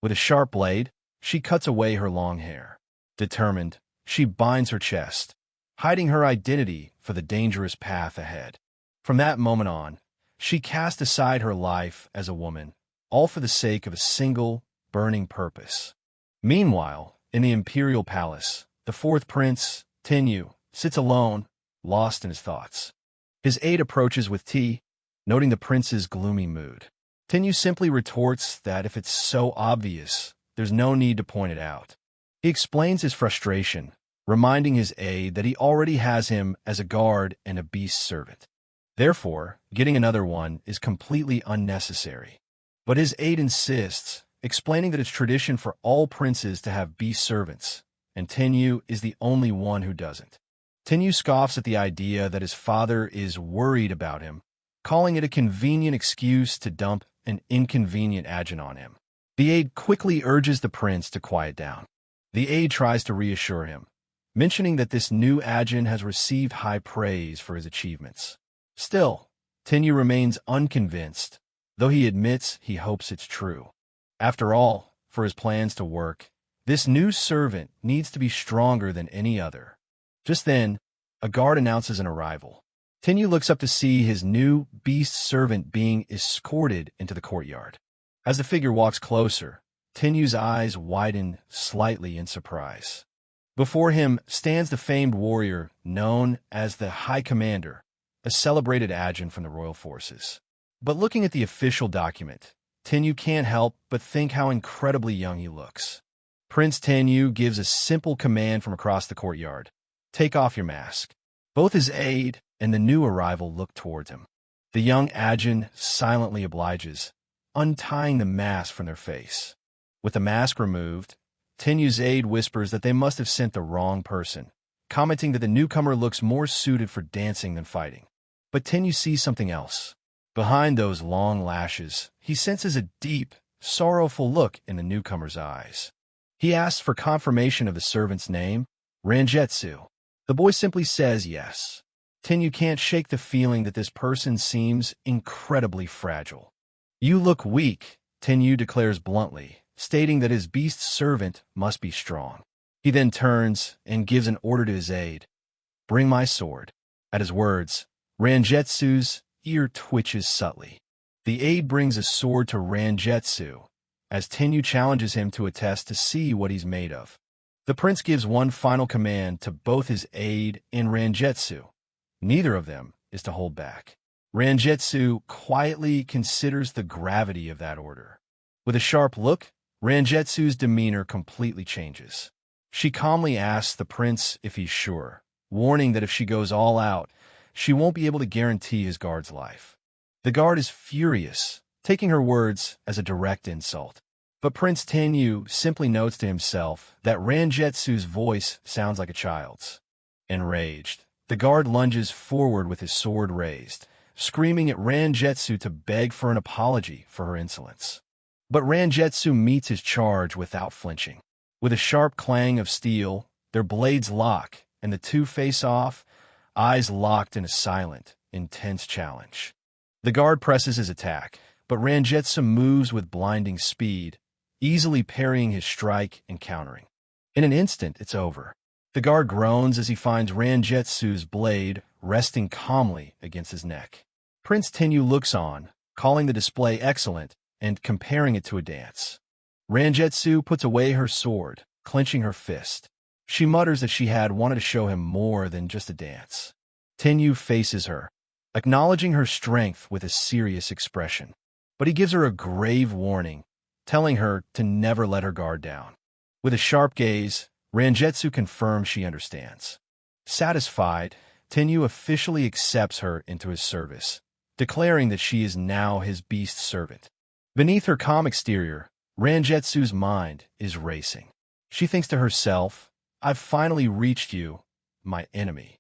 With a sharp blade, she cuts away her long hair. Determined, she binds her chest, hiding her identity for the dangerous path ahead. From that moment on, she cast aside her life as a woman, all for the sake of a single, burning purpose. Meanwhile, in the imperial palace, the fourth prince, Tenyu, sits alone, lost in his thoughts. His aide approaches with tea, noting the prince's gloomy mood. Tenyu simply retorts that if it's so obvious, there's no need to point it out. He explains his frustration, reminding his aide that he already has him as a guard and a beast servant. Therefore, getting another one is completely unnecessary. But his aide insists, explaining that it's tradition for all princes to have beast servants, and Tenyu is the only one who doesn't. Tenyu scoffs at the idea that his father is worried about him, calling it a convenient excuse to dump an inconvenient adjutant on him. The aide quickly urges the prince to quiet down. The aide tries to reassure him, mentioning that this new adjutant has received high praise for his achievements. Still, Tenyu remains unconvinced, though he admits he hopes it's true. After all, for his plans to work, this new servant needs to be stronger than any other. Just then, a guard announces an arrival. Tenyu looks up to see his new beast servant being escorted into the courtyard. As the figure walks closer, Tenyu's eyes widen slightly in surprise. Before him stands the famed warrior known as the High Commander, a celebrated adjutant from the royal forces. But looking at the official document, Tenyu can't help but think how incredibly young he looks. Prince Tenyu gives a simple command from across the courtyard. Take off your mask. Both his aide and the new arrival look towards him. The young adjutant silently obliges, untying the mask from their face. With the mask removed, Tenyu's aide whispers that they must have sent the wrong person, commenting that the newcomer looks more suited for dancing than fighting. But Tenyu sees something else. Behind those long lashes, he senses a deep, sorrowful look in the newcomer's eyes. He asks for confirmation of the servant's name, Rangetsu. The boy simply says yes. Tenyu can't shake the feeling that this person seems incredibly fragile. You look weak, Tenyu declares bluntly, stating that his beast servant must be strong. He then turns and gives an order to his aide. Bring my sword. At his words, Rangetsu's ear twitches subtly. The aide brings a sword to Rangetsu, as Tenyu challenges him to a test to see what he's made of. The prince gives one final command to both his aide and Rangetsu. Neither of them is to hold back. Rangetsu quietly considers the gravity of that order. With a sharp look, Rangetsu's demeanor completely changes. She calmly asks the prince if he's sure, warning that if she goes all out, she won't be able to guarantee his guard's life. The guard is furious, taking her words as a direct insult. But Prince Tenyu simply notes to himself that Rangetsu's voice sounds like a child's. Enraged, the guard lunges forward with his sword raised, screaming at Rangetsu to beg for an apology for her insolence. But Rangetsu meets his charge without flinching. With a sharp clang of steel, their blades lock, and the two face off, eyes locked in a silent, intense challenge. The guard presses his attack, but Rangetsu moves with blinding speed, easily parrying his strike and countering. In an instant, it's over. The guard groans as he finds Rangetsu's blade resting calmly against his neck. Prince Tenyu looks on, calling the display excellent and comparing it to a dance. Rangetsu puts away her sword, clenching her fist. She mutters that she had wanted to show him more than just a dance. Tenyu faces her, acknowledging her strength with a serious expression. But he gives her a grave warning, telling her to never let her guard down. With a sharp gaze, Rangetsu confirms she understands. Satisfied, Tenyu officially accepts her into his service, declaring that she is now his beast servant. Beneath her calm exterior, Rangetsu's mind is racing. She thinks to herself, I've finally reached you, my enemy.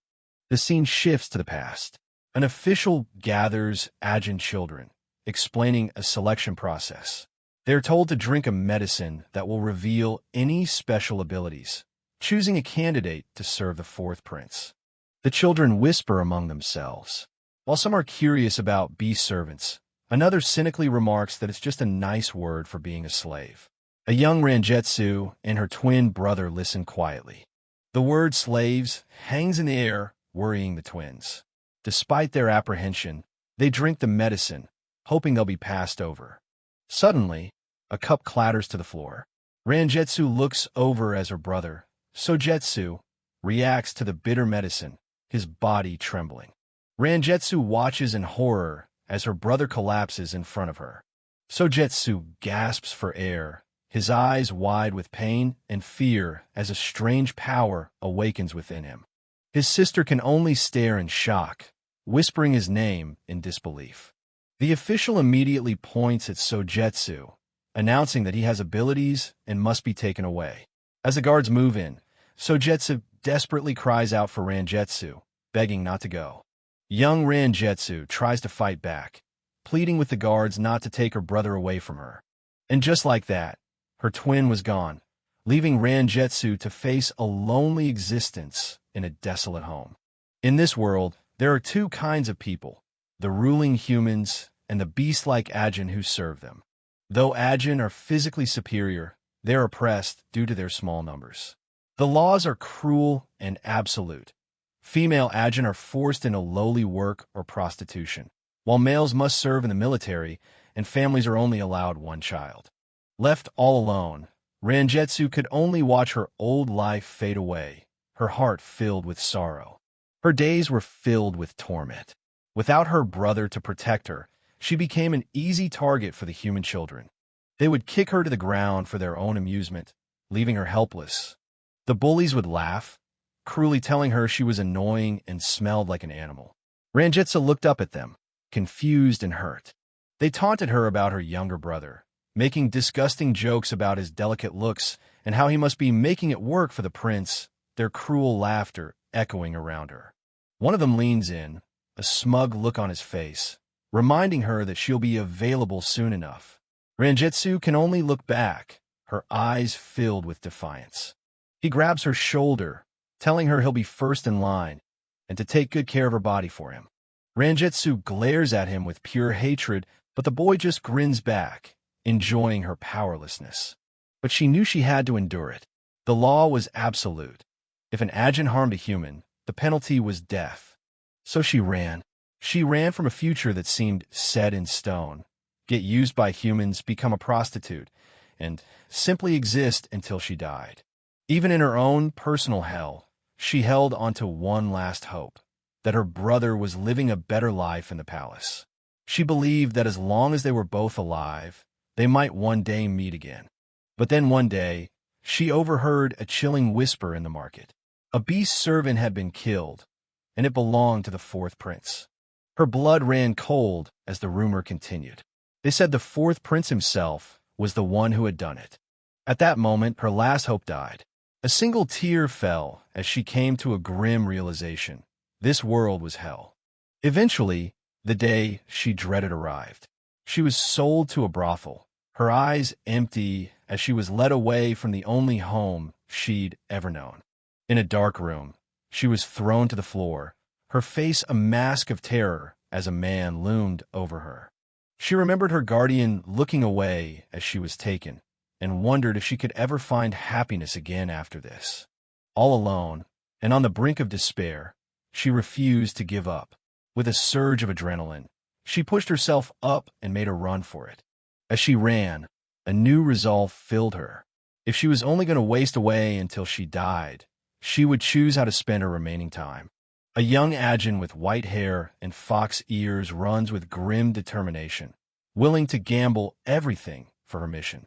The scene shifts to the past. An official gathers adjutant children, explaining a selection process. They're told to drink a medicine that will reveal any special abilities, choosing a candidate to serve the fourth prince. The children whisper among themselves. While some are curious about beast servants, another cynically remarks that it's just a nice word for being a slave. A young Rangetsu and her twin brother listen quietly. The word slaves hangs in the air, worrying the twins. Despite their apprehension, they drink the medicine, hoping they'll be passed over. Suddenly, a cup clatters to the floor. Rangetsu looks over as her brother, Sojetsu, reacts to the bitter medicine, his body trembling. Rangetsu watches in horror as her brother collapses in front of her. Sojetsu gasps for air, his eyes wide with pain and fear as a strange power awakens within him. His sister can only stare in shock, whispering his name in disbelief. The official immediately points at Sojetsu, announcing that he has abilities and must be taken away. As the guards move in, Sojetsu desperately cries out for Rangetsu, begging not to go. Young Rangetsu tries to fight back, pleading with the guards not to take her brother away from her. And just like that, her twin was gone, leaving Rangetsu to face a lonely existence in a desolate home. In this world, there are two kinds of people, the ruling humans and the beast-like Ajin who serve them. Though Ajin are physically superior, they are oppressed due to their small numbers. The laws are cruel and absolute. Female Ajin are forced into lowly work or prostitution, while males must serve in the military and families are only allowed one child. Left all alone, Rangetsu could only watch her old life fade away, her heart filled with sorrow. Her days were filled with torment. Without her brother to protect her, she became an easy target for the human children. They would kick her to the ground for their own amusement, leaving her helpless. The bullies would laugh, cruelly telling her she was annoying and smelled like an animal. Rangetsu looked up at them, confused and hurt. They taunted her about her younger brother, making disgusting jokes about his delicate looks and how he must be making it work for the prince, their cruel laughter echoing around her. One of them leans in, a smug look on his face, reminding her that she'll be available soon enough. Rangetsu can only look back, her eyes filled with defiance. He grabs her shoulder, telling her he'll be first in line and to take good care of her body for him. Rangetsu glares at him with pure hatred, but the boy just grins back, enjoying her powerlessness. But she knew she had to endure it. The law was absolute. If an Ajin harmed a human, the penalty was death. So she ran. She ran from a future that seemed set in stone, get used by humans, become a prostitute, and simply exist until she died. Even in her own personal hell, she held onto one last hope, that her brother was living a better life in the palace. She believed that as long as they were both alive, they might one day meet again. But then one day, she overheard a chilling whisper in the market. A beast servant had been killed, and it belonged to the fourth prince. Her blood ran cold as the rumor continued. They said the fourth prince himself was the one who had done it. At that moment, her last hope died. A single tear fell as she came to a grim realization. This world was hell. Eventually, the day she dreaded arrived. She was sold to a brothel, her eyes empty as she was led away from the only home she'd ever known. In a dark room, she was thrown to the floor, her face a mask of terror as a man loomed over her. She remembered her guardian looking away as she was taken, and wondered if she could ever find happiness again after this. All alone, and on the brink of despair, she refused to give up. With a surge of adrenaline, she pushed herself up and made a run for it. As she ran, a new resolve filled her. If she was only going to waste away until she died, she would choose how to spend her remaining time. A young Ajin with white hair and fox ears runs with grim determination, willing to gamble everything for her mission.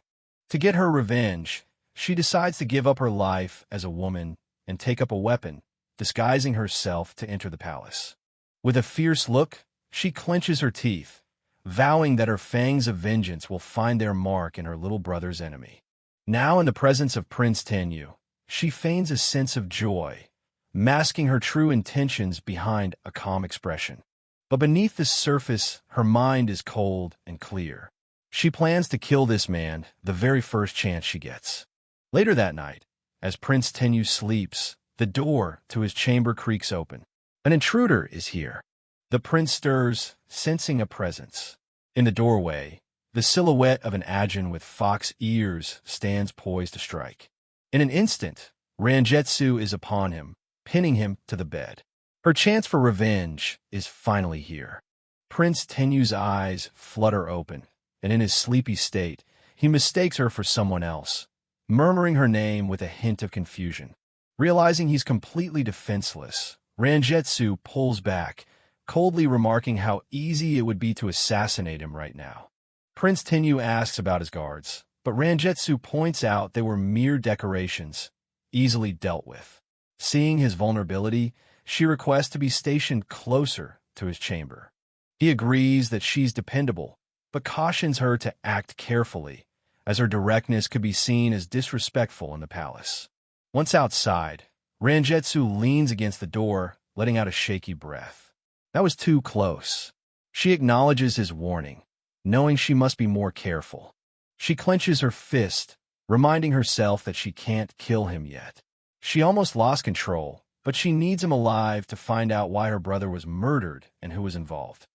To get her revenge, she decides to give up her life as a woman and take up a weapon, disguising herself to enter the palace. With a fierce look, she clenches her teeth, vowing that her fangs of vengeance will find their mark in her little brother's enemy. Now in the presence of Prince Tenyu, she feigns a sense of joy, masking her true intentions behind a calm expression. But beneath the surface, her mind is cold and clear. She plans to kill this man the very first chance she gets. Later that night, as Prince Tenyu sleeps, the door to his chamber creaks open. An intruder is here. The prince stirs, sensing a presence. In the doorway, The silhouette of an Ajin with fox ears stands poised to strike. In an instant, Rangetsu is upon him, pinning him to the bed. Her chance for revenge is finally here. Prince Tenyu's eyes flutter open, and in his sleepy state, he mistakes her for someone else, murmuring her name with a hint of confusion. Realizing he's completely defenseless, Rangetsu pulls back, coldly remarking how easy it would be to assassinate him right now. Prince Tenyu asks about his guards, but Rangetsu points out they were mere decorations, easily dealt with. Seeing his vulnerability, she requests to be stationed closer to his chamber. He agrees that she's dependable, but cautions her to act carefully, as her directness could be seen as disrespectful in the palace. Once outside, Rangetsu leans against the door, letting out a shaky breath. That was too close. She acknowledges his warning, knowing she must be more careful. She clenches her fist, reminding herself that she can't kill him yet. She almost lost control, but she needs him alive to find out why her brother was murdered and who was involved.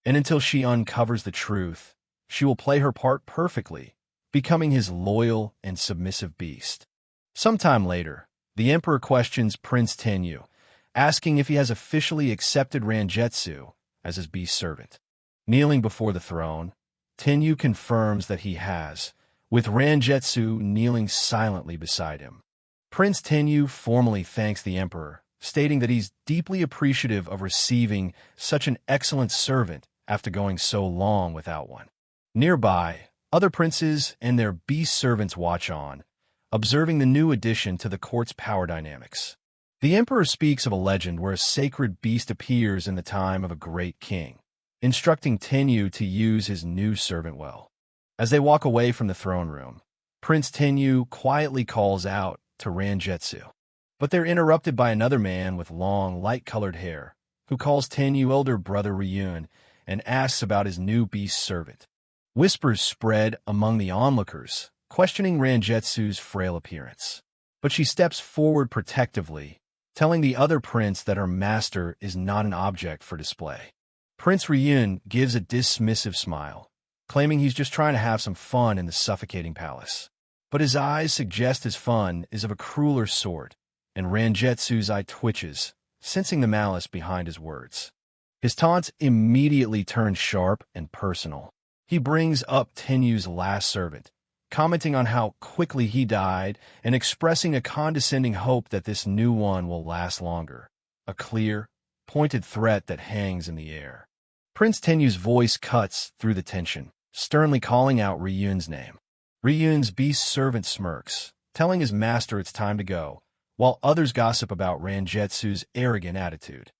And until she uncovers the truth, she will play her part perfectly, becoming his loyal and submissive beast. Sometime later, the Emperor questions Prince Tenyu, asking if he has officially accepted Rangetsu as his beast servant. Kneeling before the throne, Tenyu confirms that he has, with Rangetsu kneeling silently beside him. Prince Tenyu formally thanks the Emperor, stating that he's deeply appreciative of receiving such an excellent servant after going so long without one. Nearby, other princes and their beast servants watch on, observing the new addition to the court's power dynamics. The Emperor speaks of a legend where a sacred beast appears in the time of a great king, instructing Tenyu to use his new servant well. As they walk away from the throne room, Prince Tenyu quietly calls out to Rangetsu. But they're interrupted by another man with long, light-colored hair, who calls Tenyu elder brother Ryun and asks about his new beast servant. Whispers spread among the onlookers, questioning Rangetsu's frail appearance. But she steps forward protectively, telling the other prince that her master is not an object for display. Prince Ryun gives a dismissive smile, claiming he's just trying to have some fun in the suffocating palace. But his eyes suggest his fun is of a crueler sort, and Rangetsu's eye twitches, sensing the malice behind his words. His taunts immediately turn sharp and personal. He brings up Tenyu's last servant, commenting on how quickly he died and expressing a condescending hope that this new one will last longer, a clear, pointed threat that hangs in the air. Prince Tenyu's voice cuts through the tension, sternly calling out Ryun's name. Ryun's beast servant smirks, telling his master it's time to go, while others gossip about Rangetsu's arrogant attitude.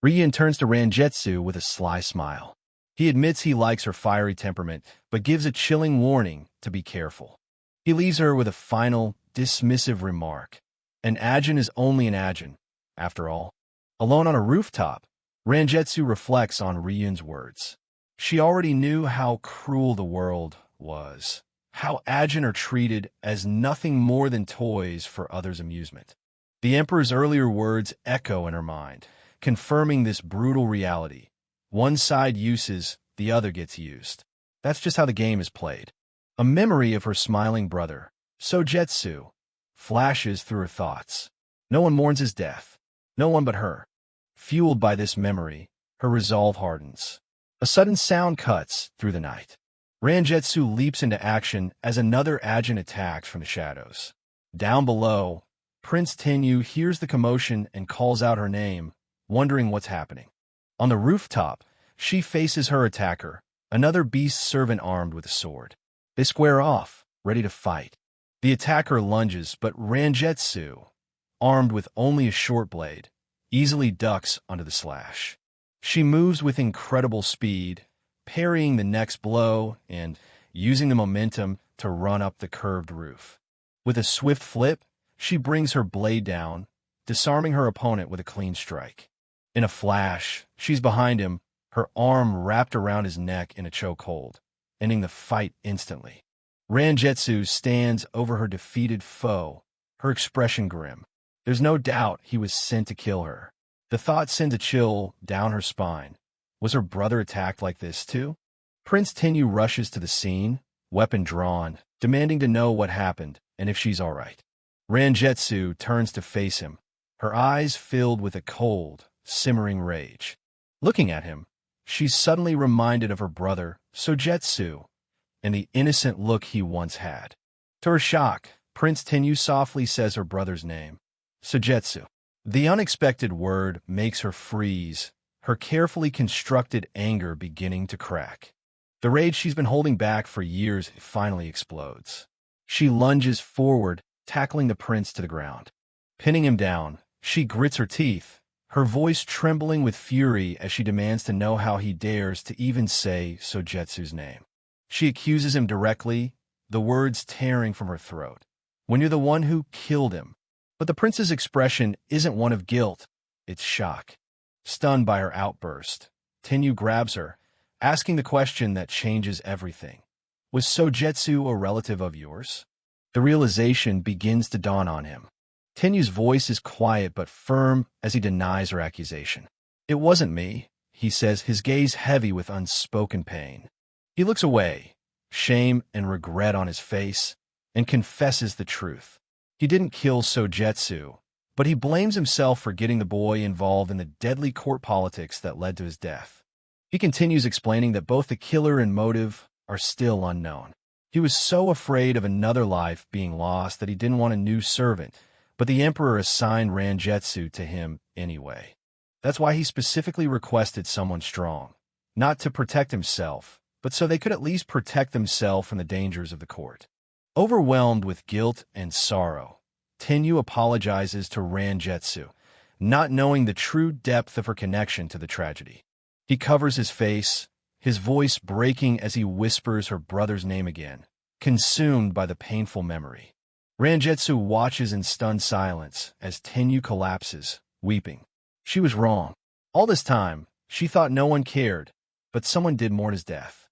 Ryun turns to Rangetsu with a sly smile. He admits he likes her fiery temperament, but gives a chilling warning to be careful. He leaves her with a final, dismissive remark. An Ajin is only an Ajin, after all. Alone on a rooftop, Rangetsu reflects on Ryun's words. She already knew how cruel the world was, how Ajin are treated as nothing more than toys for others' amusement. The Emperor's earlier words echo in her mind, confirming this brutal reality. One side uses, the other gets used. That's just how the game is played. A memory of her smiling brother, Sojetsu, flashes through her thoughts. No one mourns his death. No one but her. Fueled by this memory, her resolve hardens. A sudden sound cuts through the night. Rangetsu leaps into action as another Ajin attacks from the shadows. Down below, Prince Tenyu hears the commotion and calls out her name, wondering what's happening. On the rooftop, she faces her attacker, another beast servant armed with a sword. They square off, ready to fight. The attacker lunges, but Rangetsu, armed with only a short blade, easily ducks under the slash. She moves with incredible speed, parrying the next blow and using the momentum to run up the curved roof. With a swift flip, she brings her blade down, disarming her opponent with a clean strike. In a flash, she's behind him, her arm wrapped around his neck in a chokehold, ending the fight instantly. Rangetsu stands over her defeated foe, her expression grim. There's no doubt he was sent to kill her. The thought sends a chill down her spine. Was her brother attacked like this too? Prince Tenyu rushes to the scene, weapon drawn, demanding to know what happened and if she's all right. Rangetsu turns to face him, her eyes filled with a cold, simmering rage. Looking at him, she's suddenly reminded of her brother, Sogetsu, and the innocent look he once had. To her shock, Prince Tenyu softly says her brother's name, Sogetsu. The unexpected word makes her freeze, her carefully constructed anger beginning to crack. The rage she's been holding back for years finally explodes. She lunges forward, tackling the prince to the ground. Pinning him down, she grits her teeth, her voice trembling with fury as she demands to know how he dares to even say Sogetsu's name. She accuses him directly, the words tearing from her throat. "When you're the one who killed him." But the prince's expression isn't one of guilt, it's shock. Stunned by her outburst, Tenyu grabs her, asking the question that changes everything. "Was Sogetsu a relative of yours?" The realization begins to dawn on him. Tenyu's voice is quiet but firm as he denies her accusation. "It wasn't me," he says, his gaze heavy with unspoken pain. He looks away, shame and regret on his face, and confesses the truth. He didn't kill Sogetsu, but he blames himself for getting the boy involved in the deadly court politics that led to his death. He continues explaining that both the killer and motive are still unknown. He was so afraid of another life being lost that he didn't want a new servant, but the emperor assigned Rangetsu to him anyway. That's why he specifically requested someone strong, not to protect himself, but so they could at least protect themselves from the dangers of the court. Overwhelmed with guilt and sorrow, Tenyu apologizes to Rangetsu, not knowing the true depth of her connection to the tragedy. He covers his face, his voice breaking as he whispers her brother's name again, consumed by the painful memory. Rangetsu watches in stunned silence as Tenyu collapses, weeping. She was wrong. All this time, she thought no one cared, but someone did mourn his death.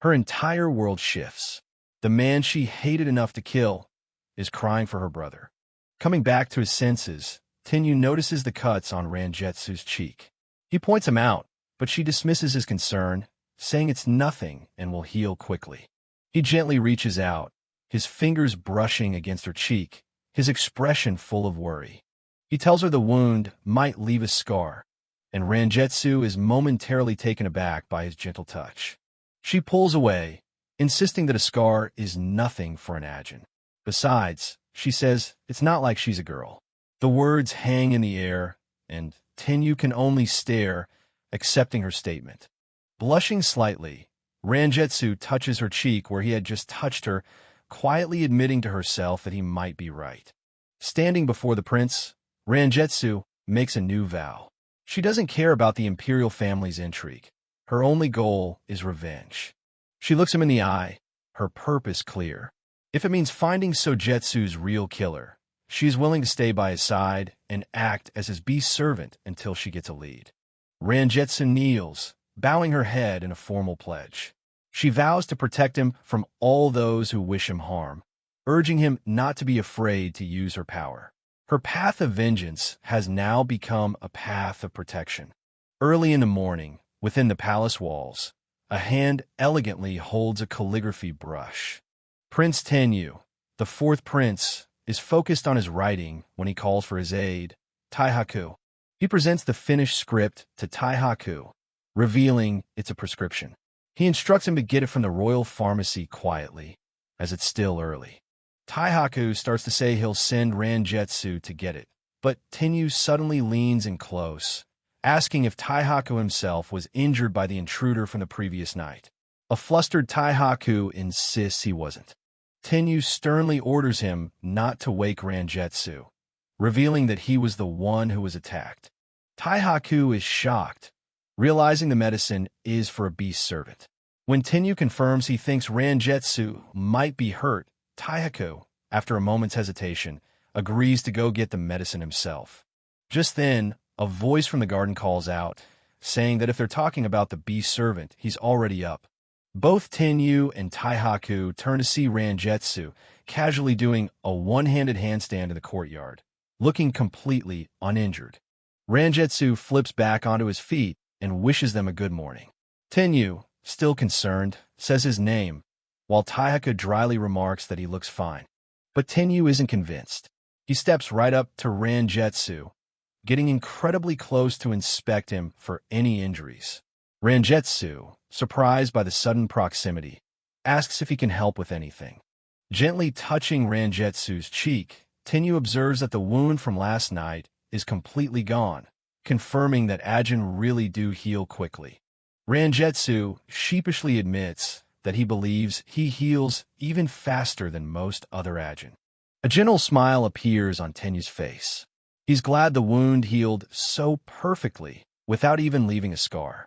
Her entire world shifts. The man she hated enough to kill is crying for her brother. Coming back to his senses, Tenyu notices the cuts on Rangetsu's cheek. He points him out, but she dismisses his concern, saying it's nothing and will heal quickly. He gently reaches out, his fingers brushing against her cheek, his expression full of worry. He tells her the wound might leave a scar, and Rangetsu is momentarily taken aback by his gentle touch. She pulls away, insisting that a scar is nothing for an Ajin. Besides, she says it's not like she's a girl. The words hang in the air, and Tenyu can only stare, accepting her statement. Blushing slightly, Rangetsu touches her cheek where he had just touched her, quietly admitting to herself that he might be right. Standing before the prince, Rangetsu makes a new vow. She doesn't care about the imperial family's intrigue. Her only goal is revenge. She looks him in the eye, her purpose clear. If it means finding Sogetsu's real killer, she is willing to stay by his side and act as his beast servant until she gets a lead. Rangetsu kneels, bowing her head in a formal pledge. She vows to protect him from all those who wish him harm, urging him not to be afraid to use her power. Her path of vengeance has now become a path of protection. Early in the morning, within the palace walls, a hand elegantly holds a calligraphy brush. Prince Tenyu, the fourth prince, is focused on his writing when he calls for his aide, Taihaku. He presents the finished script to Taihaku, revealing it's a prescription. He instructs him to get it from the royal pharmacy quietly, as it's still early. Taihaku starts to say he'll send Rangetsu to get it, but Tenyu suddenly leans in close, asking if Taihaku himself was injured by the intruder from the previous night. A flustered Taihaku insists he wasn't. Tenyu sternly orders him not to wake Rangetsu, revealing that he was the one who was attacked. Taihaku is shocked, realizing the medicine is for a beast servant. When Tenyu confirms he thinks Rangetsu might be hurt, Taihaku, after a moment's hesitation, agrees to go get the medicine himself. Just then, a voice from the garden calls out, saying that if they're talking about the beast servant, he's already up. Both Tenyu and Taihaku turn to see Rangetsu casually doing a one-handed handstand in the courtyard, looking completely uninjured. Rangetsu flips back onto his feet and wishes them a good morning. Tenyu, still concerned, says his name, while Taihaku dryly remarks that he looks fine. But Tenyu isn't convinced. He steps right up to Rangetsu, getting incredibly close to inspect him for any injuries. Rangetsu, surprised by the sudden proximity, asks if he can help with anything. Gently touching Rangetsu's cheek, Tenyu observes that the wound from last night is completely gone, confirming that Ajin really do heal quickly. Rangetsu sheepishly admits that he believes he heals even faster than most other Ajin. A gentle smile appears on Tenyu's face. He's glad the wound healed so perfectly without even leaving a scar.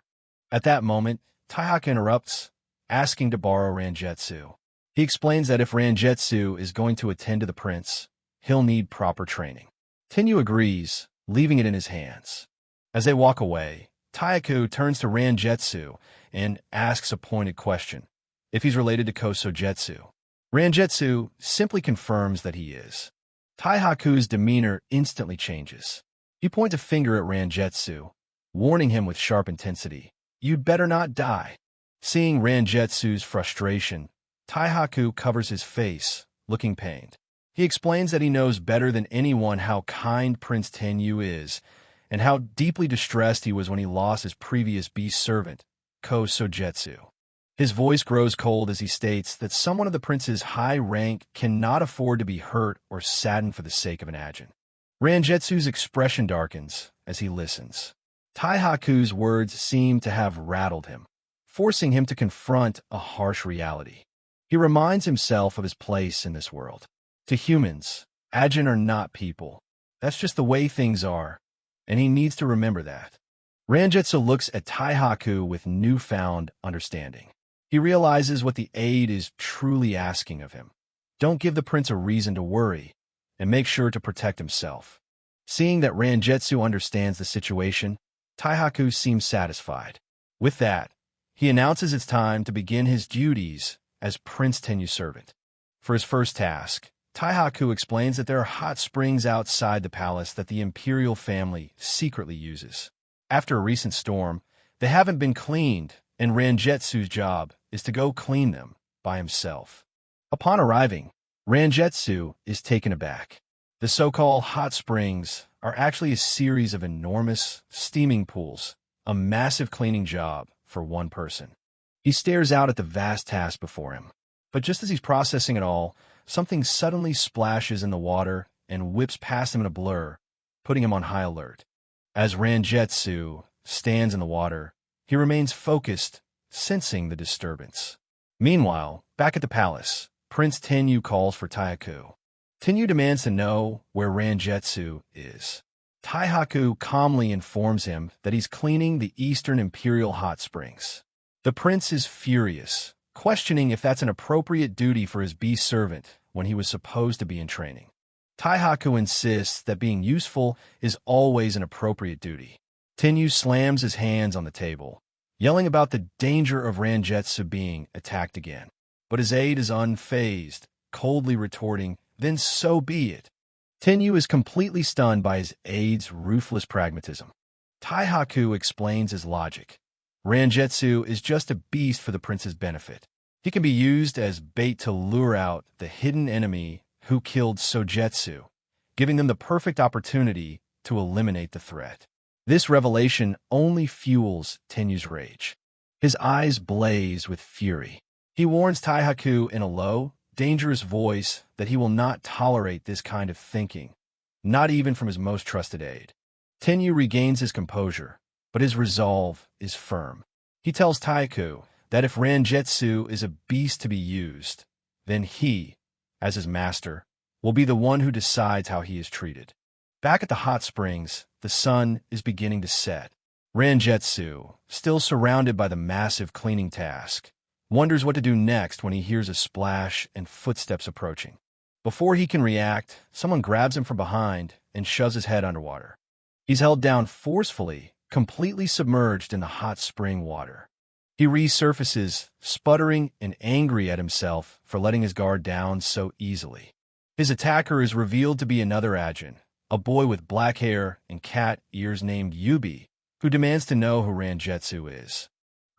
At that moment, Taihaku interrupts, asking to borrow Rangetsu. He explains that if Rangetsu is going to attend to the prince, he'll need proper training. Tenyu agrees, leaving it in his hands. As they walk away, Taihaku turns to Rangetsu and asks a pointed question, if he's related to Kosogetsu. Rangetsu simply confirms that he is. Taihaku's demeanor instantly changes. He points a finger at Rangetsu, warning him with sharp intensity, "You'd better not die." Seeing Rangetsu's frustration, Taihaku covers his face, looking pained. He explains that he knows better than anyone how kind Prince Tenyu is, and how deeply distressed he was when he lost his previous beast servant, Ko Sogetsu. His voice grows cold as he states that someone of the prince's high rank cannot afford to be hurt or saddened for the sake of an Ajin. Rangetsu's expression darkens as he listens. Taihaku's words seem to have rattled him, forcing him to confront a harsh reality. He reminds himself of his place in this world. To humans, Ajin are not people. That's just the way things are, and he needs to remember that. Rangetsu looks at Taihaku with newfound understanding. He realizes what the aide is truly asking of him. Don't give the prince a reason to worry, and make sure to protect himself. Seeing that Rangetsu understands the situation, Taihaku seems satisfied. With that, he announces it's time to begin his duties as Prince Tenyu's servant. For his first task, Taihaku explains that there are hot springs outside the palace that the imperial family secretly uses. After a recent storm, they haven't been cleaned, and Rangetsu's job is to go clean them by himself. Upon arriving, Rangetsu is taken aback. The so-called hot springs are actually a series of enormous, steaming pools, a massive cleaning job for one person. He stares out at the vast task before him. But just as he's processing it all, something suddenly splashes in the water and whips past him in a blur, putting him on high alert. As Rangetsu stands in the water, he remains focused, sensing the disturbance. Meanwhile, back at the palace, Prince Tenyu calls for Taihaku. Tenyu demands to know where Rangetsu is. Taihaku calmly informs him that he's cleaning the Eastern Imperial Hot Springs. The prince is furious, questioning if that's an appropriate duty for his beast servant when he was supposed to be in training. Taihaku insists that being useful is always an appropriate duty. Tenyu slams his hands on the table, yelling about the danger of Rangetsu being attacked again. But his aide is unfazed, coldly retorting, "Then so be it." Tenyu is completely stunned by his aide's ruthless pragmatism. Taihaku explains his logic. Rangetsu is just a beast for the prince's benefit. He can be used as bait to lure out the hidden enemy who killed Sogetsu, giving them the perfect opportunity to eliminate the threat. This revelation only fuels Tenyu's rage. His eyes blaze with fury. He warns Taihaku in a low, dangerous voice that he will not tolerate this kind of thinking, not even from his most trusted aide. Tenyu regains his composure, but his resolve is firm. He tells Taihaku that if Rangetsu is a beast to be used, then he, as his master, will be the one who decides how he is treated. Back at the hot springs, the sun is beginning to set. Rangetsu, still surrounded by the massive cleaning task, wonders what to do next when he hears a splash and footsteps approaching. Before he can react, someone grabs him from behind and shoves his head underwater. He's held down forcefully, completely submerged in the hot spring water. He resurfaces, sputtering and angry at himself for letting his guard down so easily. His attacker is revealed to be another Ajin, a boy with black hair and cat ears named Yubi, who demands to know who Rangetsu is.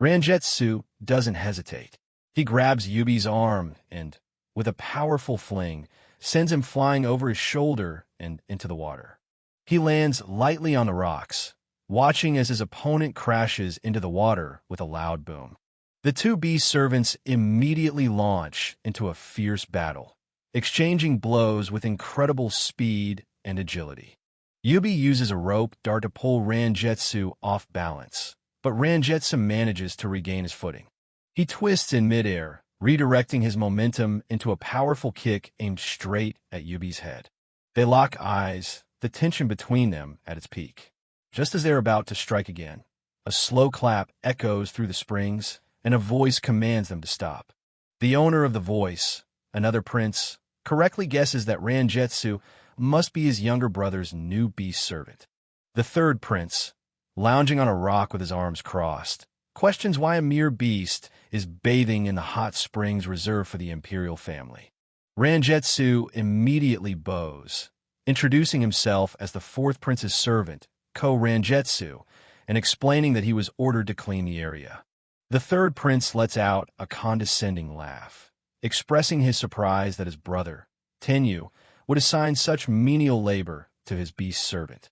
Rangetsu doesn't hesitate. He grabs Yubi's arm and, with a powerful fling, sends him flying over his shoulder and into the water. He lands lightly on the rocks, watching as his opponent crashes into the water with a loud boom. The two beast servants immediately launch into a fierce battle, exchanging blows with incredible speed and agility. Yubi uses a rope dart to pull Rangetsu off balance, but Rangetsu manages to regain his footing. He twists in midair, redirecting his momentum into a powerful kick aimed straight at Yubi's head. They lock eyes, the tension between them at its peak. Just as they're about to strike again, a slow clap echoes through the springs, and a voice commands them to stop. The owner of the voice, another prince, correctly guesses that Rangetsu must be his younger brother's new beast servant. The third prince, lounging on a rock with his arms crossed, questions why a mere beast is bathing in the hot springs reserved for the imperial family. Rangetsu immediately bows, introducing himself as the fourth prince's servant, Ko-Rangetsu, and explaining that he was ordered to clean the area. The third prince lets out a condescending laugh, expressing his surprise that his brother, Tenyu, would assign such menial labor to his beast servant.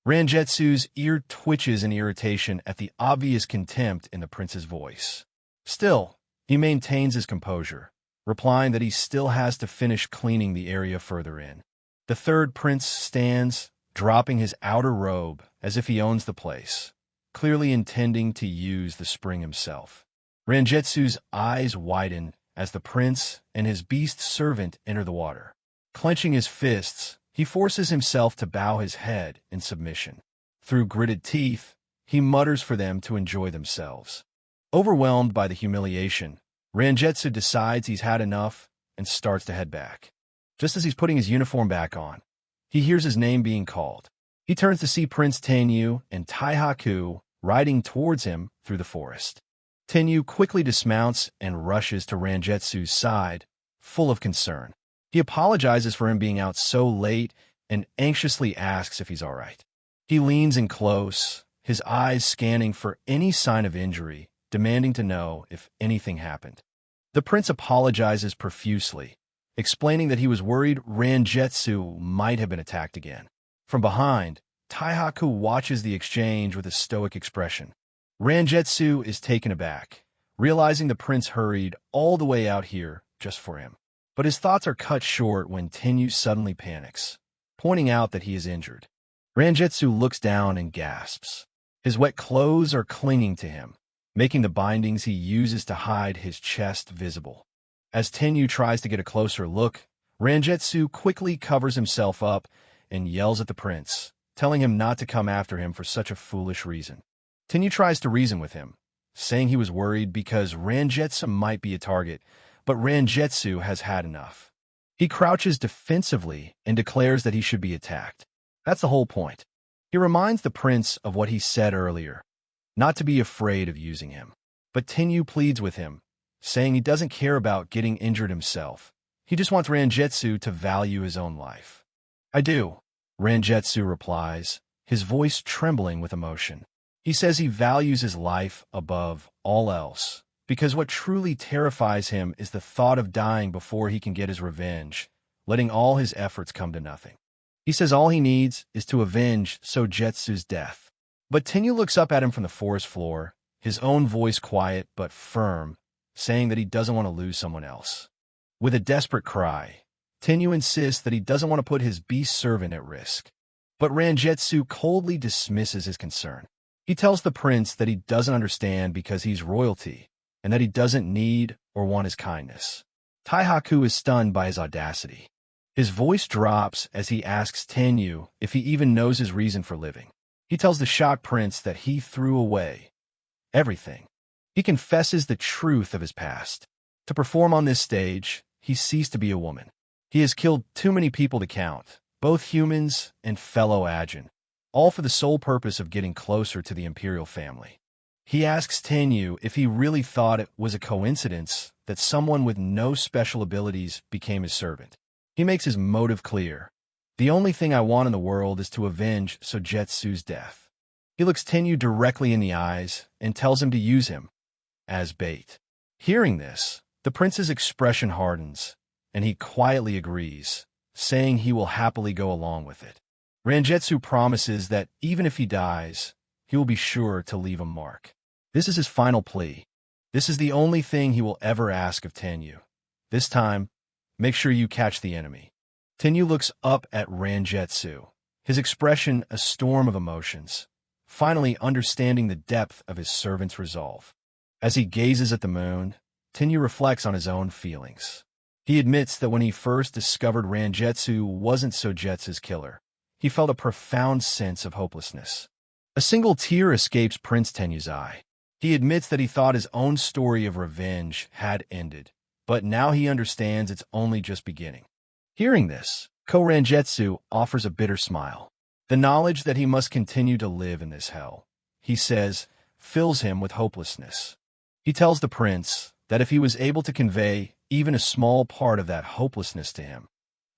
Rangetsu's ear twitches in irritation at the obvious contempt in the prince's voice. Still, he maintains his composure, replying that he still has to finish cleaning the area further in. The third prince stands, dropping his outer robe as if he owns the place, clearly intending to use the spring himself. Rangetsu's eyes widen as the prince and his beast servant enter the water. Clenching his fists, he forces himself to bow his head in submission. Through gritted teeth, he mutters for them to enjoy themselves. Overwhelmed by the humiliation, Rangetsu decides he's had enough and starts to head back. Just as he's putting his uniform back on, he hears his name being called. He turns to see Prince Tenyu and Taihaku riding towards him through the forest. Tenyu quickly dismounts and rushes to Rangetsu's side, full of concern. He apologizes for him being out so late and anxiously asks if he's all right. He leans in close, his eyes scanning for any sign of injury, demanding to know if anything happened. The prince apologizes profusely, explaining that he was worried Rangetsu might have been attacked again. From behind, Taihaku watches the exchange with a stoic expression. Rangetsu is taken aback, realizing the prince hurried all the way out here just for him. But his thoughts are cut short when Tenyu suddenly panics, pointing out that he is injured. Rangetsu looks down and gasps. His wet clothes are clinging to him, making the bindings he uses to hide his chest visible. As Tenyu tries to get a closer look, Rangetsu quickly covers himself up and yells at the prince, telling him not to come after him for such a foolish reason. Tenyu tries to reason with him, saying he was worried because Rangetsu might be a target, but Rangetsu has had enough. He crouches defensively and declares that he should be attacked. That's the whole point. He reminds the prince of what he said earlier, not to be afraid of using him. But Tenyu pleads with him, saying he doesn't care about getting injured himself. He just wants Rangetsu to value his own life. I do, Rangetsu replies, his voice trembling with emotion. He says he values his life above all else, because what truly terrifies him is the thought of dying before he can get his revenge, letting all his efforts come to nothing. He says all he needs is to avenge Sogetsu's death. But Tenyu looks up at him from the forest floor, his own voice quiet but firm, saying that he doesn't want to lose someone else. With a desperate cry, Tenyu insists that he doesn't want to put his beast servant at risk. But Rangetsu coldly dismisses his concern. He tells the prince that he doesn't understand because he's royalty, and that he doesn't need or want his kindness. Taihaku is stunned by his audacity. His voice drops as he asks Tenyu if he even knows his reason for living. He tells the shocked prince that he threw away everything. He confesses the truth of his past. To perform on this stage, he ceased to be a woman. He has killed too many people to count, both humans and fellow Ajin, all for the sole purpose of getting closer to the imperial family. He asks Tenyu if he really thought it was a coincidence that someone with no special abilities became his servant. He makes his motive clear. The only thing I want in the world is to avenge Sogetsu's death. He looks Tenyu directly in the eyes and tells him to use him as bait. Hearing this, The prince's expression hardens, and he quietly agrees, saying he will happily go along with it. Rangetsu promises that even if he dies, he will be sure to leave a mark. This is his final plea. This is the only thing he will ever ask of Tenyu. This time, make sure you catch the enemy. Tenyu looks up at Rangetsu, his expression a storm of emotions, finally understanding the depth of his servant's resolve. As he gazes at the moon, Tenyu reflects on his own feelings. He admits that when he first discovered Rangetsu wasn't Sogetsu's killer, he felt a profound sense of hopelessness. A single tear escapes Prince Tenyu's eye. He admits that he thought his own story of revenge had ended, but now he understands it's only just beginning. Hearing this, Rangetsu offers a bitter smile. The knowledge that he must continue to live in this hell, he says, fills him with hopelessness. He tells the prince that if he was able to convey even a small part of that hopelessness to him,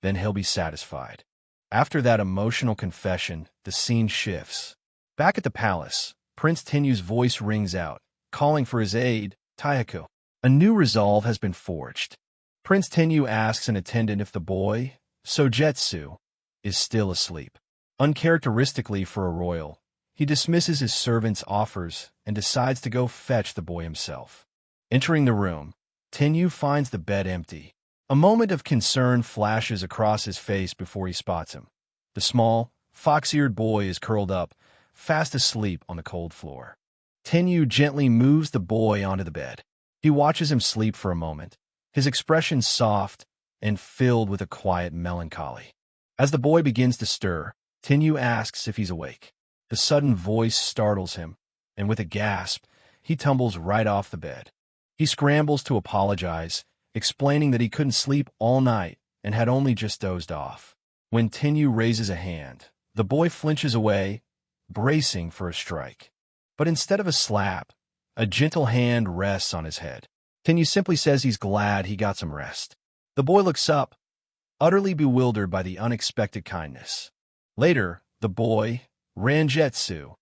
then he'll be satisfied. After that emotional confession, the scene shifts. Back at the palace, Prince Tenyu's voice rings out, calling for his aide, Taihaku. A new resolve has been forged. Prince Tenyu asks an attendant if the boy, Sogetsu, is still asleep. Uncharacteristically for a royal, he dismisses his servant's offers and decides to go fetch the boy himself. Entering the room, Tenyu finds the bed empty. A moment of concern flashes across his face before he spots him. The small, fox-eared boy is curled up, fast asleep on the cold floor. Tenyu gently moves the boy onto the bed. He watches him sleep for a moment, his expression soft and filled with a quiet melancholy. As the boy begins to stir, Tenyu asks if he's awake. The sudden voice startles him, and with a gasp, he tumbles right off the bed. He scrambles to apologize, explaining that he couldn't sleep all night and had only just dozed off. When Tenyu raises a hand, the boy flinches away, bracing for a strike. But instead of a slap, a gentle hand rests on his head. Tenyu simply says he's glad he got some rest. The boy looks up, utterly bewildered by the unexpected kindness. Later, the boy, Rangetsu,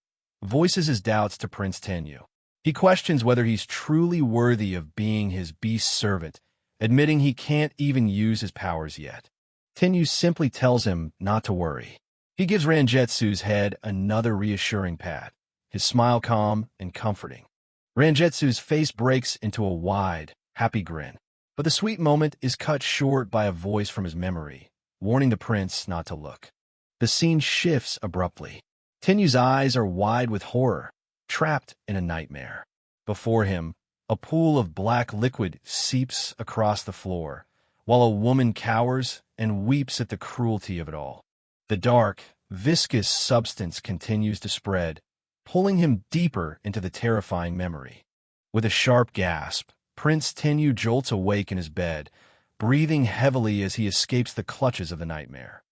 voices his doubts to Prince Tenyu. He questions whether he's truly worthy of being his beast servant, admitting he can't even use his powers yet. Tenyu simply tells him not to worry. He gives Rangetsu's head another reassuring pat, his smile calm and comforting. Rangetsu's face breaks into a wide, happy grin, but the sweet moment is cut short by a voice from his memory, warning the prince not to look. The scene shifts abruptly. Tenyu's eyes are wide with horror, trapped in a nightmare. Before him, a pool of black liquid seeps across the floor, while a woman cowers and weeps at the cruelty of it all. The dark, viscous substance continues to spread, pulling him deeper into the terrifying memory. With a sharp gasp, Prince Tenyu jolts awake in his bed, breathing heavily as he escapes the clutches of the nightmare.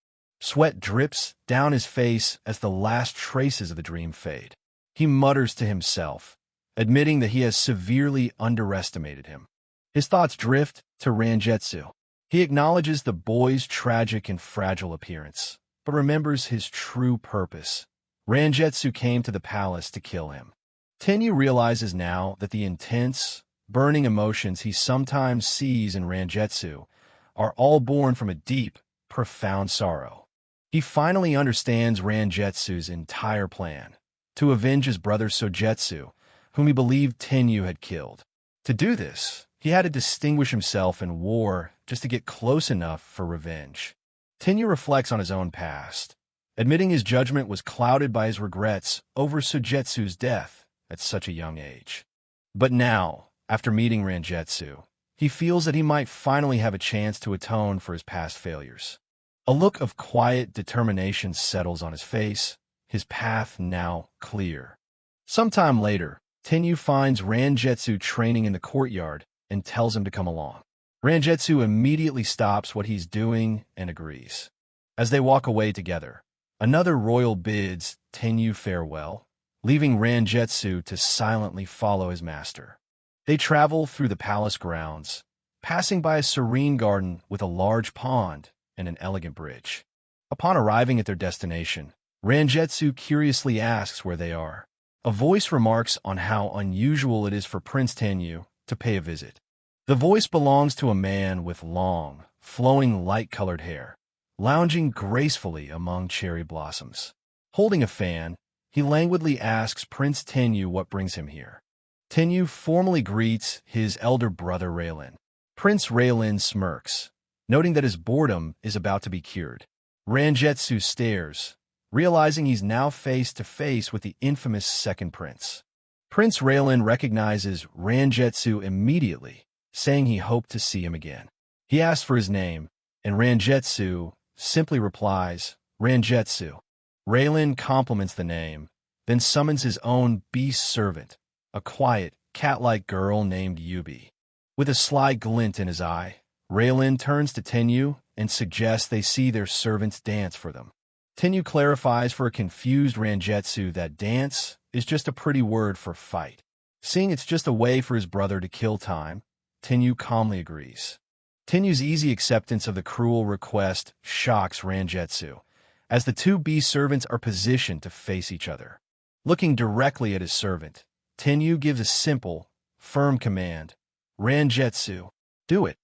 Sweat drips down his face as the last traces of the dream fade. He mutters to himself, admitting that he has severely underestimated him. His thoughts drift to Rangetsu. He acknowledges the boy's tragic and fragile appearance, but remembers his true purpose. Rangetsu came to the palace to kill him. Tenyu realizes now that the intense, burning emotions he sometimes sees in Rangetsu are all born from a deep, profound sorrow. He finally understands Rangetsu's entire plan, to avenge his brother Sogetsu, whom he believed Tenyu had killed. To do this, he had to distinguish himself in war just to get close enough for revenge. Tenyu reflects on his own past, admitting his judgment was clouded by his regrets over Sogetsu's death at such a young age. But now, after meeting Rangetsu, he feels that he might finally have a chance to atone for his past failures. A look of quiet determination settles on his face, his path now clear. Sometime later, Tenyu finds Rangetsu training in the courtyard and tells him to come along. Rangetsu immediately stops what he's doing and agrees. As they walk away together, another royal bids Tenyu farewell, leaving Rangetsu to silently follow his master. They travel through the palace grounds, passing by a serene garden with a large pond and an elegant bridge. Upon arriving at their destination, Rangetsu curiously asks where they are. A voice remarks on how unusual it is for Prince Tenyu to pay a visit. The voice belongs to a man with long, flowing light-colored hair, lounging gracefully among cherry blossoms. Holding a fan, he languidly asks Prince Tenyu what brings him here. Tenyu formally greets his elder brother Raylin. Prince Raylin smirks, noting that his boredom is about to be cured. Rangetsu stares, realizing he's now face-to-face with the infamous second prince. Prince Raylin recognizes Rangetsu immediately, saying he hoped to see him again. He asks for his name, and Rangetsu simply replies, Rangetsu. Raylin compliments the name, then summons his own beast servant, a quiet, cat-like girl named Yubi. With a sly glint in his eye, Raylin turns to Tenyu and suggests they see their servants dance for them. Tenyu clarifies for a confused Rangetsu that dance is just a pretty word for fight. Seeing it's just a way for his brother to kill time, Tenyu calmly agrees. Tenyu's easy acceptance of the cruel request shocks Rangetsu, as the two beast servants are positioned to face each other. Looking directly at his servant, Tenyu gives a simple, firm command, Rangetsu, do it.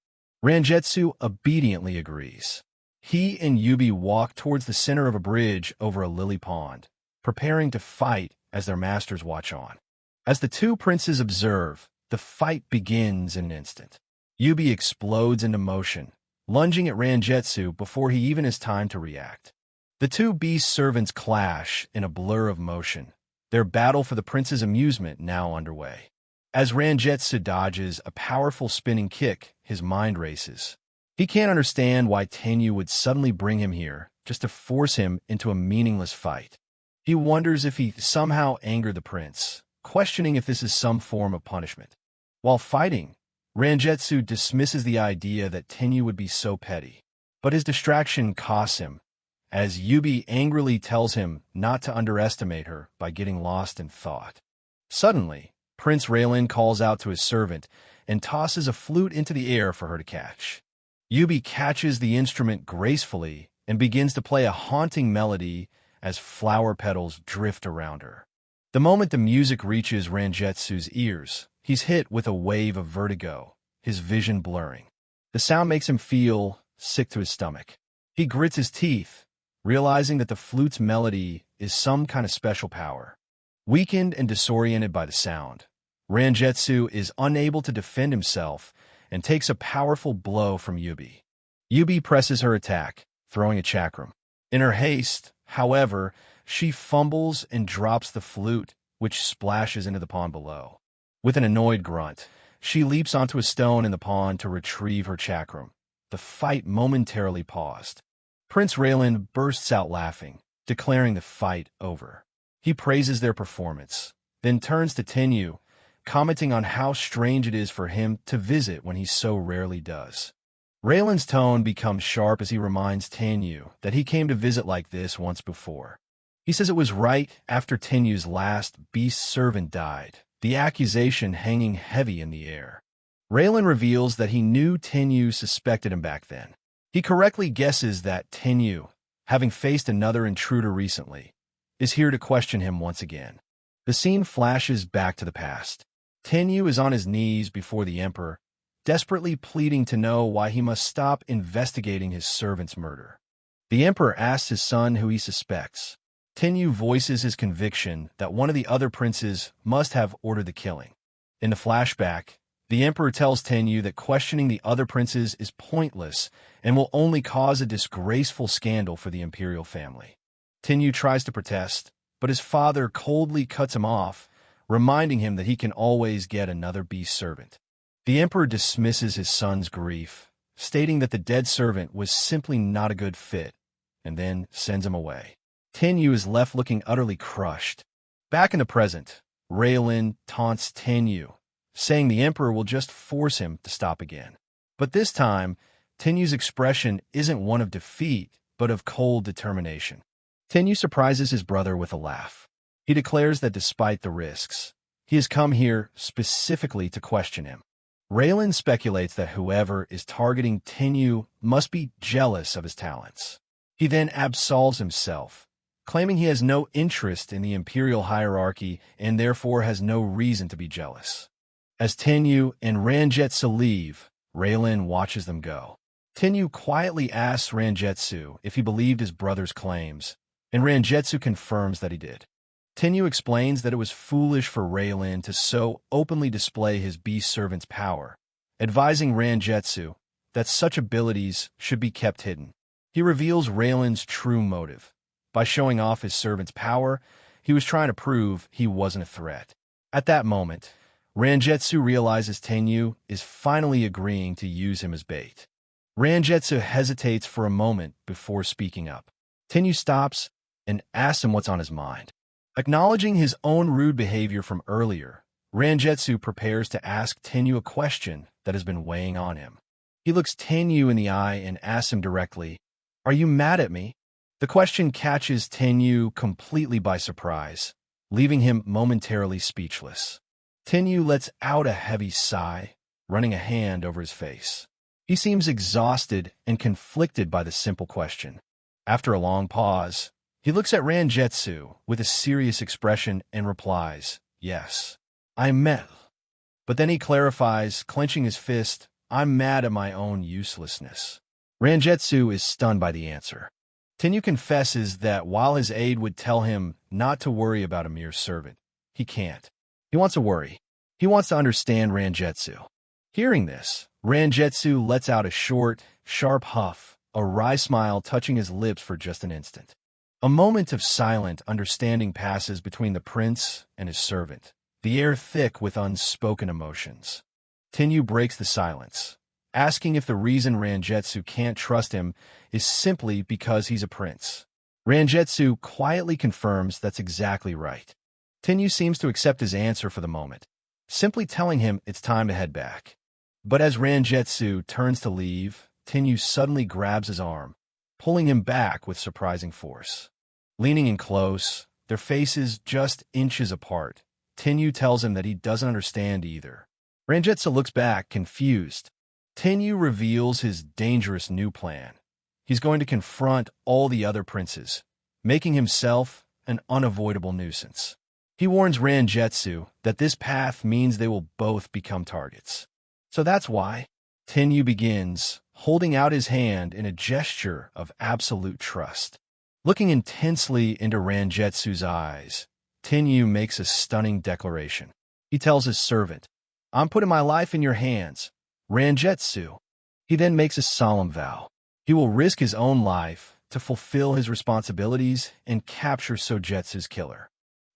Rangetsu obediently agrees. He and Yubi walk towards the center of a bridge over a lily pond, preparing to fight as their masters watch on. As the two princes observe, the fight begins in an instant. Yubi explodes into motion, lunging at Rangetsu before he even has time to react. The two beast servants clash in a blur of motion, their battle for the prince's amusement now underway. As Rangetsu dodges a powerful spinning kick, his mind races. He can't understand why Tenyu would suddenly bring him here just to force him into a meaningless fight. He wonders if he somehow angered the prince, questioning if this is some form of punishment. While fighting, Rangetsu dismisses the idea that Tenyu would be so petty. But his distraction costs him, as Yubi angrily tells him not to underestimate her by getting lost in thought. Suddenly, Prince Raylin calls out to his servant and tosses a flute into the air for her to catch. Yubi catches the instrument gracefully and begins to play a haunting melody as flower petals drift around her. The moment the music reaches Rangetsu's ears, he's hit with a wave of vertigo, his vision blurring. The sound makes him feel sick to his stomach. He grits his teeth, realizing that the flute's melody is some kind of special power. Weakened and disoriented by the sound, Rangetsu is unable to defend himself and takes a powerful blow from Yubi. Yubi presses her attack, throwing a chakram. In her haste, however, she fumbles and drops the flute, which splashes into the pond below. With an annoyed grunt, she leaps onto a stone in the pond to retrieve her chakram. The fight momentarily paused. Prince Raylin bursts out laughing, declaring the fight over. He praises their performance, then turns to Tenyu, commenting on how strange it is for him to visit when he so rarely does. Raylin's tone becomes sharp as he reminds Tenyu that he came to visit like this once before. He says it was right after Tenyu's last beast servant died, the accusation hanging heavy in the air. Raylin reveals that he knew Tenyu suspected him back then. He correctly guesses that Tenyu, having faced another intruder recently, is here to question him once again. The scene flashes back to the past. Tenyu is on his knees before the emperor, desperately pleading to know why he must stop investigating his servant's murder. The emperor asks his son who he suspects. Tenyu voices his conviction that one of the other princes must have ordered the killing. In the flashback, the emperor tells Tenyu that questioning the other princes is pointless and will only cause a disgraceful scandal for the imperial family. Tenyu tries to protest, but his father coldly cuts him off, reminding him that he can always get another beast servant. The emperor dismisses his son's grief, stating that the dead servant was simply not a good fit, and then sends him away. Tenyu is left looking utterly crushed. Back in the present, Raylin taunts Tenyu, saying the emperor will just force him to stop again. But this time, Tenyu's expression isn't one of defeat, but of cold determination. Tenyu surprises his brother with a laugh. He declares that despite the risks, he has come here specifically to question him. Raylin speculates that whoever is targeting Tenyu must be jealous of his talents. He then absolves himself, claiming he has no interest in the imperial hierarchy and therefore has no reason to be jealous. As Tenyu and Rangetsu leave, Raylin watches them go. Tenyu quietly asks Rangetsu if he believed his brother's claims, and Rangetsu confirms that he did. Tenyu explains that it was foolish for Raylin to so openly display his beast servant's power, advising Rangetsu that such abilities should be kept hidden. He reveals Raylin's true motive. By showing off his servant's power, he was trying to prove he wasn't a threat. At that moment, Rangetsu realizes Tenyu is finally agreeing to use him as bait. Rangetsu hesitates for a moment before speaking up. Tenyu stops and asks him what's on his mind. Acknowledging his own rude behavior from earlier, Rangetsu prepares to ask Tenyu a question that has been weighing on him. He looks Tenyu in the eye and asks him directly, "Are you mad at me?" The question catches Tenyu completely by surprise, leaving him momentarily speechless. Tenyu lets out a heavy sigh, running a hand over his face. He seems exhausted and conflicted by the simple question. After a long pause, he looks at Rangetsu with a serious expression and replies, "Yes, I'm mad." But then he clarifies, clenching his fist, "I'm mad at my own uselessness." Rangetsu is stunned by the answer. Tenyu confesses that while his aide would tell him not to worry about a mere servant, he can't. He wants to worry. He wants to understand Rangetsu. Hearing this, Rangetsu lets out a short, sharp huff, a wry smile touching his lips for just an instant. A moment of silent understanding passes between the prince and his servant, the air thick with unspoken emotions. Tenyu breaks the silence, asking if the reason Rangetsu can't trust him is simply because he's a prince. Rangetsu quietly confirms that's exactly right. Tenyu seems to accept his answer for the moment, simply telling him it's time to head back. But as Rangetsu turns to leave, Tenyu suddenly grabs his arm, pulling him back with surprising force. Leaning in close, their faces just inches apart, Tenyu tells him that he doesn't understand either. Rangetsu looks back, confused. Tenyu reveals his dangerous new plan. He's going to confront all the other princes, making himself an unavoidable nuisance. He warns Rangetsu that this path means they will both become targets. So that's why Tenyu begins, holding out his hand in a gesture of absolute trust. Looking intensely into Rangetsu's eyes, Tenyu makes a stunning declaration. He tells his servant, "I'm putting my life in your hands, Rangetsu." He then makes a solemn vow. He will risk his own life to fulfill his responsibilities and capture Sogetsu's killer.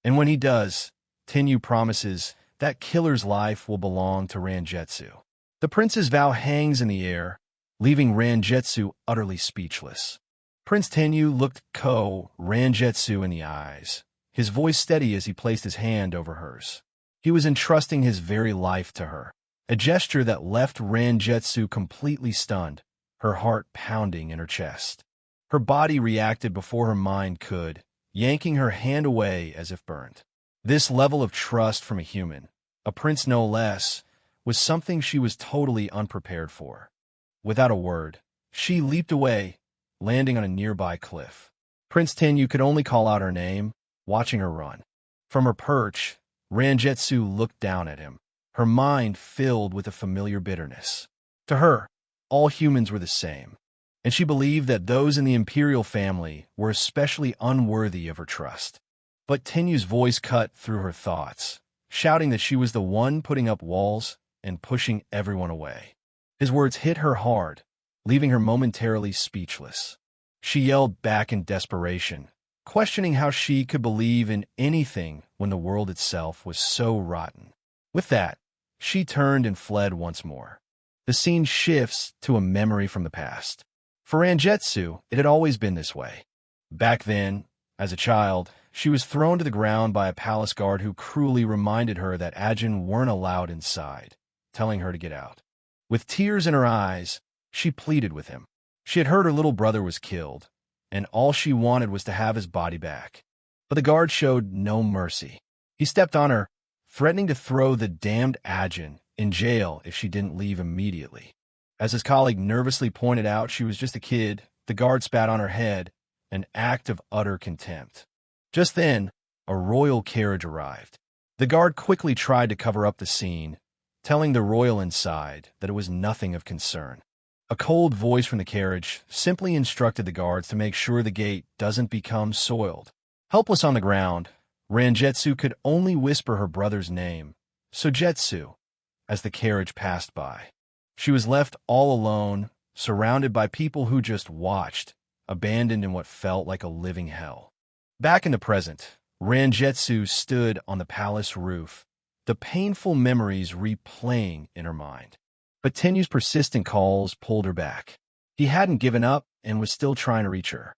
And when he does, Tenyu promises that killer's life will belong to Rangetsu. The prince's vow hangs in the air, leaving Rangetsu utterly speechless. Prince Tenyu looked Rangetsu in the eyes, his voice steady as he placed his hand over hers. He was entrusting his very life to her, a gesture that left Rangetsu completely stunned, her heart pounding in her chest. Her body reacted before her mind could, yanking her hand away as if burned. This level of trust from a human, a prince no less, was something she was totally unprepared for. Without a word, she leaped away, landing on a nearby cliff. Prince Tenyu could only call out her name, watching her run. From her perch, Rangetsu looked down at him, her mind filled with a familiar bitterness. To her, all humans were the same, and she believed that those in the imperial family were especially unworthy of her trust. But Tenyu's voice cut through her thoughts, shouting that she was the one putting up walls and pushing everyone away. His words hit her hard, leaving her momentarily speechless. She yelled back in desperation, questioning how she could believe in anything when the world itself was so rotten. With that, she turned and fled once more. The scene shifts to a memory from the past. For Rangetsu, it had always been this way. Back then, as a child, she was thrown to the ground by a palace guard who cruelly reminded her that Ajin weren't allowed inside, telling her to get out. With tears in her eyes, she pleaded with him. She had heard her little brother was killed, and all she wanted was to have his body back. But the guard showed no mercy. He stepped on her, threatening to throw the damned Ajin in jail if she didn't leave immediately. As his colleague nervously pointed out she was just a kid, the guard spat on her head, an act of utter contempt. Just then, a royal carriage arrived. The guard quickly tried to cover up the scene, telling the royal inside that it was nothing of concern. A cold voice from the carriage simply instructed the guards to make sure the gate doesn't become soiled. Helpless on the ground, Rangetsu could only whisper her brother's name, Sogetsu, as the carriage passed by. She was left all alone, surrounded by people who just watched, abandoned in what felt like a living hell. Back in the present, Rangetsu stood on the palace roof, the painful memories replaying in her mind. But Tenyu's persistent calls pulled her back. He hadn't given up and was still trying to reach her.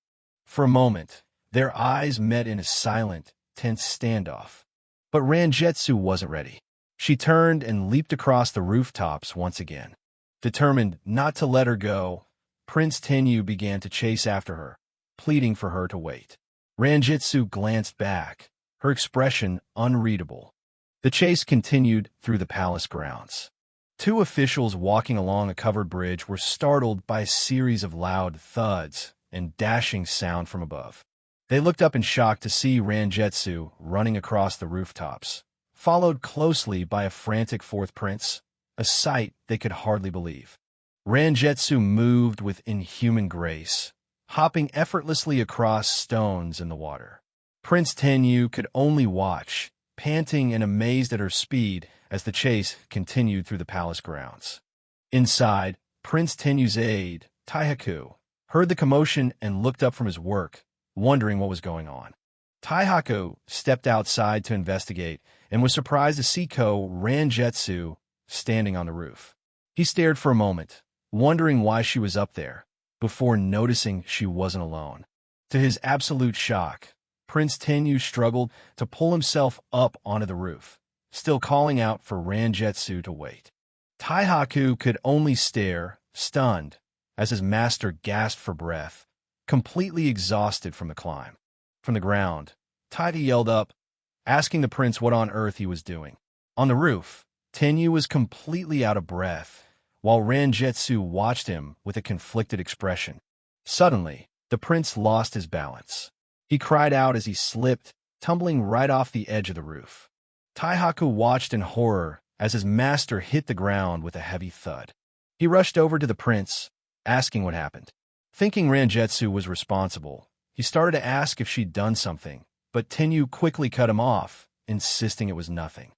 For a moment, their eyes met in a silent, tense standoff. But Rangetsu wasn't ready. She turned and leaped across the rooftops once again. Determined not to let her go, Prince Tenyu began to chase after her, pleading for her to wait. Rangetsu glanced back, her expression unreadable. The chase continued through the palace grounds. Two officials walking along a covered bridge were startled by a series of loud thuds and dashing sound from above. They looked up in shock to see Rangetsu running across the rooftops, followed closely by a frantic fourth prince, a sight they could hardly believe. Rangetsu moved with inhuman grace, hopping effortlessly across stones in the water. Prince Tenyu could only watch, panting and amazed at her speed as the chase continued through the palace grounds. Inside, Prince Tenyu's aide, Taihaku, heard the commotion and looked up from his work, wondering what was going on. Taihaku stepped outside to investigate and was surprised to see Rangetsu standing on the roof. He stared for a moment, wondering why she was up there, before noticing she wasn't alone. To his absolute shock, Prince Tenyu struggled to pull himself up onto the roof, still calling out for Rangetsu to wait. Taihaku could only stare, stunned, as his master gasped for breath, completely exhausted from the climb. From the ground, Taiga yelled up, asking the prince what on earth he was doing. On the roof, Tenyu was completely out of breath, while Rangetsu watched him with a conflicted expression. Suddenly, the prince lost his balance. He cried out as he slipped, tumbling right off the edge of the roof. Taihaku watched in horror as his master hit the ground with a heavy thud. He rushed over to the prince, asking what happened. Thinking Rangetsu was responsible, he started to ask if she'd done something, but Tenyu quickly cut him off, insisting it was nothing.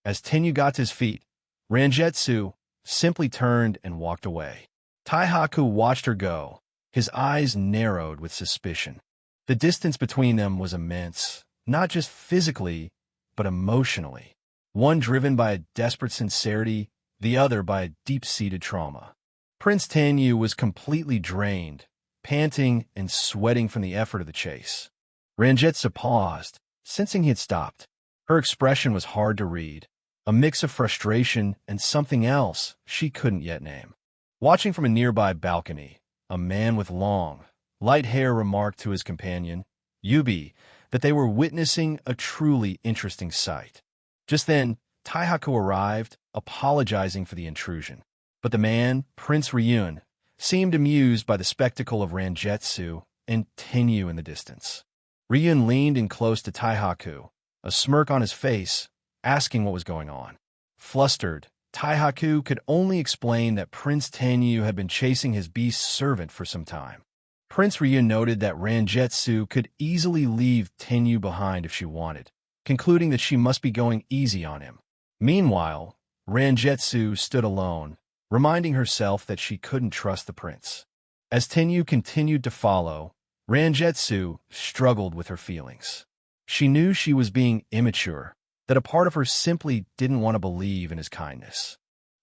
As Tenyu got to his feet, Rangetsu simply turned and walked away. Taihaku watched her go, his eyes narrowed with suspicion. The distance between them was immense, not just physically, but emotionally. One driven by a desperate sincerity, the other by a deep-seated trauma. Prince Tenyu was completely drained, panting and sweating from the effort of the chase. Rangetsu paused, sensing he had stopped. Her expression was hard to read, a mix of frustration and something else she couldn't yet name. Watching from a nearby balcony, a man with long, light hair remarked to his companion, Yubi, that they were witnessing a truly interesting sight. Just then, Taihaku arrived, apologizing for the intrusion. But the man, Prince Ryun, seemed amused by the spectacle of Rangetsu and Tenyu in the distance. Ryun leaned in close to Taihaku, a smirk on his face, asking what was going on. Flustered, Taihaku could only explain that Prince Tenyu had been chasing his beast servant for some time. Prince Ryun noted that Rangetsu could easily leave Tenyu behind if she wanted, concluding that she must be going easy on him. Meanwhile, Rangetsu stood alone, reminding herself that she couldn't trust the prince. As Tenyu continued to follow, Rangetsu struggled with her feelings. She knew she was being immature, that a part of her simply didn't want to believe in his kindness.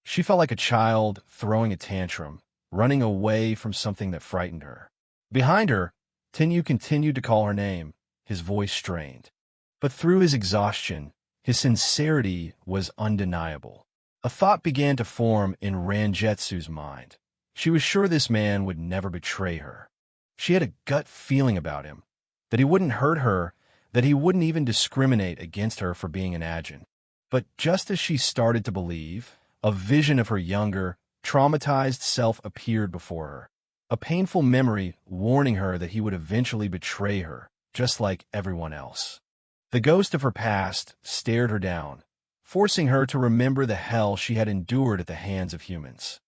She felt like a child throwing a tantrum, running away from something that frightened her. Behind her, Tenyu continued to call her name, his voice strained. But through his exhaustion, his sincerity was undeniable. A thought began to form in Rangetsu's mind. She was sure this man would never betray her. She had a gut feeling about him, that he wouldn't hurt her, that he wouldn't even discriminate against her for being an Ajin. But just as she started to believe, a vision of her younger, traumatized self appeared before her. A painful memory warning her that he would eventually betray her, just like everyone else. The ghost of her past stared her down, forcing her to remember the hell she had endured at the hands of humans.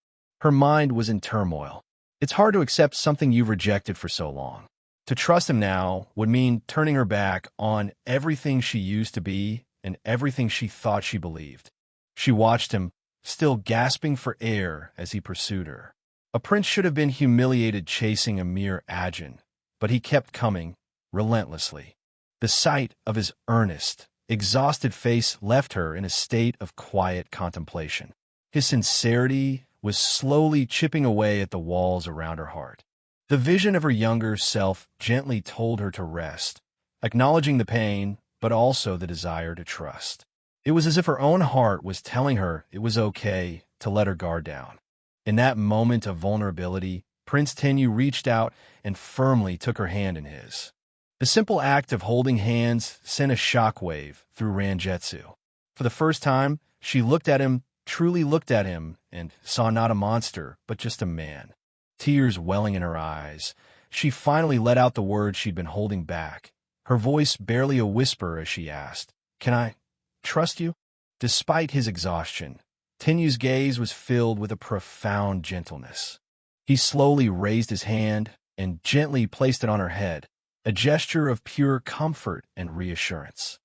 Her mind was in turmoil. It's hard to accept something you've rejected for so long. To trust him now would mean turning her back on everything she used to be and everything she thought she believed. She watched him, still gasping for air as he pursued her. A prince should have been humiliated chasing a mere Ajin, but he kept coming, relentlessly. The sight of his earnest, exhausted face left her in a state of quiet contemplation. His sincerity was slowly chipping away at the walls around her heart. The vision of her younger self gently told her to rest, acknowledging the pain, but also the desire to trust. It was as if her own heart was telling her it was okay to let her guard down. In that moment of vulnerability, Prince Tenyu reached out and firmly took her hand in his. The simple act of holding hands sent a shockwave through Rangetsu. For the first time, she looked at him, truly looked at him, and saw not a monster, but just a man. Tears welling in her eyes, she finally let out the words she'd been holding back, her voice barely a whisper as she asked, "Can I trust you?" Despite his exhaustion, Tenyu's gaze was filled with a profound gentleness. He slowly raised his hand and gently placed it on her head, a gesture of pure comfort and reassurance.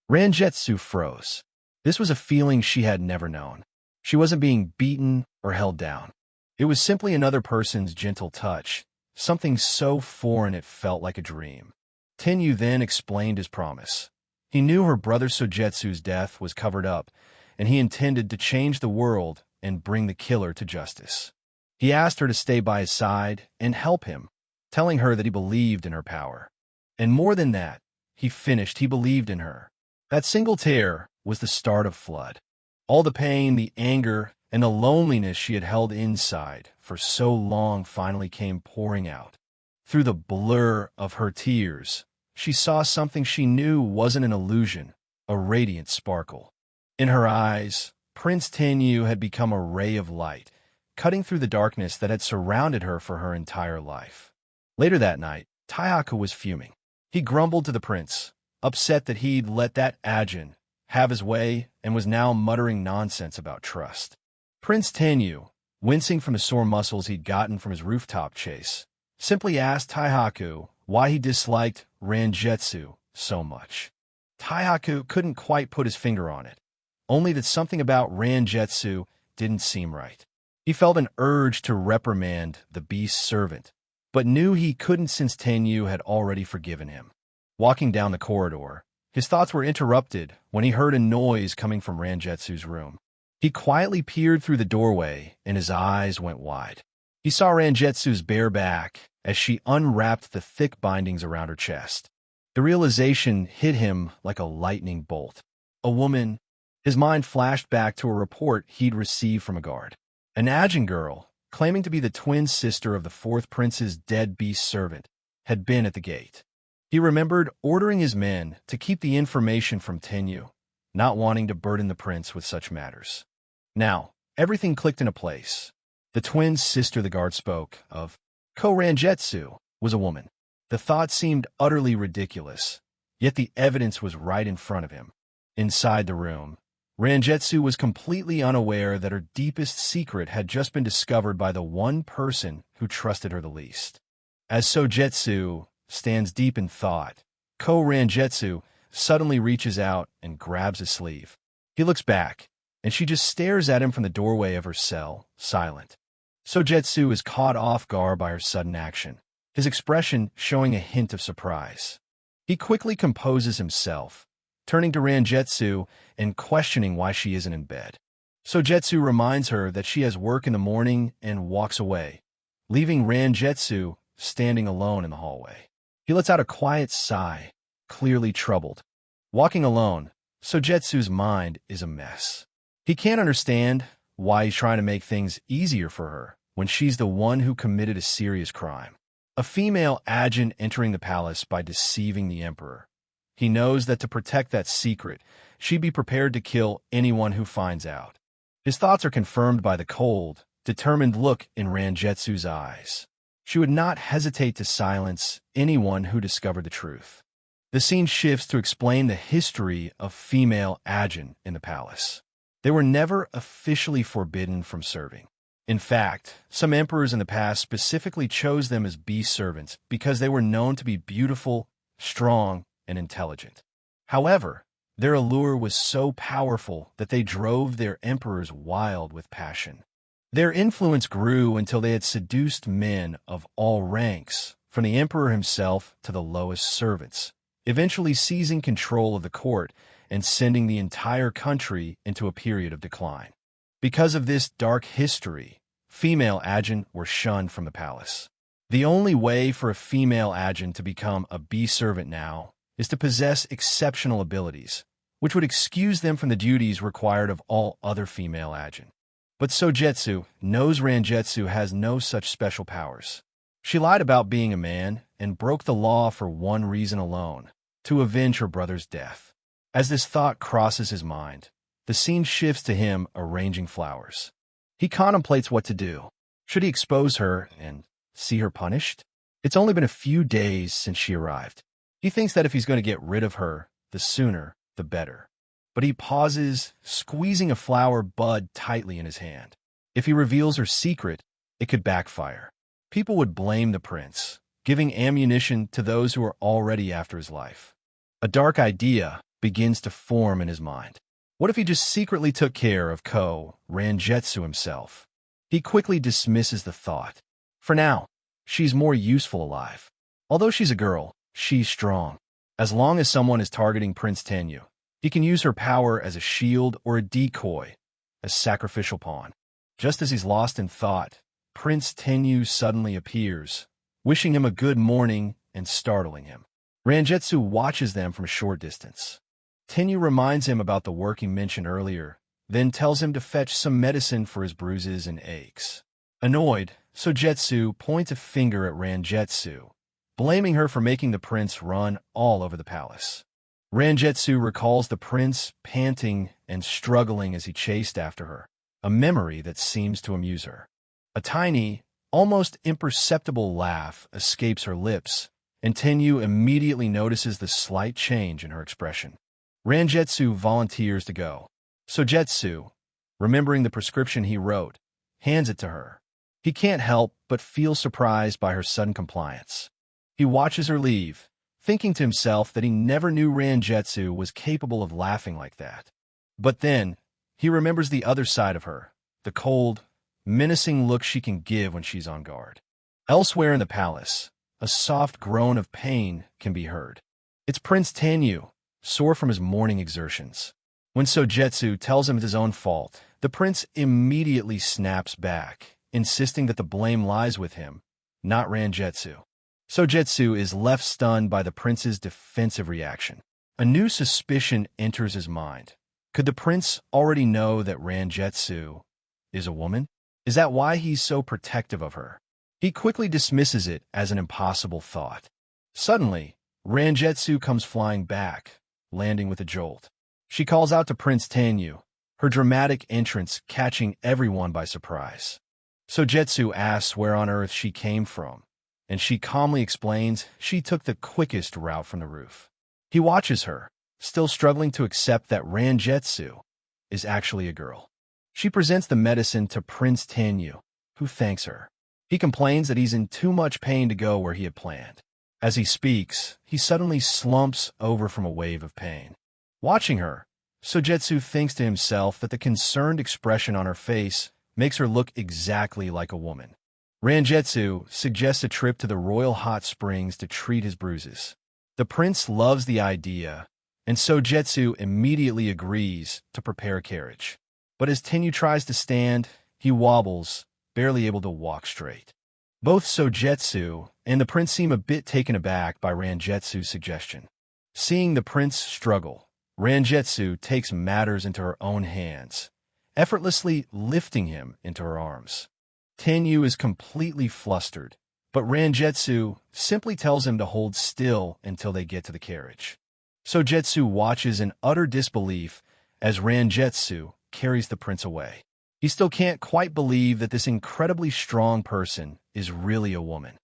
Rangetsu froze. This was a feeling she had never known. She wasn't being beaten or held down. It was simply another person's gentle touch, something so foreign it felt like a dream. Tenyu then explained his promise. He knew her brother Sojetsu's death was covered up, and he intended to change the world and bring the killer to justice. He asked her to stay by his side and help him, telling her that he believed in her power. And more than that, he believed in her. That single tear was the start of flood. All the pain, the anger, and the loneliness she had held inside for so long finally came pouring out. Through the blur of her tears, she saw something she knew wasn't an illusion, a radiant sparkle. In her eyes, Prince Tenyu had become a ray of light, cutting through the darkness that had surrounded her for her entire life. Later that night, Taihaku was fuming. He grumbled to the prince, upset that he'd let that Ajin have his way and was now muttering nonsense about trust. Prince Tenyu, wincing from the sore muscles he'd gotten from his rooftop chase, simply asked Taihaku why he disliked Rangetsu so much. Taihaku couldn't quite put his finger on it, only that something about Rangetsu didn't seem right. He felt an urge to reprimand the beast's servant, but knew he couldn't since Tenyu had already forgiven him. Walking down the corridor, his thoughts were interrupted when he heard a noise coming from Rangetsu's room. He quietly peered through the doorway, and his eyes went wide. He saw Rangetsu's bare back as she unwrapped the thick bindings around her chest. The realization hit him like a lightning bolt. A woman. His mind flashed back to a report he'd received from a guard. An Ajin girl, claiming to be the twin sister of the fourth prince's dead beast servant, had been at the gate. He remembered ordering his men to keep the information from Tenyu, not wanting to burden the prince with such matters. Now, everything clicked into place. The twin sister the guard spoke of, Ko-Rangetsu, was a woman. The thought seemed utterly ridiculous, yet the evidence was right in front of him. Inside the room, Rangetsu was completely unaware that her deepest secret had just been discovered by the one person who trusted her the least. As Sojetsu stands deep in thought, Ko-Rangetsu suddenly reaches out and grabs his sleeve. He looks back, and she just stares at him from the doorway of her cell, silent. Sojetsu is caught off guard by her sudden action, his expression showing a hint of surprise. He quickly composes himself, turning to Rangetsu and questioning why she isn't in bed. Sojetsu reminds her that she has work in the morning and walks away, leaving Rangetsu standing alone in the hallway. He lets out a quiet sigh, clearly troubled. Walking alone, Sojetsu's mind is a mess. He can't understand why he's trying to make things easier for her when she's the one who committed a serious crime. A female Ajin entering the palace by deceiving the emperor. He knows that to protect that secret, she'd be prepared to kill anyone who finds out. His thoughts are confirmed by the cold, determined look in Rangetsu's eyes. She would not hesitate to silence anyone who discovered the truth. The scene shifts to explain the history of female agent in the palace. They were never officially forbidden from serving. In fact, some emperors in the past specifically chose them as bee servants because they were known to be beautiful, strong, and intelligent. However, their allure was so powerful that they drove their emperors wild with passion. Their influence grew until they had seduced men of all ranks, from the emperor himself to the lowest servants, eventually seizing control of the court and sending the entire country into a period of decline. Because of this dark history, female agent were shunned from the palace. The only way for a female agent to become a bee servant now is to possess exceptional abilities, which would excuse them from the duties required of all other female agent. But Sojetsu knows Rangetsu has no such special powers. She lied about being a man and broke the law for one reason alone, to avenge her brother's death. As this thought crosses his mind, the scene shifts to him arranging flowers. He contemplates what to do. Should he expose her and see her punished? It's only been a few days since she arrived. He thinks that if he's going to get rid of her, the sooner, the better. But he pauses, squeezing a flower bud tightly in his hand. If he reveals her secret, it could backfire. People would blame the prince, giving ammunition to those who are already after his life. A dark idea begins to form in his mind. What if he just secretly took care of Rangetsu himself? He quickly dismisses the thought. For now, she's more useful alive. Although she's a girl, she's strong. As long as someone is targeting Prince Tenyu, he can use her power as a shield or a decoy, a sacrificial pawn. Just as he's lost in thought, Prince Tenyu suddenly appears, wishing him a good morning and startling him. Rangetsu watches them from a short distance. Tenyu reminds him about the work he mentioned earlier, then tells him to fetch some medicine for his bruises and aches. Annoyed, Sojetsu points a finger at Rangetsu, blaming her for making the prince run all over the palace. Rangetsu recalls the prince panting and struggling as he chased after her, a memory that seems to amuse her. A tiny, almost imperceptible laugh escapes her lips, and Tenyu immediately notices the slight change in her expression. Rangetsu volunteers to go. Sojetsu, remembering the prescription he wrote, hands it to her. He can't help but feel surprised by her sudden compliance. He watches her leave, thinking to himself that he never knew Rangetsu was capable of laughing like that. But then, he remembers the other side of her, the cold, menacing look she can give when she's on guard. Elsewhere in the palace, a soft groan of pain can be heard. It's Prince Tenyu, sore from his morning exertions. When Sojetsu tells him it's his own fault, the prince immediately snaps back, insisting that the blame lies with him, not Rangetsu. Sojetsu is left stunned by the prince's defensive reaction. A new suspicion enters his mind. Could the prince already know that Rangetsu is a woman? Is that why he's so protective of her? He quickly dismisses it as an impossible thought. Suddenly, Rangetsu comes flying back, landing with a jolt. She calls out to Prince Tenyu, her dramatic entrance catching everyone by surprise. Sojetsu asks where on earth she came from, and she calmly explains she took the quickest route from the roof. He watches her, still struggling to accept that Rangetsu is actually a girl. She presents the medicine to Prince Tenyu, who thanks her. He complains that he's in too much pain to go where he had planned. As he speaks, he suddenly slumps over from a wave of pain. Watching her, Sojetsu thinks to himself that the concerned expression on her face makes her look exactly like a woman. Rangetsu suggests a trip to the royal hot springs to treat his bruises. The prince loves the idea, and Sojetsu immediately agrees to prepare a carriage. But as Tenyu tries to stand, he wobbles, barely able to walk straight. Both Sojetsu and the prince seem a bit taken aback by Rangetsu's suggestion. Seeing the prince struggle, Rangetsu takes matters into her own hands, effortlessly lifting him into her arms. Tenyu is completely flustered, but Rangetsu simply tells him to hold still until they get to the carriage. Sojetsu watches in utter disbelief as Rangetsu carries the prince away. He still can't quite believe that this incredibly strong person is really a woman.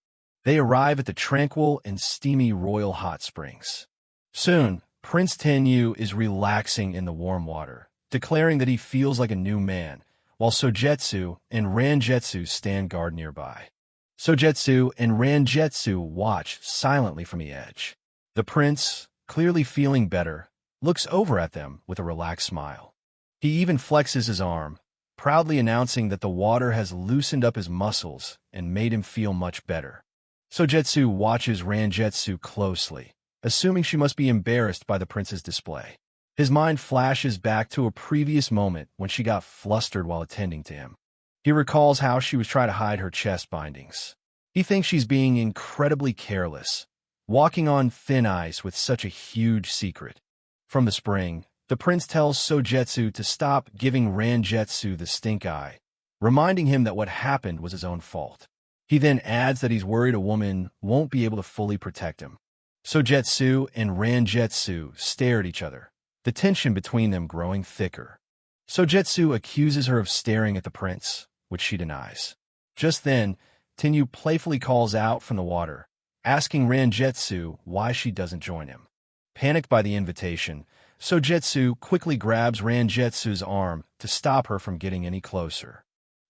They arrive at the tranquil and steamy royal hot springs. Soon, Prince Tenyu is relaxing in the warm water, declaring that he feels like a new man, while Sojetsu and Ranjetsu stand guard nearby. Sojetsu and Ranjetsu watch silently from the edge. The prince, clearly feeling better, looks over at them with a relaxed smile. He even flexes his arm, proudly announcing that the water has loosened up his muscles and made him feel much better. Sojetsu watches Ranjetsu closely, assuming she must be embarrassed by the prince's display. His mind flashes back to a previous moment when she got flustered while attending to him. He recalls how she was trying to hide her chest bindings. He thinks she's being incredibly careless, walking on thin ice with such a huge secret. From the spring, the prince tells Sojetsu to stop giving Ranjetsu the stink eye, reminding him that what happened was his own fault. He then adds that he's worried a woman won't be able to fully protect him. Sojetsu and Ranjetsu stare at each other, the tension between them growing thicker. Sojetsu accuses her of staring at the prince, which she denies. Just then, Tenyu playfully calls out from the water, asking Ranjetsu why she doesn't join him. Panicked by the invitation, Sojetsu quickly grabs Ranjetsu's arm to stop her from getting any closer.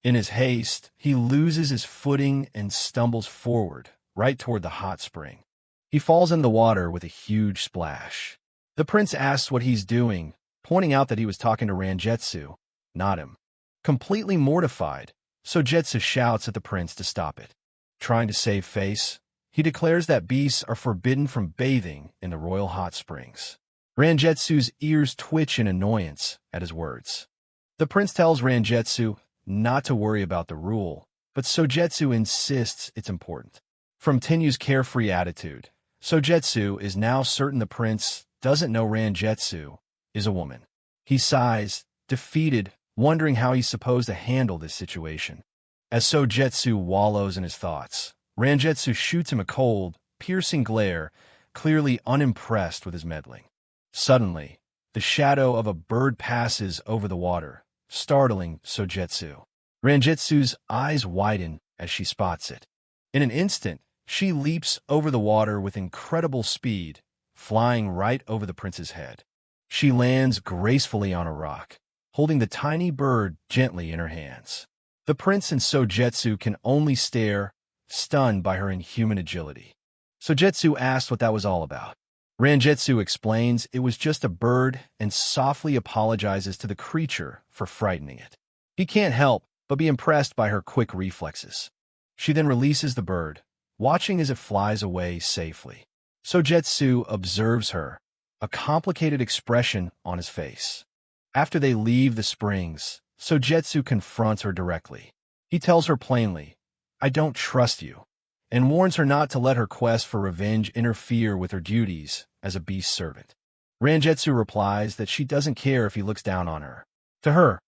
In his haste, he loses his footing and stumbles forward, right toward the hot spring. He falls in the water with a huge splash. The prince asks what he's doing, pointing out that he was talking to Ranjetsu, not him. Completely mortified, Sojetsu shouts at the prince to stop it. Trying to save face, he declares that beasts are forbidden from bathing in the royal hot springs. Ranjetsu's ears twitch in annoyance at his words. The prince tells Ranjetsu not to worry about the rule, but Sojetsu insists it's important. From Tenyu's carefree attitude, Sojetsu is now certain the prince doesn't know Ranjetsu is a woman. He sighs, defeated, wondering how he's supposed to handle this situation. As Sojetsu wallows in his thoughts, Ranjetsu shoots him a cold, piercing glare, clearly unimpressed with his meddling. Suddenly, the shadow of a bird passes over the water, startling Sojetsu. Ranjetsu's eyes widen as she spots it. In an instant, she leaps over the water with incredible speed, flying right over the prince's head. She lands gracefully on a rock, holding the tiny bird gently in her hands. The prince and Sojetsu can only stare, stunned by her inhuman agility. Sojetsu asks what that was all about. Ranjetsu explains it was just a bird and softly apologizes to the creature for frightening it. He can't help but be impressed by her quick reflexes. She then releases the bird, watching as it flies away safely. Sojetsu observes her, a complicated expression on his face. After they leave the springs, Sojetsu confronts her directly. He tells her plainly, "I don't trust you," and warns her not to let her quest for revenge interfere with her duties as a beast servant. Ranjetsu replies that she doesn't care if he looks down on her. To her,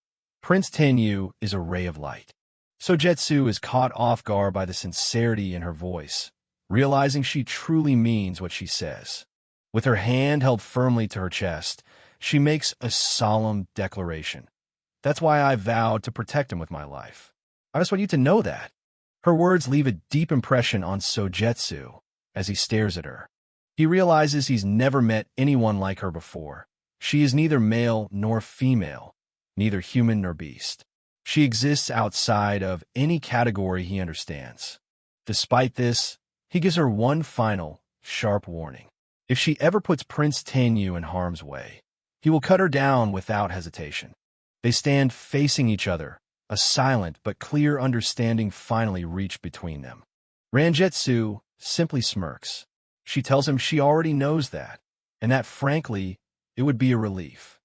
Prince Tenyu is a ray of light. Sojetsu is caught off guard by the sincerity in her voice, realizing she truly means what she says. With her hand held firmly to her chest, she makes a solemn declaration. "That's why I vowed to protect him with my life. I just want you to know that." Her words leave a deep impression on Sojetsu as he stares at her. He realizes he's never met anyone like her before. She is neither male nor female, neither human nor beast. She exists outside of any category he understands. Despite this, he gives her one final, sharp warning. If she ever puts Prince Tenyu in harm's way, he will cut her down without hesitation. They stand facing each other, a silent but clear understanding finally reached between them. Ranjetsu simply smirks. She tells him she already knows that, and that, frankly, it would be a relief.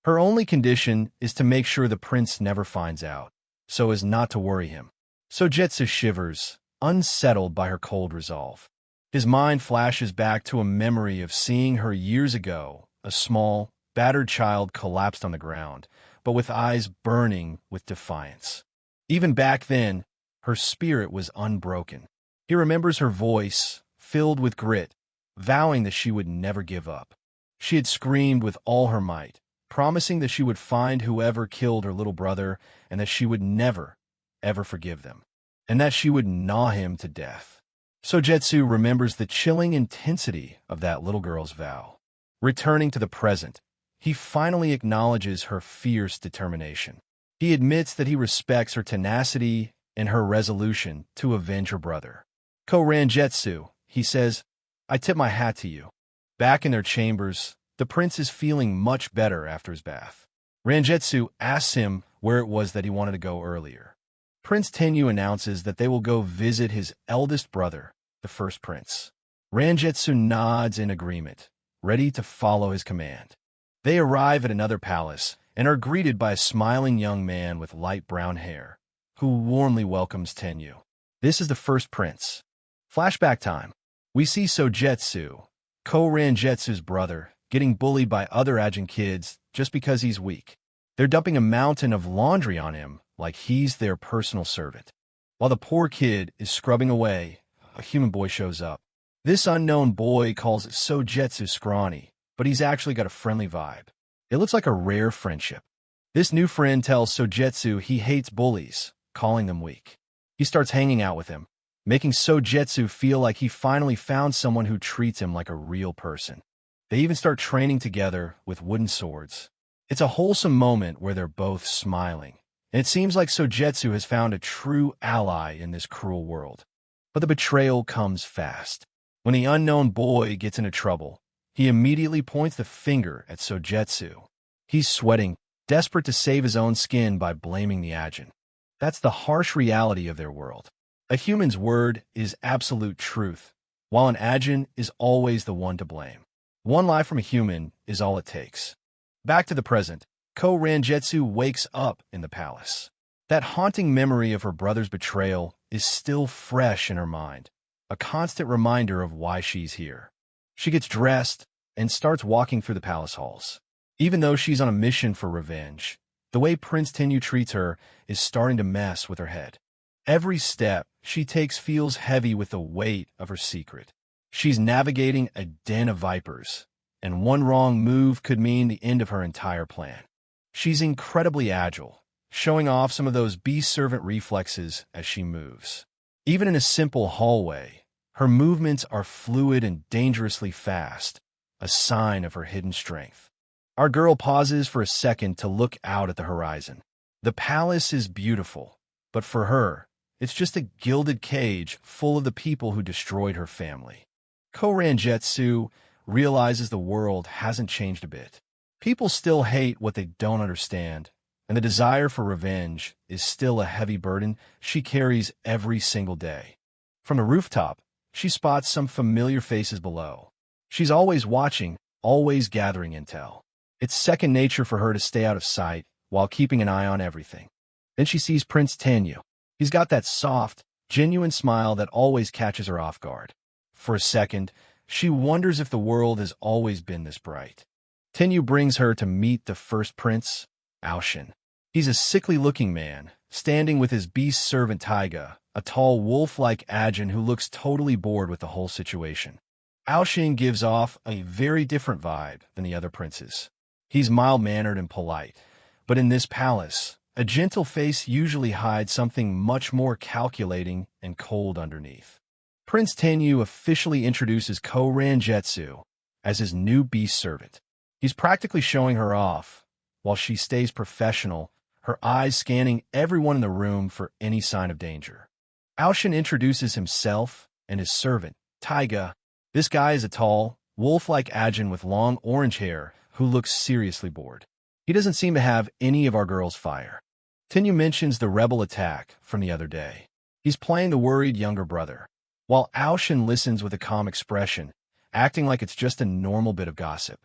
Her only condition is to make sure the prince never finds out, so as not to worry him. Sojetsu shivers, unsettled by her cold resolve. His mind flashes back to a memory of seeing her years ago, a small, battered child collapsed on the ground, but with eyes burning with defiance. Even back then, her spirit was unbroken. He remembers her voice, filled with grit, vowing that she would never give up. She had screamed with all her might, promising that she would find whoever killed her little brother and that she would never, ever forgive them, and that she would gnaw him to death. Sojetsu remembers the chilling intensity of that little girl's vow. Returning to the present, he finally acknowledges her fierce determination. He admits that he respects her tenacity and her resolution to avenge her brother. Ko Rangetsu, he says, I tip my hat to you. Back in their chambers, the prince is feeling much better after his bath. Rangetsu asks him where it was that he wanted to go earlier. Prince Tenyu announces that they will go visit his eldest brother, the first prince. Rangetsu nods in agreement, ready to follow his command. They arrive at another palace and are greeted by a smiling young man with light brown hair, who warmly welcomes Tenyu. This is the first prince. Flashback time. We see Sojetsu, Ko Rangetsu's brother, getting bullied by other Ajin kids just because he's weak. They're dumping a mountain of laundry on him like he's their personal servant. While the poor kid is scrubbing away, a human boy shows up. This unknown boy calls Sojetsu scrawny, but he's actually got a friendly vibe. It looks like a rare friendship. This new friend tells Sojetsu he hates bullies, calling them weak. He starts hanging out with him, making Sojetsu feel like he finally found someone who treats him like a real person. They even start training together with wooden swords. It's a wholesome moment where they're both smiling, and it seems like Sojetsu has found a true ally in this cruel world. But the betrayal comes fast. When the unknown boy gets into trouble, he immediately points the finger at Sojetsu. He's sweating, desperate to save his own skin by blaming the Ajin. That's the harsh reality of their world. A human's word is absolute truth, while an Ajin is always the one to blame. One lie from a human is all it takes. Back to the present, Ko Rangetsu wakes up in the palace. That haunting memory of her brother's betrayal is still fresh in her mind, a constant reminder of why she's here. She gets dressed and starts walking through the palace halls. Even though she's on a mission for revenge, the way Prince Tenyu treats her is starting to mess with her head. Every step she takes feels heavy with the weight of her secret. She's navigating a den of vipers, and one wrong move could mean the end of her entire plan. She's incredibly agile, showing off some of those beast servant reflexes as she moves. Even in a simple hallway, her movements are fluid and dangerously fast, a sign of her hidden strength. Our girl pauses for a second to look out at the horizon. The palace is beautiful, but for her, it's just a gilded cage full of the people who destroyed her family. Ko Rangetsu realizes the world hasn't changed a bit. People still hate what they don't understand, and the desire for revenge is still a heavy burden she carries every single day. From the rooftop, she spots some familiar faces below. She's always watching, always gathering intel. It's second nature for her to stay out of sight while keeping an eye on everything. Then she sees Prince Tenyu. He's got that soft, genuine smile that always catches her off guard. For a second, she wonders if the world has always been this bright. Tenyu brings her to meet the first prince, Aoshin. He's a sickly-looking man, standing with his beast servant Taiga, a tall wolf-like Ajin who looks totally bored with the whole situation. Aoshin gives off a very different vibe than the other princes. He's mild-mannered and polite, but in this palace, a gentle face usually hides something much more calculating and cold underneath. Prince Tenyu officially introduces Ko Rangetsu as his new beast servant. He's practically showing her off, while she stays professional, her eyes scanning everyone in the room for any sign of danger. Aoshin introduces himself and his servant, Taiga. This guy is a tall, wolf-like Ajin with long orange hair who looks seriously bored. He doesn't seem to have any of our girl's fire. Tenyu mentions the rebel attack from the other day. He's playing the worried younger brother, while Aoshin listens with a calm expression, acting like it's just a normal bit of gossip.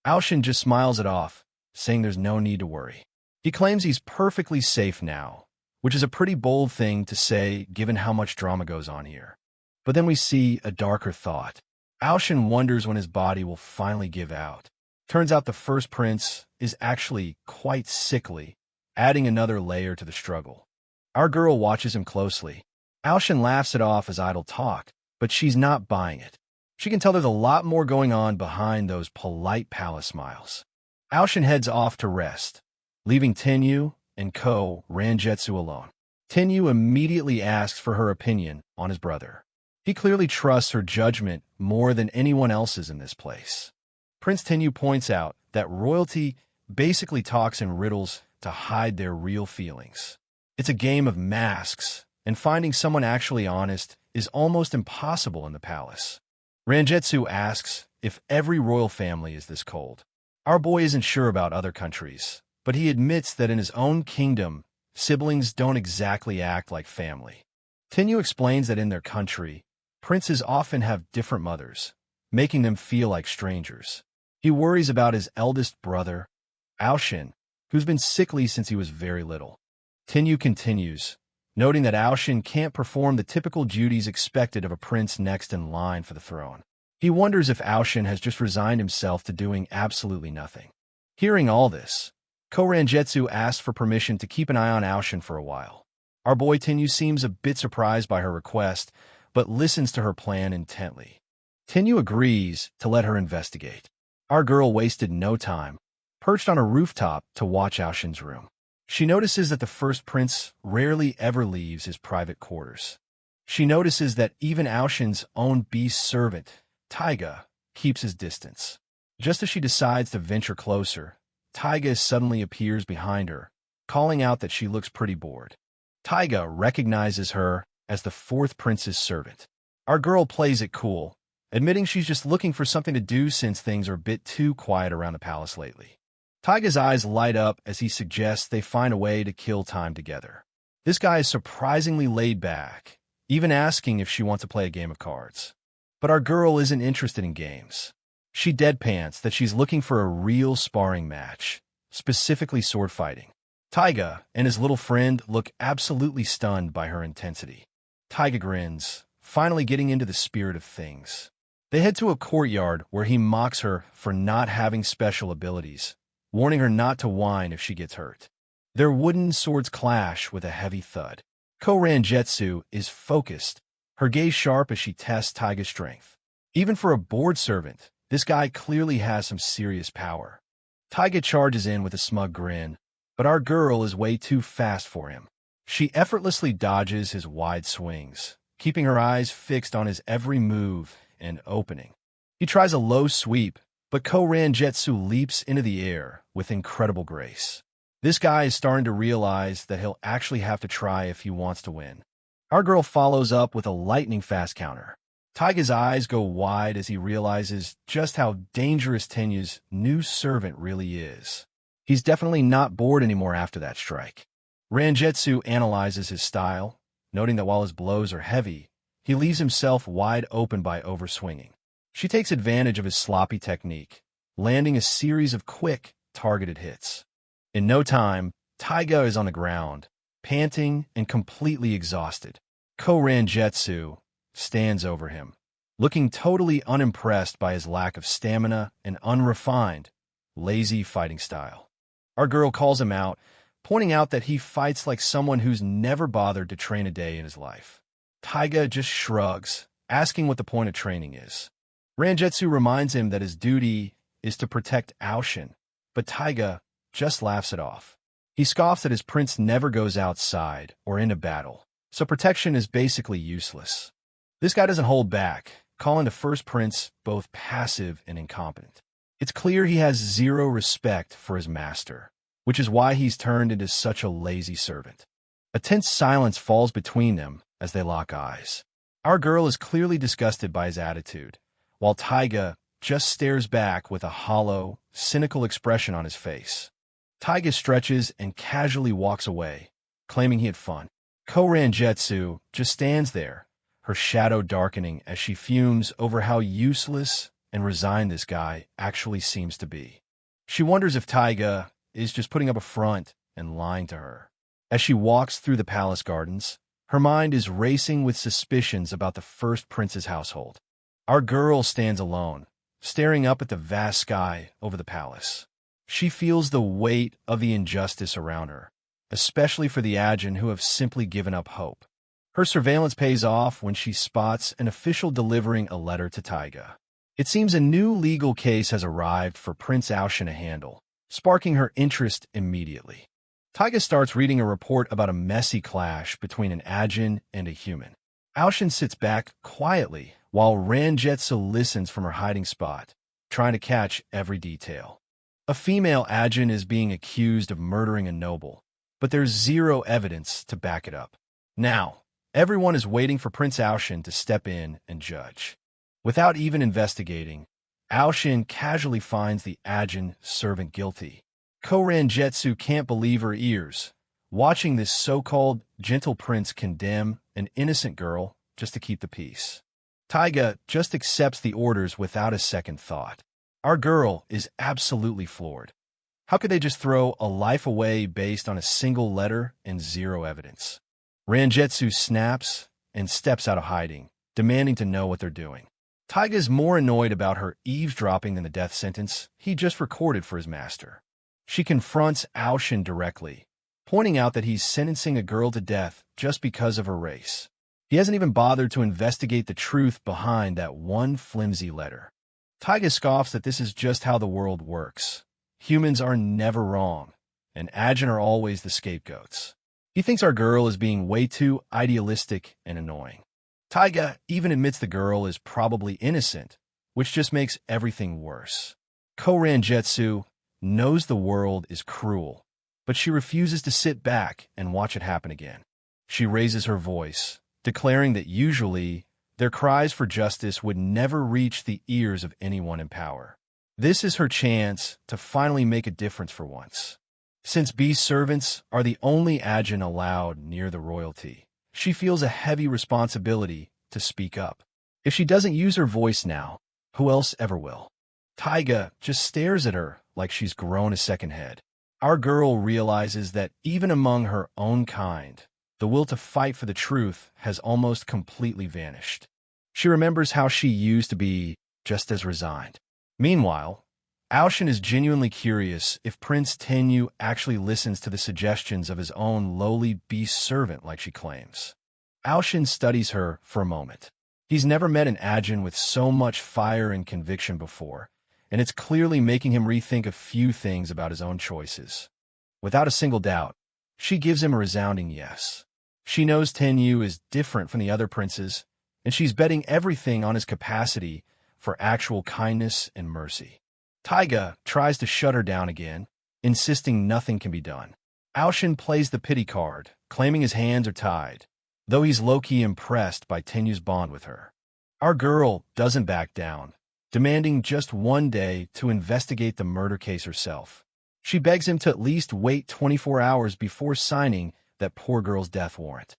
Aoshin just smiles it off, saying there's no need to worry. He claims he's perfectly safe now, which is a pretty bold thing to say given how much drama goes on here. But then we see a darker thought. Aoshin wonders when his body will finally give out. Turns out the first prince is actually quite sickly, adding another layer to the struggle. Our girl watches him closely. Aoshin laughs it off as idle talk, but she's not buying it. She can tell there's a lot more going on behind those polite palace smiles. Aoshin heads off to rest, leaving Tenyu and Ko Rangetsu alone. Tenyu immediately asks for her opinion on his brother. He clearly trusts her judgment more than anyone else's in this place. Prince Tenyu points out that royalty basically talks in riddles to hide their real feelings. It's a game of masks, and finding someone actually honest is almost impossible in the palace. Rangetsu asks if every royal family is this cold. Our boy isn't sure about other countries, but he admits that in his own kingdom, siblings don't exactly act like family. Tenyu explains that in their country, princes often have different mothers, making them feel like strangers. He worries about his eldest brother, Aoshin, who's been sickly since he was very little. Tenyu continues, noting that Aoshin can't perform the typical duties expected of a prince next in line for the throne. He wonders if Aoshin has just resigned himself to doing absolutely nothing. Hearing all this, Rangetsu asks for permission to keep an eye on Aoshin for a while. Our boy Tenyu seems a bit surprised by her request, but listens to her plan intently. Tenyu agrees to let her investigate. Our girl wasted no time, perched on a rooftop to watch Aoshin's room. She notices that the first prince rarely ever leaves his private quarters. She notices that even Aoshin's own beast servant, Taiga, keeps his distance. Just as she decides to venture closer, Taiga suddenly appears behind her, calling out that she looks pretty bored. Taiga recognizes her as the fourth prince's servant. Our girl plays it cool, admitting she's just looking for something to do since things are a bit too quiet around the palace lately. Taiga's eyes light up as he suggests they find a way to kill time together. This guy is surprisingly laid back, even asking if she wants to play a game of cards. But our girl isn't interested in games. She deadpans that she's looking for a real sparring match, specifically sword fighting. Taiga and his little friend look absolutely stunned by her intensity. Taiga grins, finally getting into the spirit of things. They head to a courtyard where he mocks her for not having special abilities, warning her not to whine if she gets hurt. Their wooden swords clash with a heavy thud. Rangetsu is focused, her gaze sharp as she tests Taiga's strength. Even for a bored servant, this guy clearly has some serious power. Taiga charges in with a smug grin, but our girl is way too fast for him. She effortlessly dodges his wide swings, keeping her eyes fixed on his every move and opening. He tries a low sweep, but Rangetsu leaps into the air with incredible grace. This guy is starting to realize that he'll actually have to try if he wants to win. Our girl follows up with a lightning-fast counter. Taiga's eyes go wide as he realizes just how dangerous Tenyu's new servant really is. He's definitely not bored anymore after that strike. Rangetsu analyzes his style, noting that while his blows are heavy, he leaves himself wide open by overswinging. She takes advantage of his sloppy technique, landing a series of quick, targeted hits. In no time, Taiga is on the ground, panting and completely exhausted. Rangetsu stands over him, looking totally unimpressed by his lack of stamina and unrefined, lazy fighting style. Our girl calls him out, pointing out that he fights like someone who's never bothered to train a day in his life. Taiga just shrugs, asking what the point of training is. Rangetsu reminds him that his duty is to protect Aoshin, but Taiga just laughs it off. He scoffs that his prince never goes outside or into battle, so protection is basically useless. This guy doesn't hold back, calling the first prince both passive and incompetent. It's clear he has zero respect for his master, which is why he's turned into such a lazy servant. A tense silence falls between them as they lock eyes. Our girl is clearly disgusted by his attitude, while Taiga just stares back with a hollow, cynical expression on his face. Taiga stretches and casually walks away, claiming he had fun. Rangetsu just stands there, her shadow darkening as she fumes over how useless and resigned this guy actually seems to be. She wonders if Taiga is just putting up a front and lying to her. As she walks through the palace gardens, her mind is racing with suspicions about the first prince's household. Our girl stands alone, staring up at the vast sky over the palace. She feels the weight of the injustice around her, especially for the Ajin who have simply given up hope. Her surveillance pays off when she spots an official delivering a letter to Taiga. It seems a new legal case has arrived for Prince Aoshin to handle, sparking her interest immediately. Taiga starts reading a report about a messy clash between an Ajin and a human. Aoshin sits back quietly while Rangetsu listens from her hiding spot, trying to catch every detail. A female Ajin is being accused of murdering a noble, but there's zero evidence to back it up. Now, everyone is waiting for Prince Aoshin to step in and judge. Without even investigating, Aoshin casually finds the Ajin servant guilty. Ko-Ranjetsu can't believe her ears, watching this so-called gentle prince condemn an innocent girl just to keep the peace. Taiga just accepts the orders without a second thought. Our girl is absolutely floored. How could they just throw a life away based on a single letter and zero evidence? Ranjetsu snaps and steps out of hiding, demanding to know what they're doing. Taiga's more annoyed about her eavesdropping than the death sentence he just recorded for his master. She confronts Aoshin directly, pointing out that he's sentencing a girl to death just because of her race. He hasn't even bothered to investigate the truth behind that one flimsy letter. Taiga scoffs that this is just how the world works. Humans are never wrong, and Ajin are always the scapegoats. He thinks our girl is being way too idealistic and annoying. Taiga even admits the girl is probably innocent, which just makes everything worse. Ko-Ranjetsu knows the world is cruel, but she refuses to sit back and watch it happen again. She raises her voice, declaring that usually their cries for justice would never reach the ears of anyone in power. This is her chance to finally make a difference for once. Since beast servants are the only Ajin allowed near the royalty, she feels a heavy responsibility to speak up. If she doesn't use her voice now, who else ever will? Taiga just stares at her like she's grown a second head. Our girl realizes that even among her own kind, the will to fight for the truth has almost completely vanished. She remembers how she used to be just as resigned. Meanwhile, Aoshin is genuinely curious if Prince Tenyu actually listens to the suggestions of his own lowly beast servant like she claims. Aoshin studies her for a moment. He's never met an Ajin with so much fire and conviction before, and it's clearly making him rethink a few things about his own choices. Without a single doubt, she gives him a resounding yes. She knows Tenyu is different from the other princes, and she's betting everything on his capacity for actual kindness and mercy. Taiga tries to shut her down again, insisting nothing can be done. Aoshin plays the pity card, claiming his hands are tied, though he's low-key impressed by Tenyu's bond with her. Our girl doesn't back down, demanding just one day to investigate the murder case herself. She begs him to at least wait 24 hours before signing that poor girl's death warrant.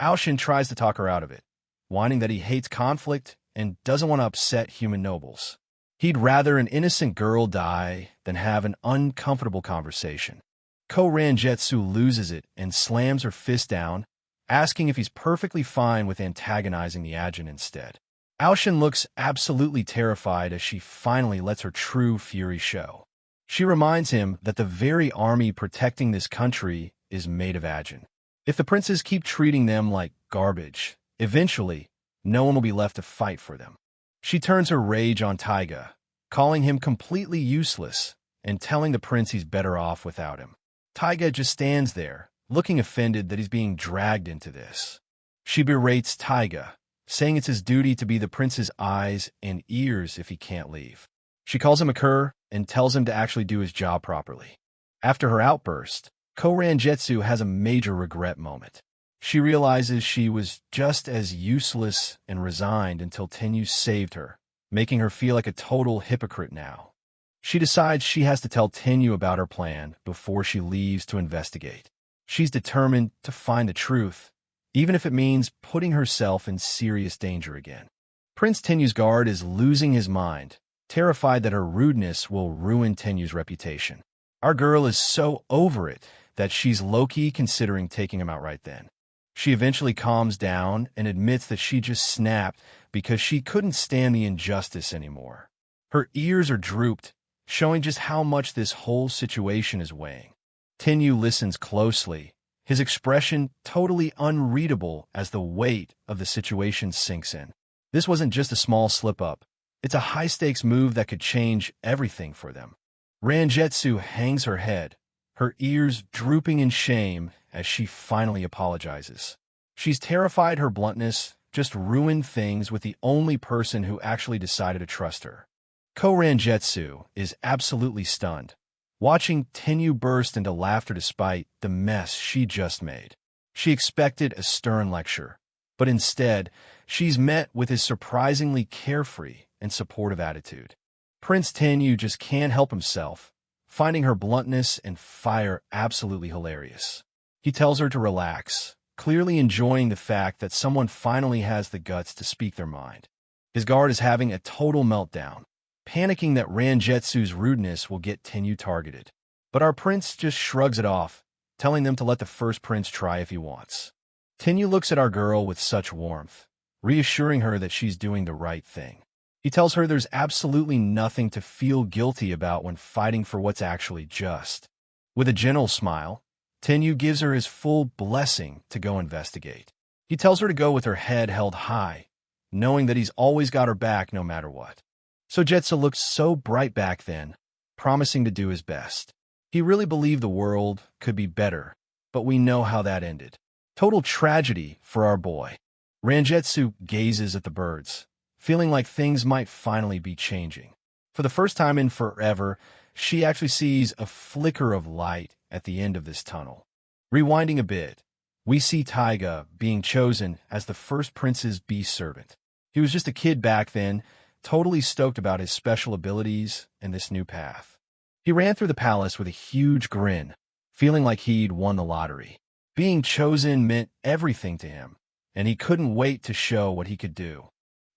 Aoshin tries to talk her out of it, whining that he hates conflict and doesn't want to upset human nobles. He'd rather an innocent girl die than have an uncomfortable conversation. Ko-Ranjetsu loses it and slams her fist down, asking if he's perfectly fine with antagonizing the Ajin instead. Aoshin looks absolutely terrified as she finally lets her true fury show. She reminds him that the very army protecting this country is made of Ajin. If the princes keep treating them like garbage, eventually, no one will be left to fight for them. She turns her rage on Taiga, calling him completely useless and telling the prince he's better off without him. Taiga just stands there, looking offended that he's being dragged into this. She berates Taiga, saying it's his duty to be the prince's eyes and ears if he can't leave. She calls him a cur and tells him to actually do his job properly. After her outburst, Ko-Ranjetsu has a major regret moment. She realizes she was just as useless and resigned until Tenyu saved her, making her feel like a total hypocrite now. She decides she has to tell Tenyu about her plan before she leaves to investigate. She's determined to find the truth, even if it means putting herself in serious danger again. Prince Tenyu's guard is losing his mind, terrified that her rudeness will ruin Tenyu's reputation. Our girl is so over it that she's low-key considering taking him out right then. She eventually calms down and admits that she just snapped because she couldn't stand the injustice anymore. Her ears are drooped, showing just how much this whole situation is weighing. Tenyu listens closely, his expression totally unreadable as the weight of the situation sinks in. This wasn't just a small slip-up. It's a high-stakes move that could change everything for them. Ranjetsu hangs her head, her ears drooping in shame as she finally apologizes. She's terrified her bluntness just ruined things with the only person who actually decided to trust her. Ko-Ranjetsu is absolutely stunned, watching Tenyu burst into laughter despite the mess she just made. She expected a stern lecture, but instead, she's met with his surprisingly carefree and supportive attitude. Prince Tenyu just can't help himself, finding her bluntness and fire absolutely hilarious. He tells her to relax, clearly enjoying the fact that someone finally has the guts to speak their mind. His guard is having a total meltdown, panicking that Ranjetsu's rudeness will get Tenyu targeted. But our prince just shrugs it off, telling them to let the first prince try if he wants. Tenyu looks at our girl with such warmth, reassuring her that she's doing the right thing. He tells her there's absolutely nothing to feel guilty about when fighting for what's actually just. With a gentle smile, Tenyu gives her his full blessing to go investigate. He tells her to go with her head held high, knowing that he's always got her back no matter what. Sojetsu looked so bright back then, promising to do his best. He really believed the world could be better, but we know how that ended. Total tragedy for our boy. Ranjetsu gazes at the birds, feeling like things might finally be changing. For the first time in forever, she actually sees a flicker of light at the end of this tunnel. Rewinding a bit, we see Taiga being chosen as the first prince's beast servant. He was just a kid back then, totally stoked about his special abilities and this new path. He ran through the palace with a huge grin, feeling like he'd won the lottery. Being chosen meant everything to him, and he couldn't wait to show what he could do.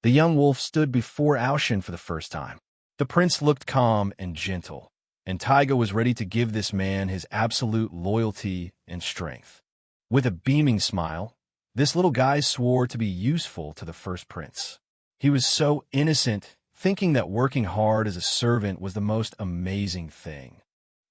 The young wolf stood before Aoshin for the first time. The prince looked calm and gentle, and Taiga was ready to give this man his absolute loyalty and strength. With a beaming smile, this little guy swore to be useful to the first prince. He was so innocent, thinking that working hard as a servant was the most amazing thing.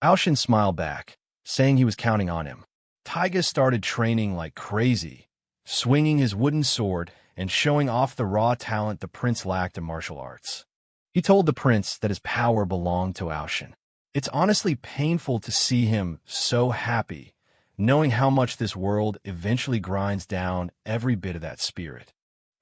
Aoshin smiled back, saying he was counting on him. Taiga started training like crazy, swinging his wooden sword and showing off the raw talent the prince lacked in martial arts. He told the prince that his power belonged to Aoshin. It's honestly painful to see him so happy, knowing how much this world eventually grinds down every bit of that spirit.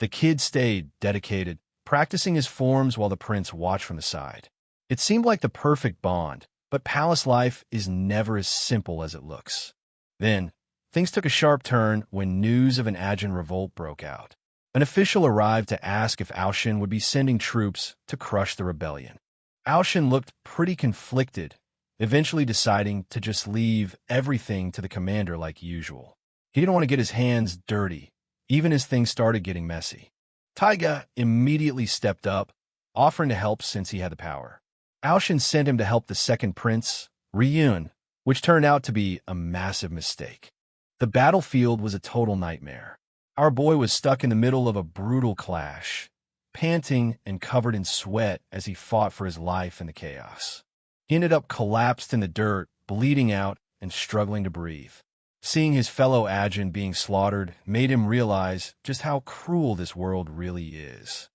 The kid stayed dedicated, practicing his forms while the prince watched from the side. It seemed like the perfect bond, but palace life is never as simple as it looks. Then, things took a sharp turn when news of an Ajin revolt broke out. An official arrived to ask if Aoshin would be sending troops to crush the rebellion. Aoshin looked pretty conflicted, eventually deciding to just leave everything to the commander like usual. He didn't want to get his hands dirty, even as things started getting messy. Taiga immediately stepped up, offering to help since he had the power. Aoshin sent him to help the second prince, Ryun, which turned out to be a massive mistake. The battlefield was a total nightmare. Our boy was stuck in the middle of a brutal clash, panting and covered in sweat as he fought for his life in the chaos. He ended up collapsed in the dirt, bleeding out and struggling to breathe. Seeing his fellow Ajin being slaughtered made him realize just how cruel this world really is.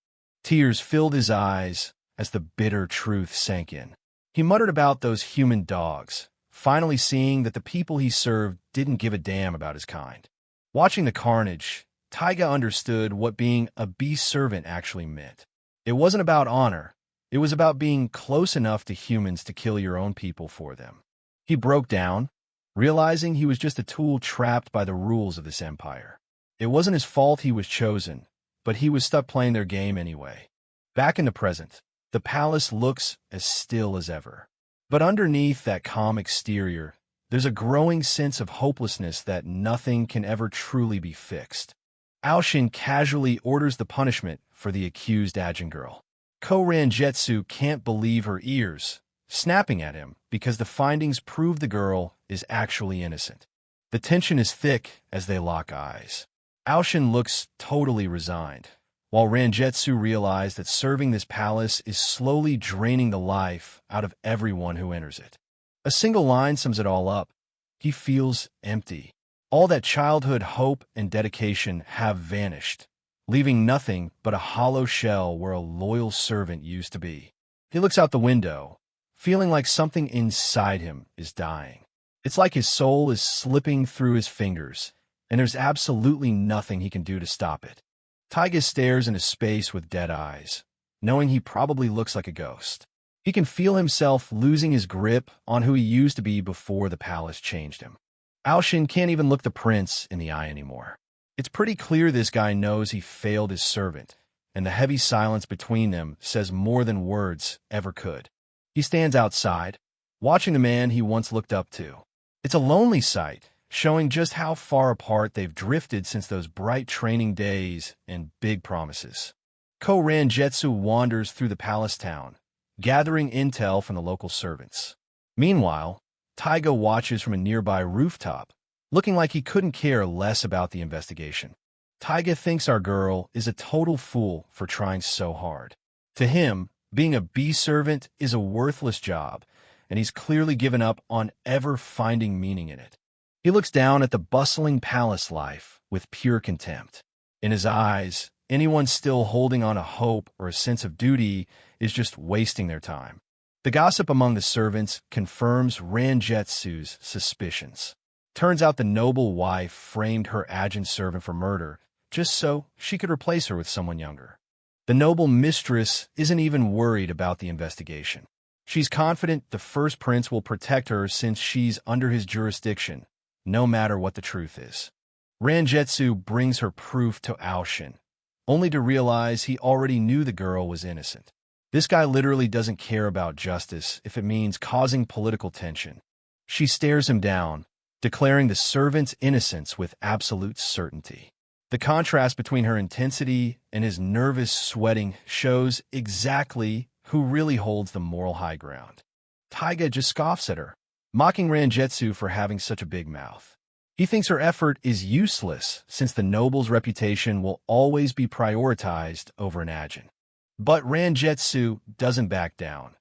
Tears filled his eyes as the bitter truth sank in. He muttered about those human dogs, finally seeing that the people he served didn't give a damn about his kind. Watching the carnage, Taiga understood what being a beast servant actually meant. It wasn't about honor. It was about being close enough to humans to kill your own people for them. He broke down, realizing he was just a tool trapped by the rules of this empire. It wasn't his fault he was chosen, but he was stuck playing their game anyway. Back in the present, the palace looks as still as ever. But underneath that calm exterior, there's a growing sense of hopelessness that nothing can ever truly be fixed. Aoshin casually orders the punishment for the accused Ajin girl. Ko-Ranjetsu can't believe her ears, snapping at him because the findings prove the girl is actually innocent. The tension is thick as they lock eyes. Aoshin looks totally resigned, while Ranjetsu realized that serving this palace is slowly draining the life out of everyone who enters it. A single line sums it all up. He feels empty. All that childhood hope and dedication have vanished, leaving nothing but a hollow shell where a loyal servant used to be. He looks out the window, feeling like something inside him is dying. It's like his soul is slipping through his fingers, and there's absolutely nothing he can do to stop it. Taiga stares into space with dead eyes, knowing he probably looks like a ghost. He can feel himself losing his grip on who he used to be before the palace changed him. Aoshin can't even look the prince in the eye anymore. It's pretty clear this guy knows he failed his servant, and the heavy silence between them says more than words ever could. He stands outside, watching the man he once looked up to. It's a lonely sight, showing just how far apart they've drifted since those bright training days and big promises. Ko Ranjetsu wanders through the palace town, gathering intel from the local servants. Meanwhile, Taiga watches from a nearby rooftop, looking like he couldn't care less about the investigation. Taiga thinks our girl is a total fool for trying so hard. To him, being a bee servant is a worthless job, and he's clearly given up on ever finding meaning in it. He looks down at the bustling palace life with pure contempt. In his eyes, anyone still holding on a hope or a sense of duty is just wasting their time. The gossip among the servants confirms Ranjetsu's suspicions. Turns out the noble wife framed her agent servant for murder, just so she could replace her with someone younger. The noble mistress isn't even worried about the investigation. She's confident the first prince will protect her since she's under his jurisdiction, no matter what the truth is. Ranjetsu brings her proof to Aoshin, only to realize he already knew the girl was innocent. This guy literally doesn't care about justice if it means causing political tension. She stares him down, declaring the servant's innocence with absolute certainty. The contrast between her intensity and his nervous sweating shows exactly who really holds the moral high ground. Taiga just scoffs at her, mocking Ranjetsu for having such a big mouth. He thinks her effort is useless since the noble's reputation will always be prioritized over an agent. But Ranjetsu doesn't back down,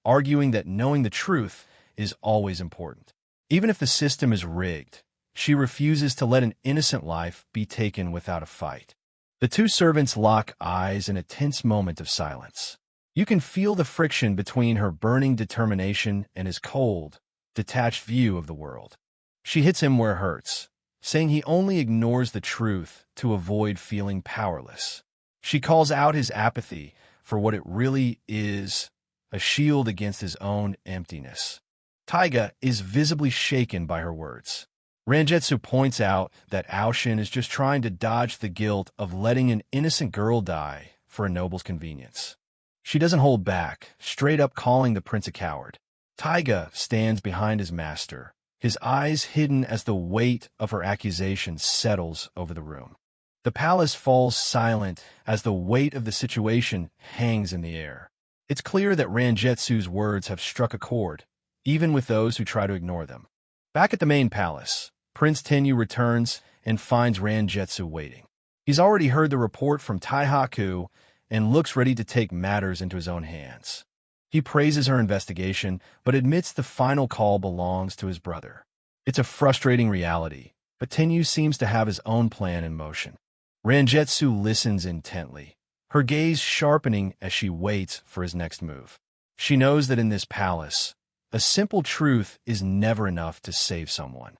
arguing that knowing the truth is always important. Even if the system is rigged, she refuses to let an innocent life be taken without a fight. The two servants lock eyes in a tense moment of silence. You can feel the friction between her burning determination and his cold, detached view of the world. She hits him where it hurts, saying he only ignores the truth to avoid feeling powerless. She calls out his apathy for what it really is, a shield against his own emptiness. Taiga is visibly shaken by her words. Ranjetsu points out that Aoshin is just trying to dodge the guilt of letting an innocent girl die for a noble's convenience. She doesn't hold back, straight up calling the prince a coward. Taiga stands behind his master, his eyes hidden as the weight of her accusation settles over the room. The palace falls silent as the weight of the situation hangs in the air. It's clear that Ranjetsu's words have struck a chord, even with those who try to ignore them. Back at the main palace, Prince Tenyu returns and finds Ranjetsu waiting. He's already heard the report from Taihaku and looks ready to take matters into his own hands. He praises her investigation, but admits the final call belongs to his brother. It's a frustrating reality, but Tenyu seems to have his own plan in motion. Ranjetsu listens intently, her gaze sharpening as she waits for his next move. She knows that in this palace, a simple truth is never enough to save someone.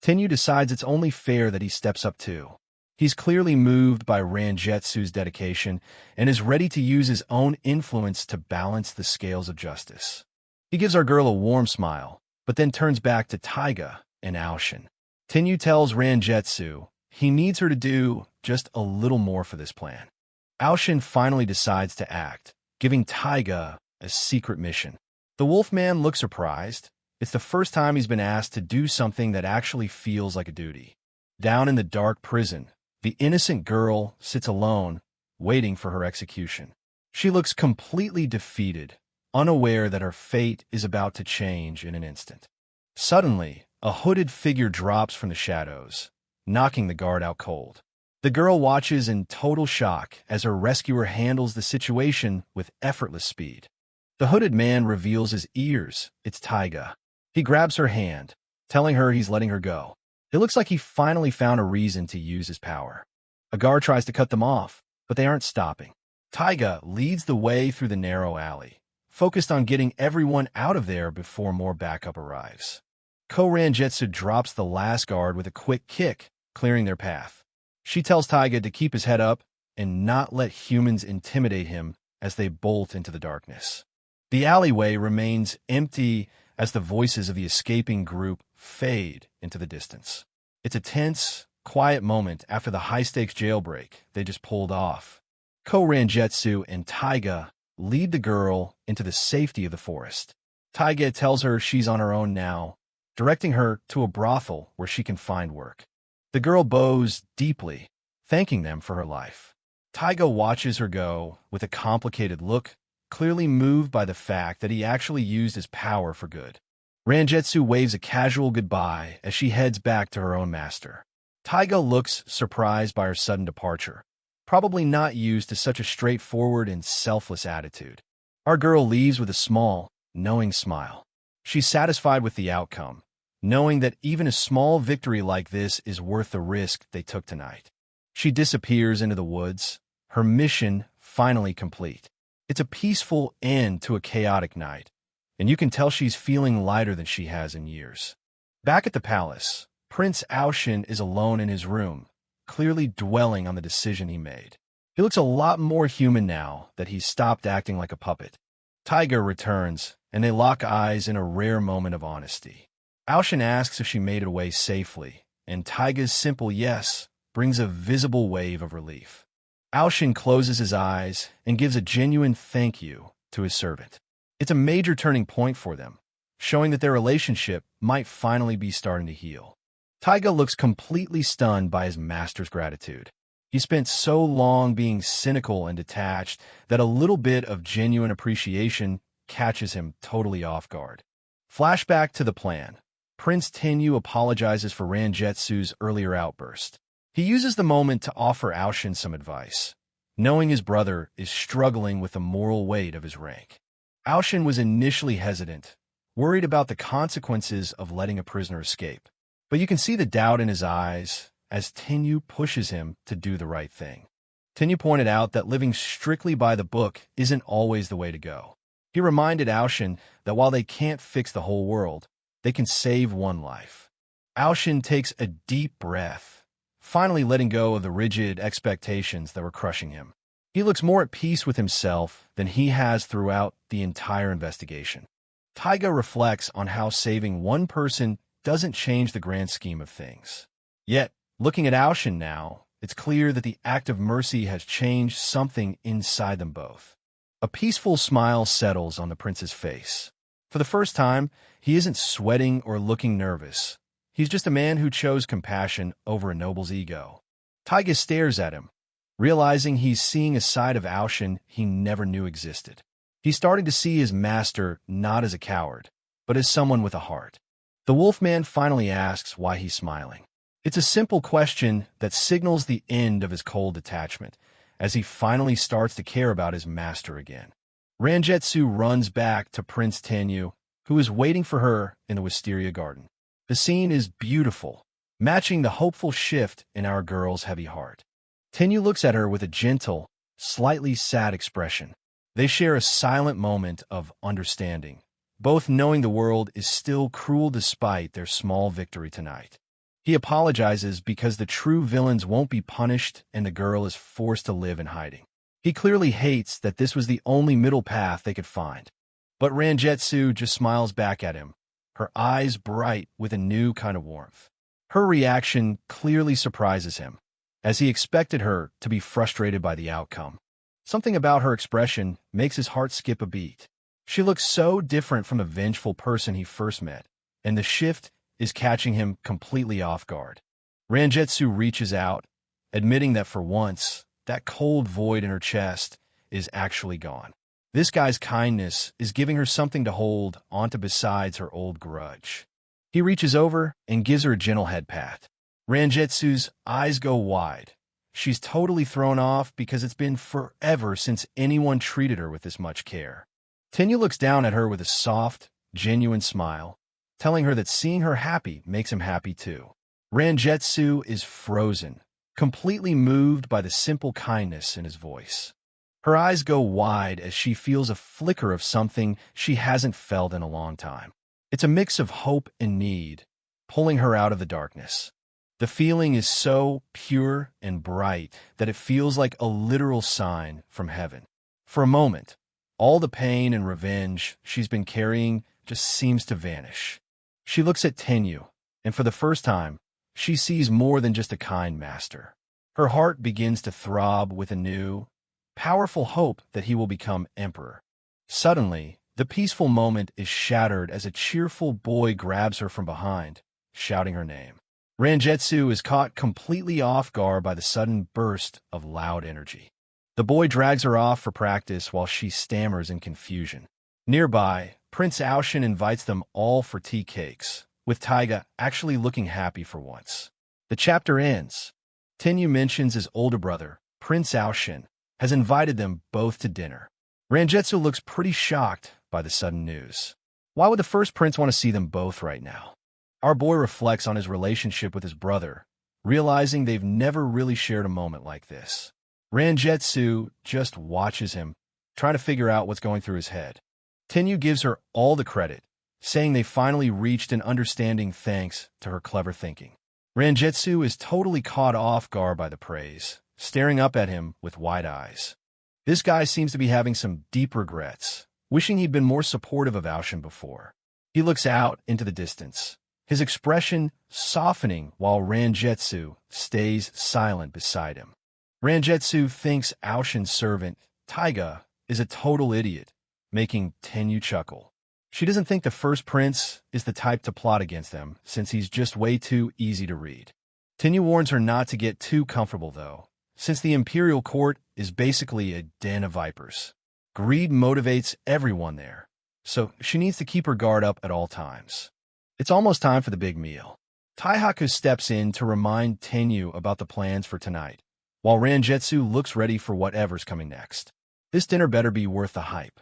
Tenyu decides it's only fair that he steps up too. He's clearly moved by Ranjetsu's dedication and is ready to use his own influence to balance the scales of justice. He gives our girl a warm smile, but then turns back to Taiga and Aoshin. Tenyu tells Ranjetsu he needs her to do just a little more for this plan. Aoshin finally decides to act, giving Taiga a secret mission. The Wolfman looks surprised. It's the first time he's been asked to do something that actually feels like a duty. Down in the dark prison, the innocent girl sits alone, waiting for her execution. She looks completely defeated, unaware that her fate is about to change in an instant. Suddenly, a hooded figure drops from the shadows, knocking the guard out cold. The girl watches in total shock as her rescuer handles the situation with effortless speed. The hooded man reveals his ears. It's Taiga. He grabs her hand, telling her he's letting her go. It looks like he finally found a reason to use his power. A guard tries to cut them off, but they aren't stopping. Taiga leads the way through the narrow alley, focused on getting everyone out of there before more backup arrives. Ko Ranjetsu drops the last guard with a quick kick, clearing their path. She tells Taiga to keep his head up and not let humans intimidate him as they bolt into the darkness. The alleyway remains empty as the voices of the escaping group fade into the distance. It's a tense, quiet moment after the high-stakes jailbreak they just pulled off. Ko Rangetsu and Taiga lead the girl into the safety of the forest. Taiga tells her she's on her own now, directing her to a brothel where she can find work. The girl bows deeply, thanking them for her life. Taiga watches her go with a complicated look, clearly moved by the fact that he actually used his power for good. Rangetsu waves a casual goodbye as she heads back to her own master. Taiga looks surprised by her sudden departure, probably not used to such a straightforward and selfless attitude. Our girl leaves with a small, knowing smile. She's satisfied with the outcome, knowing that even a small victory like this is worth the risk they took tonight. She disappears into the woods, her mission finally complete. It's a peaceful end to a chaotic night, and you can tell she's feeling lighter than she has in years. Back at the palace, Prince Aoshin is alone in his room, clearly dwelling on the decision he made. He looks a lot more human now that he's stopped acting like a puppet. Taiga returns, and they lock eyes in a rare moment of honesty. Aoshin asks if she made it away safely, and Taiga's simple yes brings a visible wave of relief. Aoshin closes his eyes and gives a genuine thank you to his servant. It's a major turning point for them, showing that their relationship might finally be starting to heal. Taiga looks completely stunned by his master's gratitude. He spent so long being cynical and detached that a little bit of genuine appreciation catches him totally off guard. Flashback to the plan. Prince Tenyu apologizes for Rangetsu's earlier outburst. He uses the moment to offer Aoshin some advice, knowing his brother is struggling with the moral weight of his rank. Aoshin was initially hesitant, worried about the consequences of letting a prisoner escape. But you can see the doubt in his eyes as Tenyu pushes him to do the right thing. Tenyu pointed out that living strictly by the book isn't always the way to go. He reminded Aoshin that while they can't fix the whole world, they can save one life. Aoshin takes a deep breath, finally letting go of the rigid expectations that were crushing him. He looks more at peace with himself than he has throughout the entire investigation. Taiga reflects on how saving one person doesn't change the grand scheme of things. Yet, looking at Aoshin now, it's clear that the act of mercy has changed something inside them both. A peaceful smile settles on the prince's face. For the first time, he isn't sweating or looking nervous. He's just a man who chose compassion over a noble's ego. Taiga stares at him, realizing he's seeing a side of Aoshin he never knew existed. He's starting to see his master not as a coward, but as someone with a heart. The wolfman finally asks why he's smiling. It's a simple question that signals the end of his cold detachment, as he finally starts to care about his master again. Rangetsu runs back to Prince Tenyu, who is waiting for her in the wisteria garden. The scene is beautiful, matching the hopeful shift in our girl's heavy heart. Tenyu looks at her with a gentle, slightly sad expression. They share a silent moment of understanding, both knowing the world is still cruel despite their small victory tonight. He apologizes because the true villains won't be punished and the girl is forced to live in hiding. He clearly hates that this was the only middle path they could find. But Rangetsu just smiles back at him, her eyes bright with a new kind of warmth. Her reaction clearly surprises him, as he expected her to be frustrated by the outcome. Something about her expression makes his heart skip a beat. She looks so different from the vengeful person he first met, and the shift is catching him completely off guard. Rangetsu reaches out, admitting that for once, that cold void in her chest is actually gone. This guy's kindness is giving her something to hold onto besides her old grudge. He reaches over and gives her a gentle head pat. Rangetsu's eyes go wide. She's totally thrown off because it's been forever since anyone treated her with this much care. Tenyu looks down at her with a soft, genuine smile, telling her that seeing her happy makes him happy too. Rangetsu is frozen, completely moved by the simple kindness in his voice. Her eyes go wide as she feels a flicker of something she hasn't felt in a long time. It's a mix of hope and need, pulling her out of the darkness. The feeling is so pure and bright that it feels like a literal sign from heaven. For a moment, all the pain and revenge she's been carrying just seems to vanish. She looks at Tenyu, and for the first time, she sees more than just a kind master. Her heart begins to throb with a new, powerful hope that he will become emperor. Suddenly, the peaceful moment is shattered as a cheerful boy grabs her from behind, shouting her name. Rangetsu is caught completely off guard by the sudden burst of loud energy. The boy drags her off for practice while she stammers in confusion. Nearby, Prince Aoshin invites them all for tea cakes, with Taiga actually looking happy for once. The chapter ends. Tenyu mentions his older brother, Prince Aoshin, has invited them both to dinner. Rangetsu looks pretty shocked by the sudden news. Why would the first prince want to see them both right now? Our boy reflects on his relationship with his brother, realizing they've never really shared a moment like this. Rangetsu just watches him, trying to figure out what's going through his head. Tenyu gives her all the credit, saying they finally reached an understanding thanks to her clever thinking. Rangetsu is totally caught off guard by the praise, staring up at him with wide eyes. This guy seems to be having some deep regrets, wishing he'd been more supportive of Aoshin before. He looks out into the distance, his expression softening while Rangetsu stays silent beside him. Rangetsu thinks Aoshin's servant, Taiga, is a total idiot, making Tenyu chuckle. She doesn't think the first prince is the type to plot against them, since he's just way too easy to read. Tenyu warns her not to get too comfortable, though, since the imperial court is basically a den of vipers. Greed motivates everyone there, so she needs to keep her guard up at all times. It's almost time for the big meal. Taihaku steps in to remind Tenyu about the plans for tonight, while Rangetsu looks ready for whatever's coming next. This dinner better be worth the hype.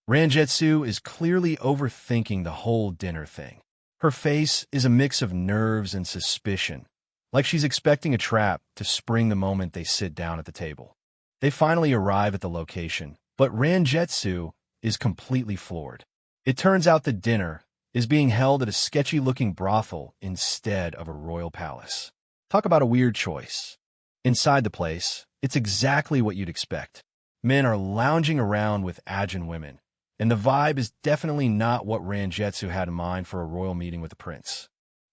Rangetsu is clearly overthinking the whole dinner thing. Her face is a mix of nerves and suspicion, like she's expecting a trap to spring the moment they sit down at the table. They finally arrive at the location, but Rangetsu is completely floored. It turns out the dinner is being held at a sketchy-looking brothel instead of a royal palace. Talk about a weird choice. Inside the place, it's exactly what you'd expect. Men are lounging around with Ajin women, and the vibe is definitely not what Rangetsu had in mind for a royal meeting with the prince.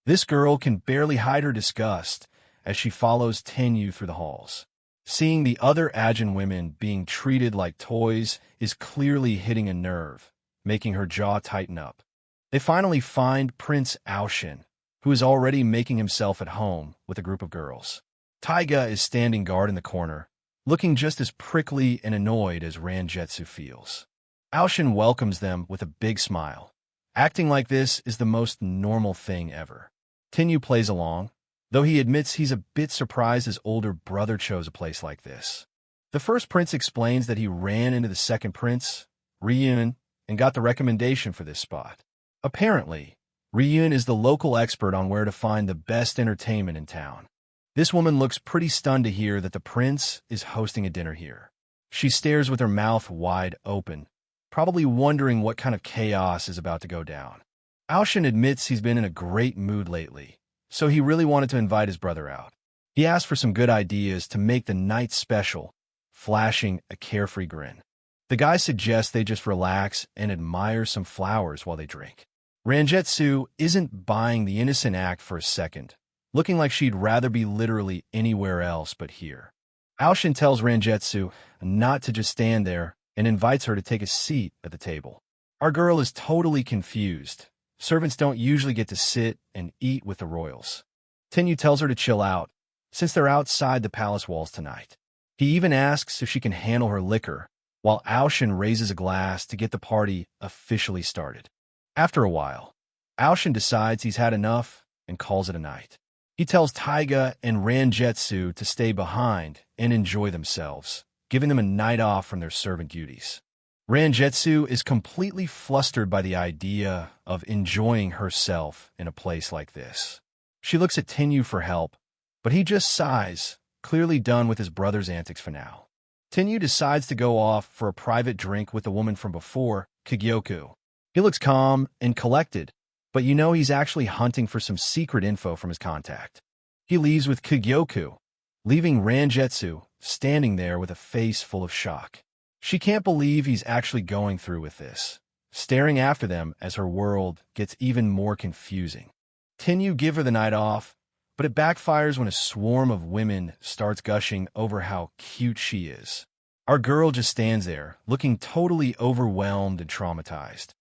This girl can barely hide her disgust as she follows Tenyu through the halls. Seeing the other Ajin women being treated like toys is clearly hitting a nerve, making her jaw tighten up. They finally find Prince Aoshin, who is already making himself at home with a group of girls. Taiga is standing guard in the corner, looking just as prickly and annoyed as Rangetsu feels. Aoshin welcomes them with a big smile. Acting like this is the most normal thing ever. Tenyu plays along, though he admits he's a bit surprised his older brother chose a place like this. The first prince explains that he ran into the second prince, Ryun, and got the recommendation for this spot. Apparently, Ryun is the local expert on where to find the best entertainment in town. This woman looks pretty stunned to hear that the prince is hosting a dinner here. She stares with her mouth wide open, probably wondering what kind of chaos is about to go down. Aoshin admits he's been in a great mood lately, so he really wanted to invite his brother out. He asked for some good ideas to make the night special, flashing a carefree grin. The guy suggests they just relax and admire some flowers while they drink. Rangetsu isn't buying the innocent act for a second, looking like she'd rather be literally anywhere else but here. Aoshin tells Rangetsu not to just stand there and invites her to take a seat at the table. Our girl is totally confused. Servants don't usually get to sit and eat with the royals. Tenyu tells her to chill out, since they're outside the palace walls tonight. He even asks if she can handle her liquor, while Aoshin raises a glass to get the party officially started. After a while, Aoshin decides he's had enough and calls it a night. He tells Taiga and Rangetsu to stay behind and enjoy themselves, giving them a night off from their servant duties. Rangetsu is completely flustered by the idea of enjoying herself in a place like this. She looks at Tenyu for help, but he just sighs, clearly done with his brother's antics for now. Tenyu decides to go off for a private drink with the woman from before, Kagyoku. He looks calm and collected, but you know he's actually hunting for some secret info from his contact. He leaves with Kagyoku, leaving Rangetsu standing there with a face full of shock. She can't believe he's actually going through with this, staring after them as her world gets even more confusing. Tenyu give her the night off, but it backfires when a swarm of women starts gushing over how cute she is. Our girl just stands there, looking totally overwhelmed and traumatized.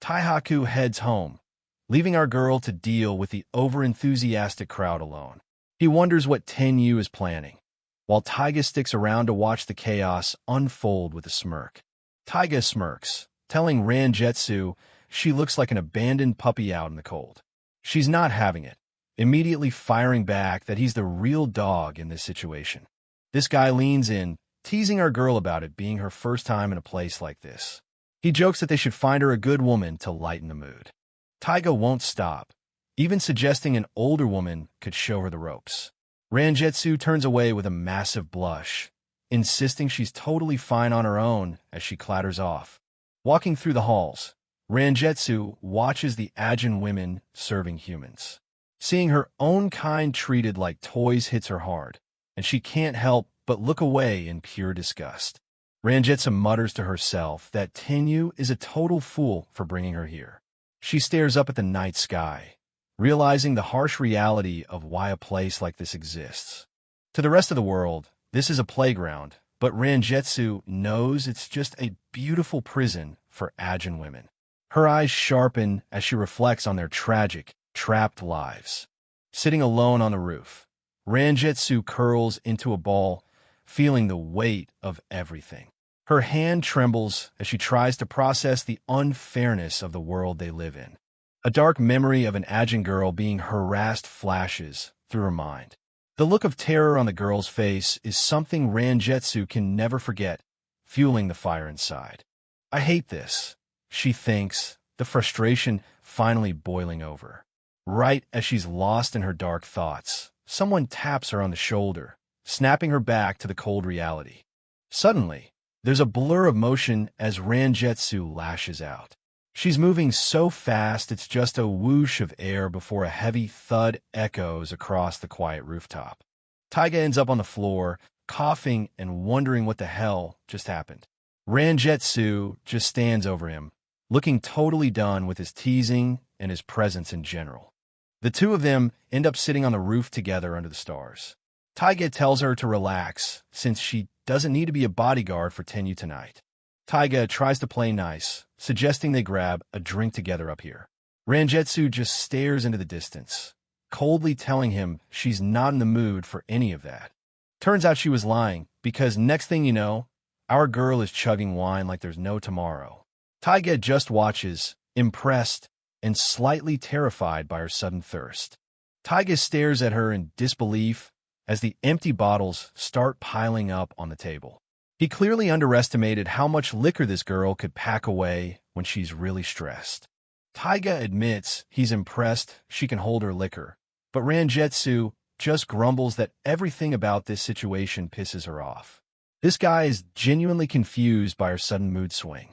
Taihaku heads home, leaving our girl to deal with the overenthusiastic crowd alone. He wonders what Tenyu is planning, while Taiga sticks around to watch the chaos unfold with a smirk. Taiga smirks, telling Ranjetsu she looks like an abandoned puppy out in the cold. She's not having it, immediately firing back that he's the real dog in this situation. This guy leans in, teasing our girl about it being her first time in a place like this. He jokes that they should find her a good woman to lighten the mood. Taiga won't stop, even suggesting an older woman could show her the ropes. Ranjetsu turns away with a massive blush, insisting she's totally fine on her own as she clatters off. Walking through the halls, Ranjetsu watches the Ajin women serving humans. Seeing her own kind treated like toys hits her hard, and she can't help but look away in pure disgust. Ranjetsu mutters to herself that Tenyu is a total fool for bringing her here. She stares up at the night sky, realizing the harsh reality of why a place like this exists. To the rest of the world, this is a playground, but Ranjetsu knows it's just a beautiful prison for Ajin women. Her eyes sharpen as she reflects on their tragic, trapped lives. Sitting alone on the roof, Ranjetsu curls into a ball, feeling the weight of everything. Her hand trembles as she tries to process the unfairness of the world they live in. A dark memory of an Ajin girl being harassed flashes through her mind. The look of terror on the girl's face is something Ranjetsu can never forget, fueling the fire inside. I hate this, she thinks, the frustration finally boiling over. Right as she's lost in her dark thoughts, someone taps her on the shoulder, snapping her back to the cold reality. Suddenly, there's a blur of motion as Ranjetsu lashes out. She's moving so fast it's just a whoosh of air before a heavy thud echoes across the quiet rooftop. Taiga ends up on the floor, coughing and wondering what the hell just happened. Ranjetsu just stands over him, looking totally done with his teasing and his presence in general. The two of them end up sitting on the roof together under the stars. Taiga tells her to relax, since she doesn't need to be a bodyguard for Tenyu tonight. Taiga tries to play nice, suggesting they grab a drink together up here. Ranjetsu just stares into the distance, coldly telling him she's not in the mood for any of that. Turns out she was lying, because next thing you know, our girl is chugging wine like there's no tomorrow. Taiga just watches, impressed and slightly terrified by her sudden thirst. Taiga stares at her in disbelief as the empty bottles start piling up on the table. He clearly underestimated how much liquor this girl could pack away when she's really stressed. Taiga admits he's impressed she can hold her liquor, but Ranjetsu just grumbles that everything about this situation pisses her off. This guy is genuinely confused by her sudden mood swing.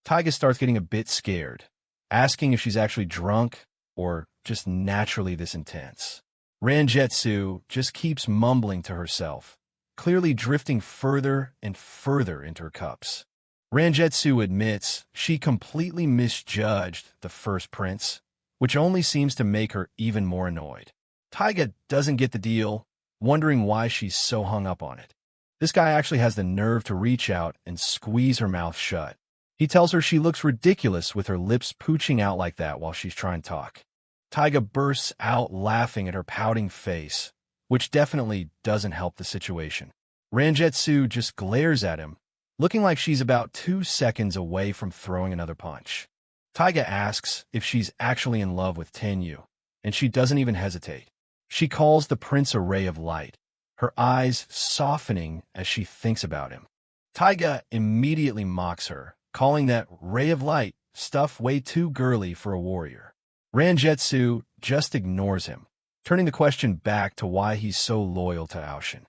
Taiga starts getting a bit scared, asking if she's actually drunk or just naturally this intense. Ranjetsu just keeps mumbling to herself, clearly drifting further and further into her cups. Ranjetsu admits she completely misjudged the first prince, which only seems to make her even more annoyed. Taiga doesn't get the deal, wondering why she's so hung up on it. This guy actually has the nerve to reach out and squeeze her mouth shut. He tells her she looks ridiculous with her lips pooching out like that while she's trying to talk. Taiga bursts out laughing at her pouting face, which definitely doesn't help the situation. Ranjetsu just glares at him, looking like she's about 2 seconds away from throwing another punch. Taiga asks if she's actually in love with Tenyu, and she doesn't even hesitate. She calls the prince a ray of light, her eyes softening as she thinks about him. Taiga immediately mocks her, calling that ray of light stuff way too girly for a warrior. Ranjetsu just ignores him, turning the question back to why he's so loyal to Aoshin.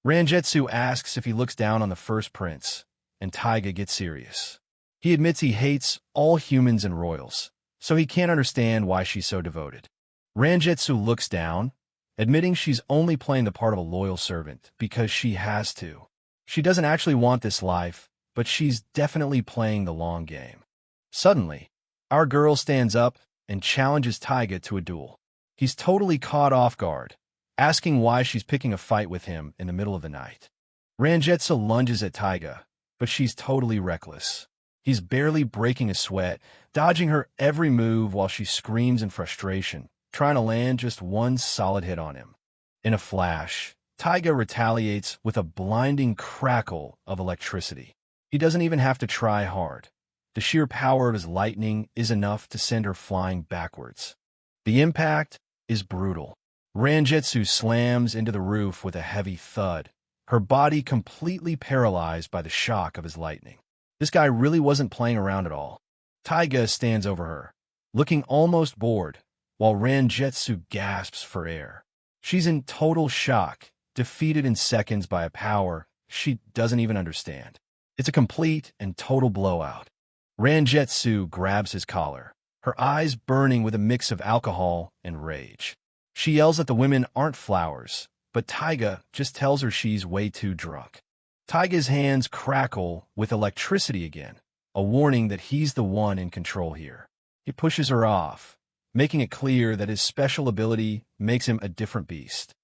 Ranjetsu asks if he looks down on the first prince, and Taiga gets serious. He admits he hates all humans and royals, so he can't understand why she's so devoted. Ranjetsu looks down, admitting she's only playing the part of a loyal servant because she has to. She doesn't actually want this life, but she's definitely playing the long game. Suddenly, our girl stands up and challenges Taiga to a duel. He's totally caught off guard, asking why she's picking a fight with him in the middle of the night. Ranjitsu lunges at Taiga, but she's totally reckless. He's barely breaking a sweat, dodging her every move while she screams in frustration, trying to land just one solid hit on him. In a flash, Taiga retaliates with a blinding crackle of electricity. He doesn't even have to try hard. The sheer power of his lightning is enough to send her flying backwards. The impact is brutal. Ranjitsu slams into the roof with a heavy thud, her body completely paralyzed by the shock of his lightning. This guy really wasn't playing around at all. Taiga stands over her, looking almost bored, while Ranjitsu gasps for air. She's in total shock, defeated in seconds by a power she doesn't even understand. It's a complete and total blowout. Ranjitsu grabs his collar, her eyes burning with a mix of alcohol and rage. She yells that the women aren't flowers, but Taiga just tells her she's way too drunk. Taiga's hands crackle with electricity again, a warning that he's the one in control here. He pushes her off, making it clear that his special ability makes him a different beast.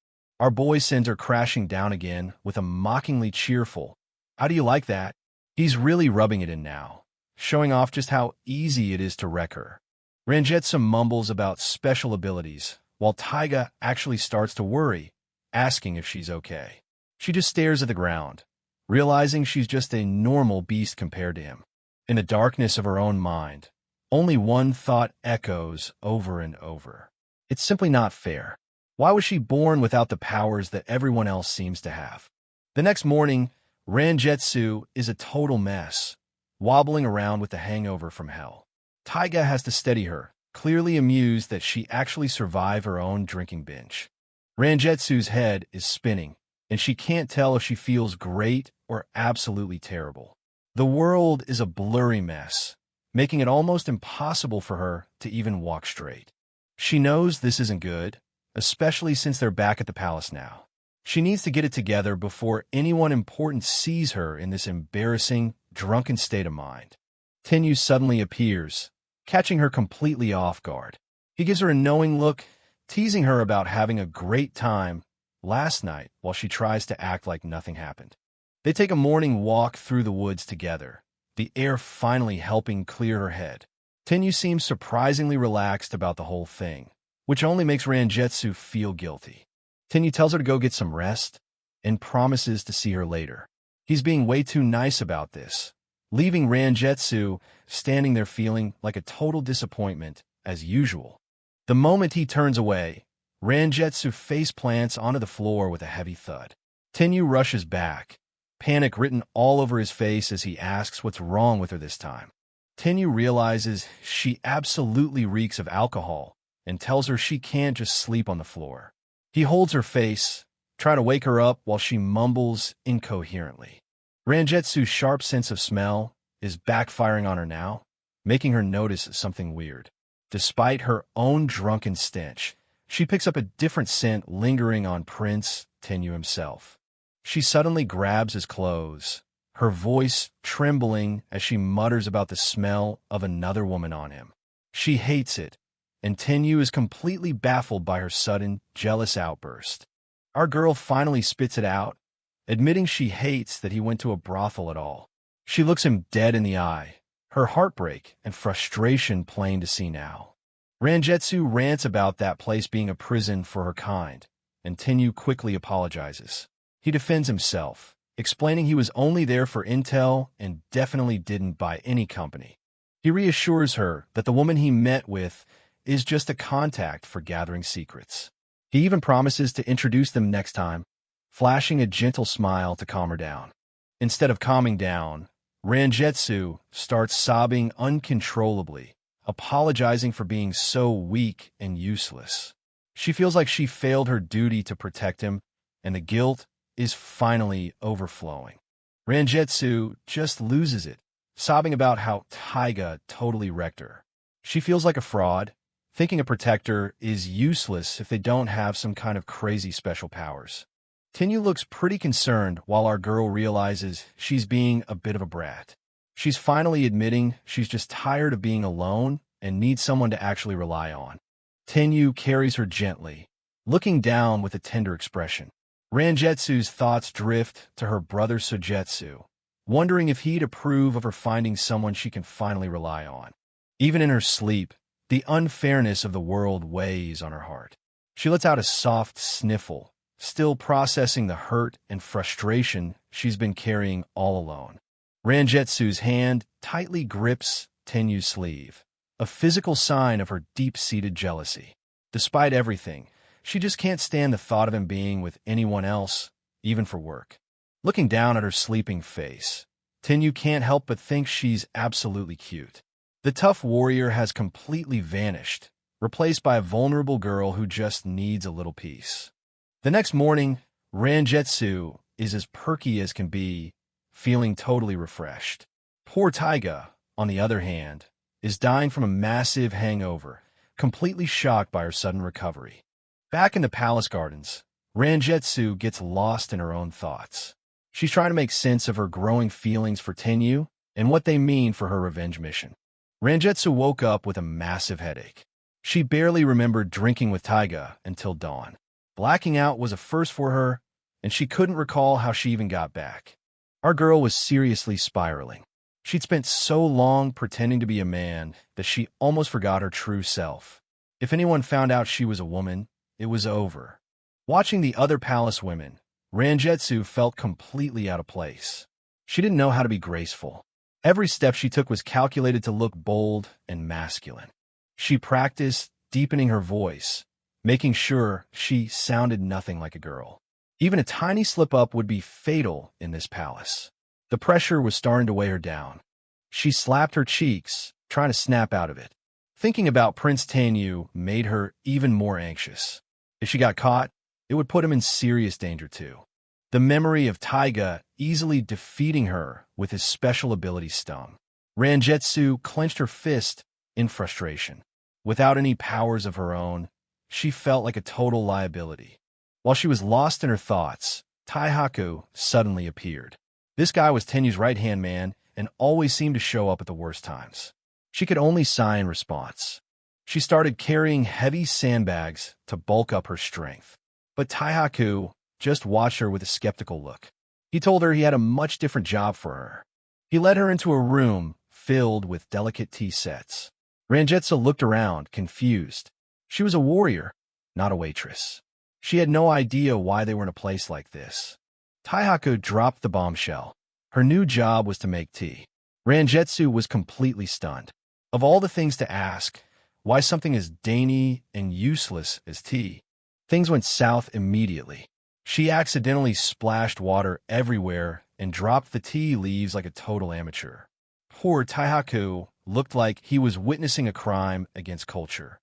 Our boy sends her crashing down again with a mockingly cheerful, "How do you like that?" He's really rubbing it in now, showing off just how easy it is to wreck her. Ranjitsu mumbles about special abilities, while Taiga actually starts to worry, asking if she's okay. She just stares at the ground, realizing she's just a normal beast compared to him. In the darkness of her own mind, only one thought echoes over and over. It's simply not fair. Why was she born without the powers that everyone else seems to have? The next morning, Ranjitsu is a total mess, wobbling around with the hangover from hell. Taiga has to steady her, clearly amused that she actually survived her own drinking binge. Ranjitsu's head is spinning, and she can't tell if she feels great or absolutely terrible. The world is a blurry mess, making it almost impossible for her to even walk straight. She knows this isn't good, especially since they're back at the palace now. She needs to get it together before anyone important sees her in this embarrassing, drunken state of mind. Tenyu suddenly appears, catching her completely off guard. He gives her a knowing look, teasing her about having a great time last night while she tries to act like nothing happened. They take a morning walk through the woods together, the air finally helping clear her head. Tenyu seems surprisingly relaxed about the whole thing, which only makes Ranjitsu feel guilty. Tenyu tells her to go get some rest and promises to see her later. He's being way too nice about this, leaving Ranjitsu standing there feeling like a total disappointment as usual. The moment he turns away, Ranjitsu face plants onto the floor with a heavy thud. Tenyu rushes back, panic written all over his face as he asks what's wrong with her this time. Tenyu realizes she absolutely reeks of alcohol and tells her she can't just sleep on the floor. He holds her face, trying to wake her up while she mumbles incoherently. Ranjitsu's sharp sense of smell is backfiring on her now, making her notice something weird. Despite her own drunken stench, she picks up a different scent lingering on Prince Tenyu himself. She suddenly grabs his clothes, her voice trembling as she mutters about the smell of another woman on him. She hates it, and Tenyu is completely baffled by her sudden, jealous outburst. Our girl finally spits it out, admitting she hates that he went to a brothel at all. She looks him dead in the eye, her heartbreak and frustration plain to see now. Ranjitsu rants about that place being a prison for her kind, and Tenyu quickly apologizes. He defends himself, explaining he was only there for intel and definitely didn't buy any company. He reassures her that the woman he met with is just a contact for gathering secrets. He even promises to introduce them next time, flashing a gentle smile to calm her down. Instead of calming down, Ranjitsu starts sobbing uncontrollably, apologizing for being so weak and useless. She feels like she failed her duty to protect him, and the guilt is finally overflowing. Ranjitsu just loses it, sobbing about how Taiga totally wrecked her. She feels like a fraud, thinking a protector is useless if they don't have some kind of crazy special powers. Tenyu looks pretty concerned while our girl realizes she's being a bit of a brat. She's finally admitting she's just tired of being alone and needs someone to actually rely on. Tenyu carries her gently, looking down with a tender expression. Rangetsu's thoughts drift to her brother Sujetsu, wondering if he'd approve of her finding someone she can finally rely on. Even in her sleep, the unfairness of the world weighs on her heart. She lets out a soft sniffle, still processing the hurt and frustration she's been carrying all alone. Rangetsu's hand tightly grips Tenyu's sleeve, a physical sign of her deep-seated jealousy. Despite everything, she just can't stand the thought of him being with anyone else, even for work. Looking down at her sleeping face, Tenyu can't help but think she's absolutely cute. The tough warrior has completely vanished, replaced by a vulnerable girl who just needs a little peace. The next morning, Rangetsu is as perky as can be, feeling totally refreshed. Poor Taiga, on the other hand, is dying from a massive hangover, completely shocked by her sudden recovery. Back in the palace gardens, Rangetsu gets lost in her own thoughts. She's trying to make sense of her growing feelings for Tenyu and what they mean for her revenge mission. Rangetsu woke up with a massive headache. She barely remembered drinking with Taiga until dawn. Blacking out was a first for her, and she couldn't recall how she even got back. Our girl was seriously spiraling. She'd spent so long pretending to be a man that she almost forgot her true self. If anyone found out she was a woman, it was over. Watching the other palace women, Rangetsu felt completely out of place. She didn't know how to be graceful. Every step she took was calculated to look bold and masculine. She practiced deepening her voice, making sure she sounded nothing like a girl. Even a tiny slip-up would be fatal in this palace. The pressure was starting to weigh her down. She slapped her cheeks, trying to snap out of it. Thinking about Prince Tenyu made her even more anxious. If she got caught, it would put him in serious danger too. The memory of Taiga easily defeating her with his special ability stung. Rangetsu clenched her fist in frustration. Without any powers of her own, she felt like a total liability. While she was lost in her thoughts, Taihaku suddenly appeared. This guy was Tenyu's right-hand man and always seemed to show up at the worst times. She could only sigh in response. She started carrying heavy sandbags to bulk up her strength. But Taihaku just watched her with a skeptical look. He told her he had a much different job for her. He led her into a room filled with delicate tea sets. Rangetsu looked around, confused. She was a warrior, not a waitress. She had no idea why they were in a place like this. Taihaku dropped the bombshell. Her new job was to make tea. Rangetsu was completely stunned. Of all the things to ask, why something as dainty and useless as tea? Things went south immediately. She accidentally splashed water everywhere and dropped the tea leaves like a total amateur. Poor Taihaku looked like he was witnessing a crime against culture.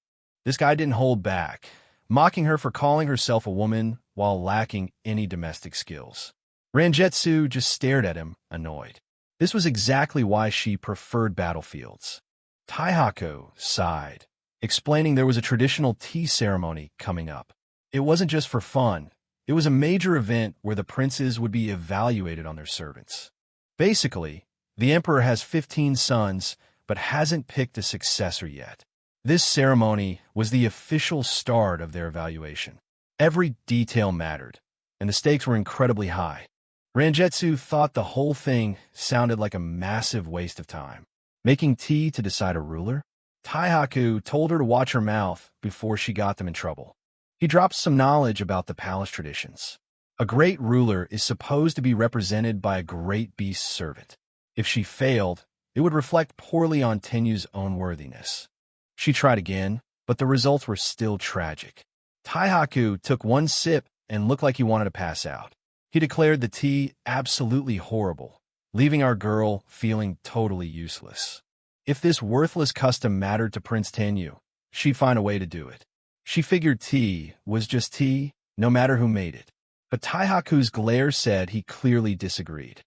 This guy didn't hold back, mocking her for calling herself a woman while lacking any domestic skills. Rangetsu just stared at him, annoyed. This was exactly why she preferred battlefields. Taihaku sighed, explaining there was a traditional tea ceremony coming up. It wasn't just for fun. It was a major event where the princes would be evaluated on their servants. Basically, the emperor has 15 sons, but hasn't picked a successor yet. This ceremony was the official start of their evaluation. Every detail mattered, and the stakes were incredibly high. Rangetsu thought the whole thing sounded like a massive waste of time. Making tea to decide a ruler? Taihaku told her to watch her mouth before she got them in trouble. He dropped some knowledge about the palace traditions. A great ruler is supposed to be represented by a great beast servant. If she failed, it would reflect poorly on Tenyu's own worthiness. She tried again, but the results were still tragic. Taihaku took one sip and looked like he wanted to pass out. He declared the tea absolutely horrible, leaving our girl feeling totally useless. If this worthless custom mattered to Prince Tenyu, she'd find a way to do it. She figured tea was just tea, no matter who made it. But Taihaku's glare said he clearly disagreed.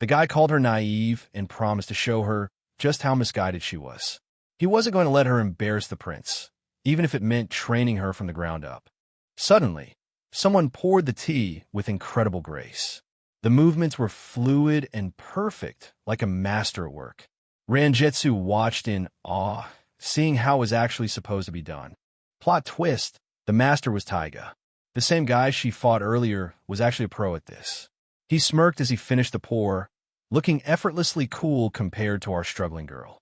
The guy called her naive and promised to show her just how misguided she was. He wasn't going to let her embarrass the prince, even if it meant training her from the ground up. Suddenly, Someone poured the tea with incredible grace. The movements were fluid and perfect, like a master at work. Rangetsu watched in awe, seeing how it was actually supposed to be done. Plot twist, the master was Taiga. The same guy she fought earlier was actually a pro at this. He smirked as he finished the pour, looking effortlessly cool compared to our struggling girl.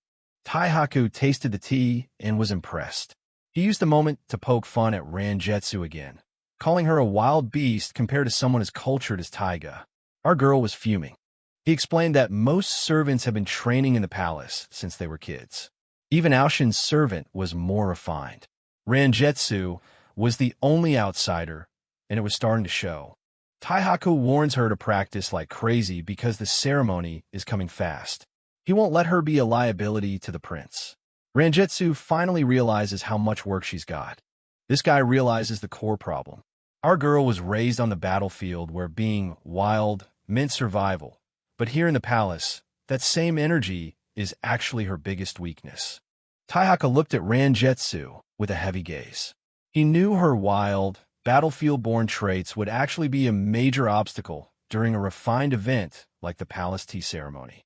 Taihaku tasted the tea and was impressed. He used the moment to poke fun at Rangetsu again, calling her a wild beast compared to someone as cultured as Taiga. Our girl was fuming. He explained that most servants have been training in the palace since they were kids. Even Aoshin's servant was more refined. Rangetsu was the only outsider, and it was starting to show. Taihaku warns her to practice like crazy because the ceremony is coming fast. He won't let her be a liability to the prince. Rangetsu finally realizes how much work she's got. This guy realizes the core problem. Our girl was raised on the battlefield where being wild meant survival, but here in the palace, that same energy is actually her biggest weakness. Taihaku looked at Rangetsu with a heavy gaze. He knew her wild, battlefield-born traits would actually be a major obstacle during a refined event like the palace tea ceremony.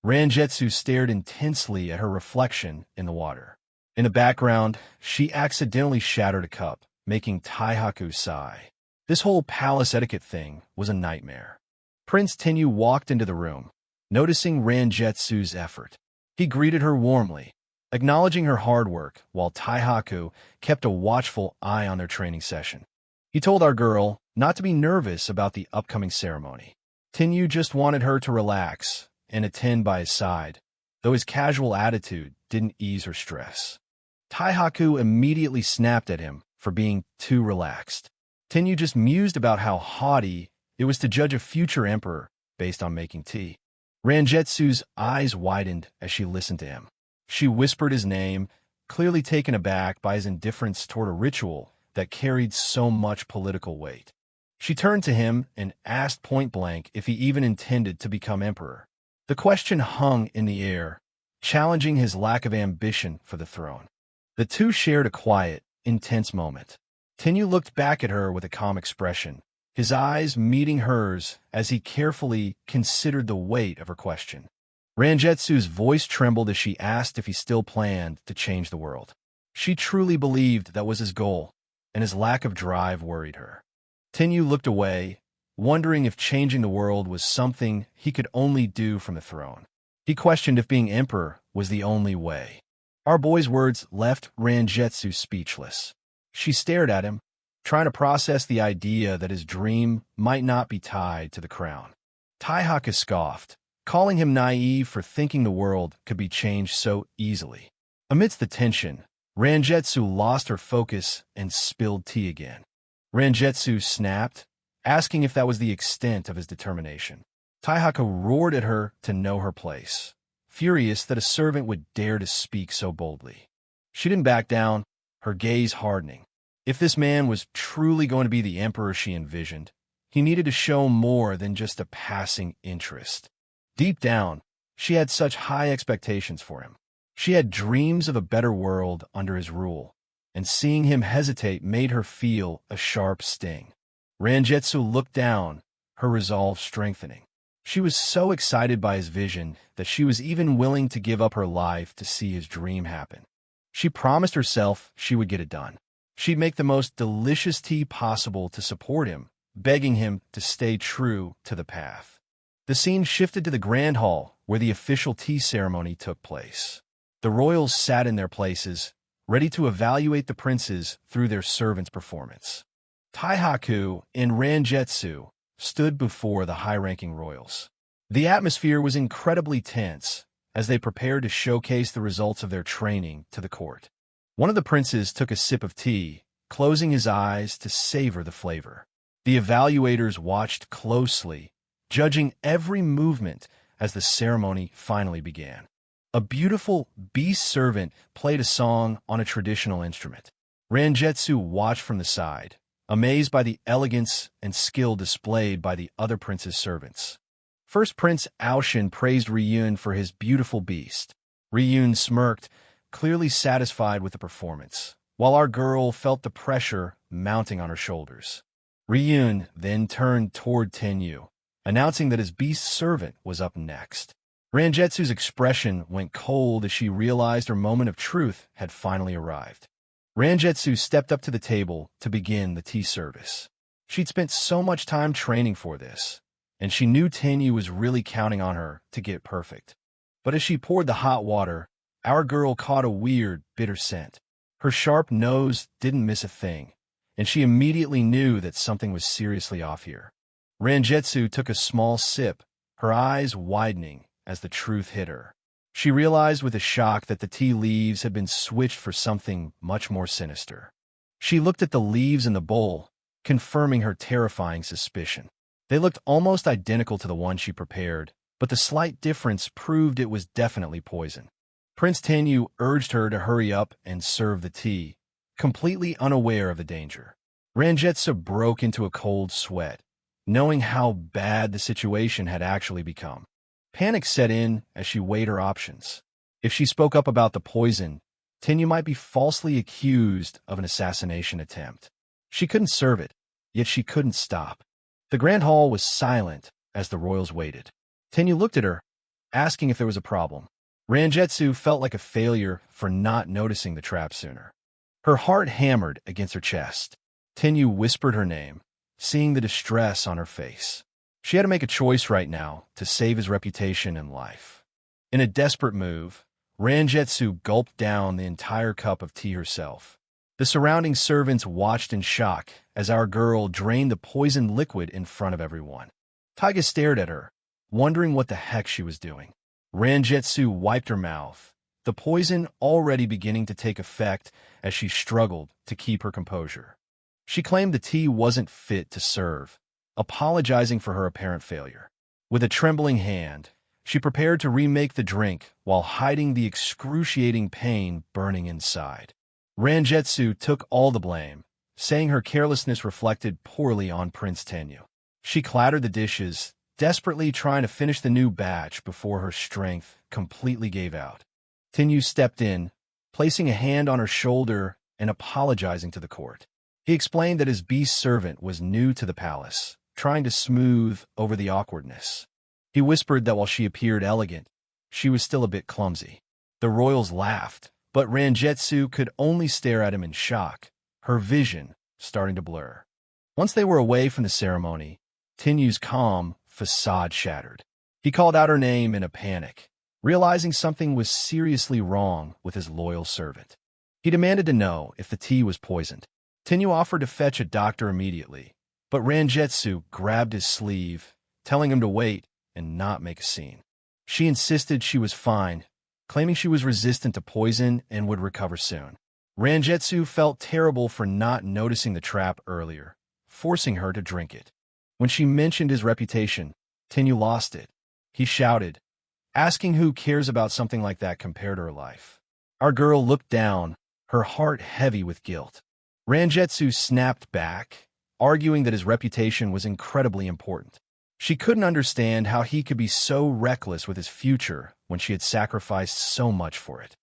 Rangetsu stared intensely at her reflection in the water. In the background, she accidentally shattered a cup, making Taihaku sigh. This whole palace etiquette thing was a nightmare. Prince Tenyu walked into the room, noticing Rangetsu's effort. He greeted her warmly, acknowledging her hard work, while Taihaku kept a watchful eye on their training session. He told our girl not to be nervous about the upcoming ceremony. Tenyu just wanted her to relax and attend by his side, though his casual attitude didn't ease her stress. Taihaku immediately snapped at him for being too relaxed. Tenyu just mused about how haughty it was to judge a future emperor based on making tea. Rangetsu's eyes widened as she listened to him. She whispered his name, clearly taken aback by his indifference toward a ritual that carried so much political weight. She turned to him and asked point-blank if he even intended to become emperor. The question hung in the air, challenging his lack of ambition for the throne. The two shared a quiet, intense moment. Tenyu looked back at her with a calm expression, his eyes meeting hers as he carefully considered the weight of her question. Rangetsu's voice trembled as she asked if he still planned to change the world. She truly believed that was his goal, and his lack of drive worried her. Tenyu looked away, wondering if changing the world was something he could only do from the throne. He questioned if being emperor was the only way. Our boy's words left Rangetsu speechless. She stared at him, trying to process the idea that his dream might not be tied to the crown. Taihaku scoffed, calling him naive for thinking the world could be changed so easily. Amidst the tension, Rangetsu lost her focus and spilled tea again. Rangetsu snapped, asking if that was the extent of his determination. Taihaku roared at her to know her place, furious that a servant would dare to speak so boldly. She didn't back down, her gaze hardening. If this man was truly going to be the emperor she envisioned, he needed to show more than just a passing interest. Deep down, she had such high expectations for him. She had dreams of a better world under his rule, and seeing him hesitate made her feel a sharp sting. Rangetsu looked down, her resolve strengthening. She was so excited by his vision that she was even willing to give up her life to see his dream happen. She promised herself she would get it done. She'd make the most delicious tea possible to support him, begging him to stay true to the path. The scene shifted to the grand hall where the official tea ceremony took place. The royals sat in their places, ready to evaluate the princes through their servant's performance. Taihaku and Rangetsu stood before the high-ranking royals. The atmosphere was incredibly tense as they prepared to showcase the results of their training to the court. One of the princes took a sip of tea, closing his eyes to savor the flavor. The evaluators watched closely, judging every movement as the ceremony finally began. A beautiful beast servant played a song on a traditional instrument. Rangetsu watched from the side, amazed by the elegance and skill displayed by the other prince's servants. First Prince Aoshin praised Ryun for his beautiful beast. Ryun smirked, clearly satisfied with the performance, while our girl felt the pressure mounting on her shoulders. Ryun then turned toward Tenyu, announcing that his beast servant was up next. Rangetsu's expression went cold as she realized her moment of truth had finally arrived. Rangetsu stepped up to the table to begin the tea service. She'd spent so much time training for this, and she knew Tenyu was really counting on her to get perfect. But as she poured the hot water, our girl caught a weird, bitter scent. Her sharp nose didn't miss a thing, and she immediately knew that something was seriously off here. Rangetsu took a small sip, her eyes widening as the truth hit her. She realized with a shock that the tea leaves had been switched for something much more sinister. She looked at the leaves in the bowl, confirming her terrifying suspicion. They looked almost identical to the one she prepared, but the slight difference proved it was definitely poison. Prince Tenyu urged her to hurry up and serve the tea, completely unaware of the danger. Rangetsu broke into a cold sweat, knowing how bad the situation had actually become. Panic set in as she weighed her options. If she spoke up about the poison, Tenyu might be falsely accused of an assassination attempt. She couldn't serve it, yet she couldn't stop. The grand hall was silent as the royals waited. Tenyu looked at her, asking if there was a problem. Rangetsu felt like a failure for not noticing the trap sooner. Her heart hammered against her chest. Tenyu whispered her name, seeing the distress on her face. She had to make a choice right now to save his reputation and life. In a desperate move, Rangetsu gulped down the entire cup of tea herself. The surrounding servants watched in shock as our girl drained the poisoned liquid in front of everyone. Taiga stared at her, wondering what the heck she was doing. Rangetsu wiped her mouth, the poison already beginning to take effect as she struggled to keep her composure. She claimed the tea wasn't fit to serve, apologizing for her apparent failure. With a trembling hand, she prepared to remake the drink while hiding the excruciating pain burning inside. Rangetsu took all the blame, saying her carelessness reflected poorly on Prince Tenyu. She clattered the dishes, desperately trying to finish the new batch before her strength completely gave out. Tenyu stepped in, placing a hand on her shoulder and apologizing to the court. He explained that his beast servant was new to the palace, trying to smooth over the awkwardness. He whispered that while she appeared elegant, she was still a bit clumsy. The royals laughed, but Rangetsu could only stare at him in shock, her vision starting to blur. Once they were away from the ceremony, Tenyu's calm facade shattered. He called out her name in a panic, realizing something was seriously wrong with his loyal servant. He demanded to know if the tea was poisoned. Tenyu offered to fetch a doctor immediately, but Rangetsu grabbed his sleeve, telling him to wait and not make a scene. She insisted she was fine, claiming she was resistant to poison and would recover soon. Rangetsu felt terrible for not noticing the trap earlier, forcing her to drink it. When she mentioned his reputation, Tenyu lost it. He shouted, asking who cares about something like that compared to her life. Our girl looked down, her heart heavy with guilt. Rangetsu snapped back, arguing that his reputation was incredibly important. She couldn't understand how he could be so reckless with his future when she had sacrificed so much for it.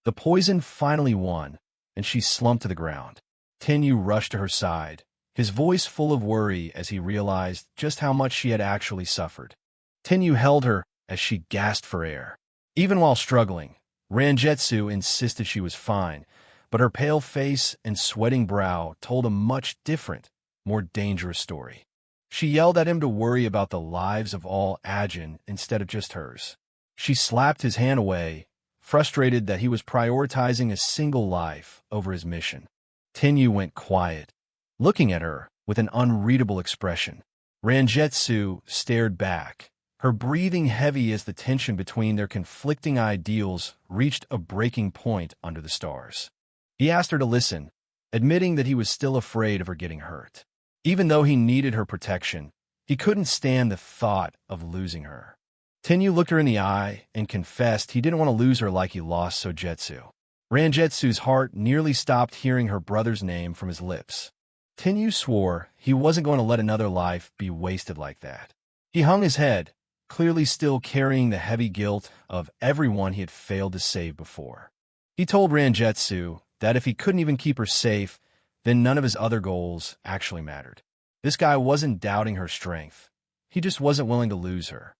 The poison finally won, and she slumped to the ground. Tenyu rushed to her side, his voice full of worry as he realized just how much she had actually suffered. Tenyu held her as she gasped for air. Even while struggling, Rangetsu insisted she was fine, but her pale face and sweating brow told a much different, more dangerous story. She yelled at him to worry about the lives of all Ajin instead of just hers. She slapped his hand away, frustrated that he was prioritizing a single life over his mission. Tenyu went quiet, looking at her with an unreadable expression. Rangetsu stared back, her breathing heavy as the tension between their conflicting ideals reached a breaking point under the stars. He asked her to listen, admitting that he was still afraid of her getting hurt. Even though he needed her protection, he couldn't stand the thought of losing her. Tenyu looked her in the eye and confessed he didn't want to lose her like he lost Sojetsu. Rangetsu's heart nearly stopped hearing her brother's name from his lips. Tenyu swore he wasn't going to let another life be wasted like that. He hung his head, clearly still carrying the heavy guilt of everyone he had failed to save before. He told Rangetsu that if he couldn't even keep her safe, then none of his other goals actually mattered. This guy wasn't doubting her strength. He just wasn't willing to lose her.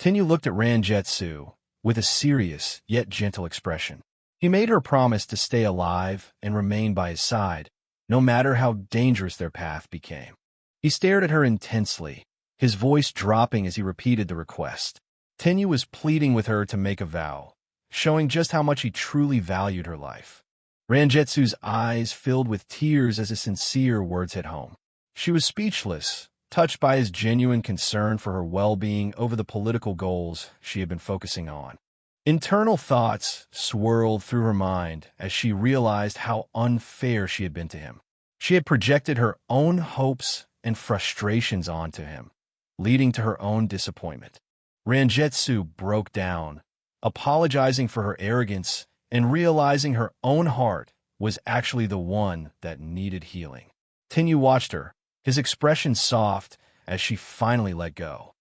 Tenyu looked at Rangetsu with a serious yet gentle expression. He made her promise to stay alive and remain by his side, no matter how dangerous their path became. He stared at her intensely, his voice dropping as he repeated the request. Tenyu was pleading with her to make a vow, showing just how much he truly valued her life. Rangetsu's eyes filled with tears as his sincere words hit home. She was speechless, touched by his genuine concern for her well-being over the political goals she had been focusing on. Internal thoughts swirled through her mind as she realized how unfair she had been to him. She had projected her own hopes and frustrations onto him, leading to her own disappointment. Rangetsu broke down, apologizing for her arrogance and realizing her own heart was actually the one that needed healing. Tenyu watched her, his expression soft as she finally let go.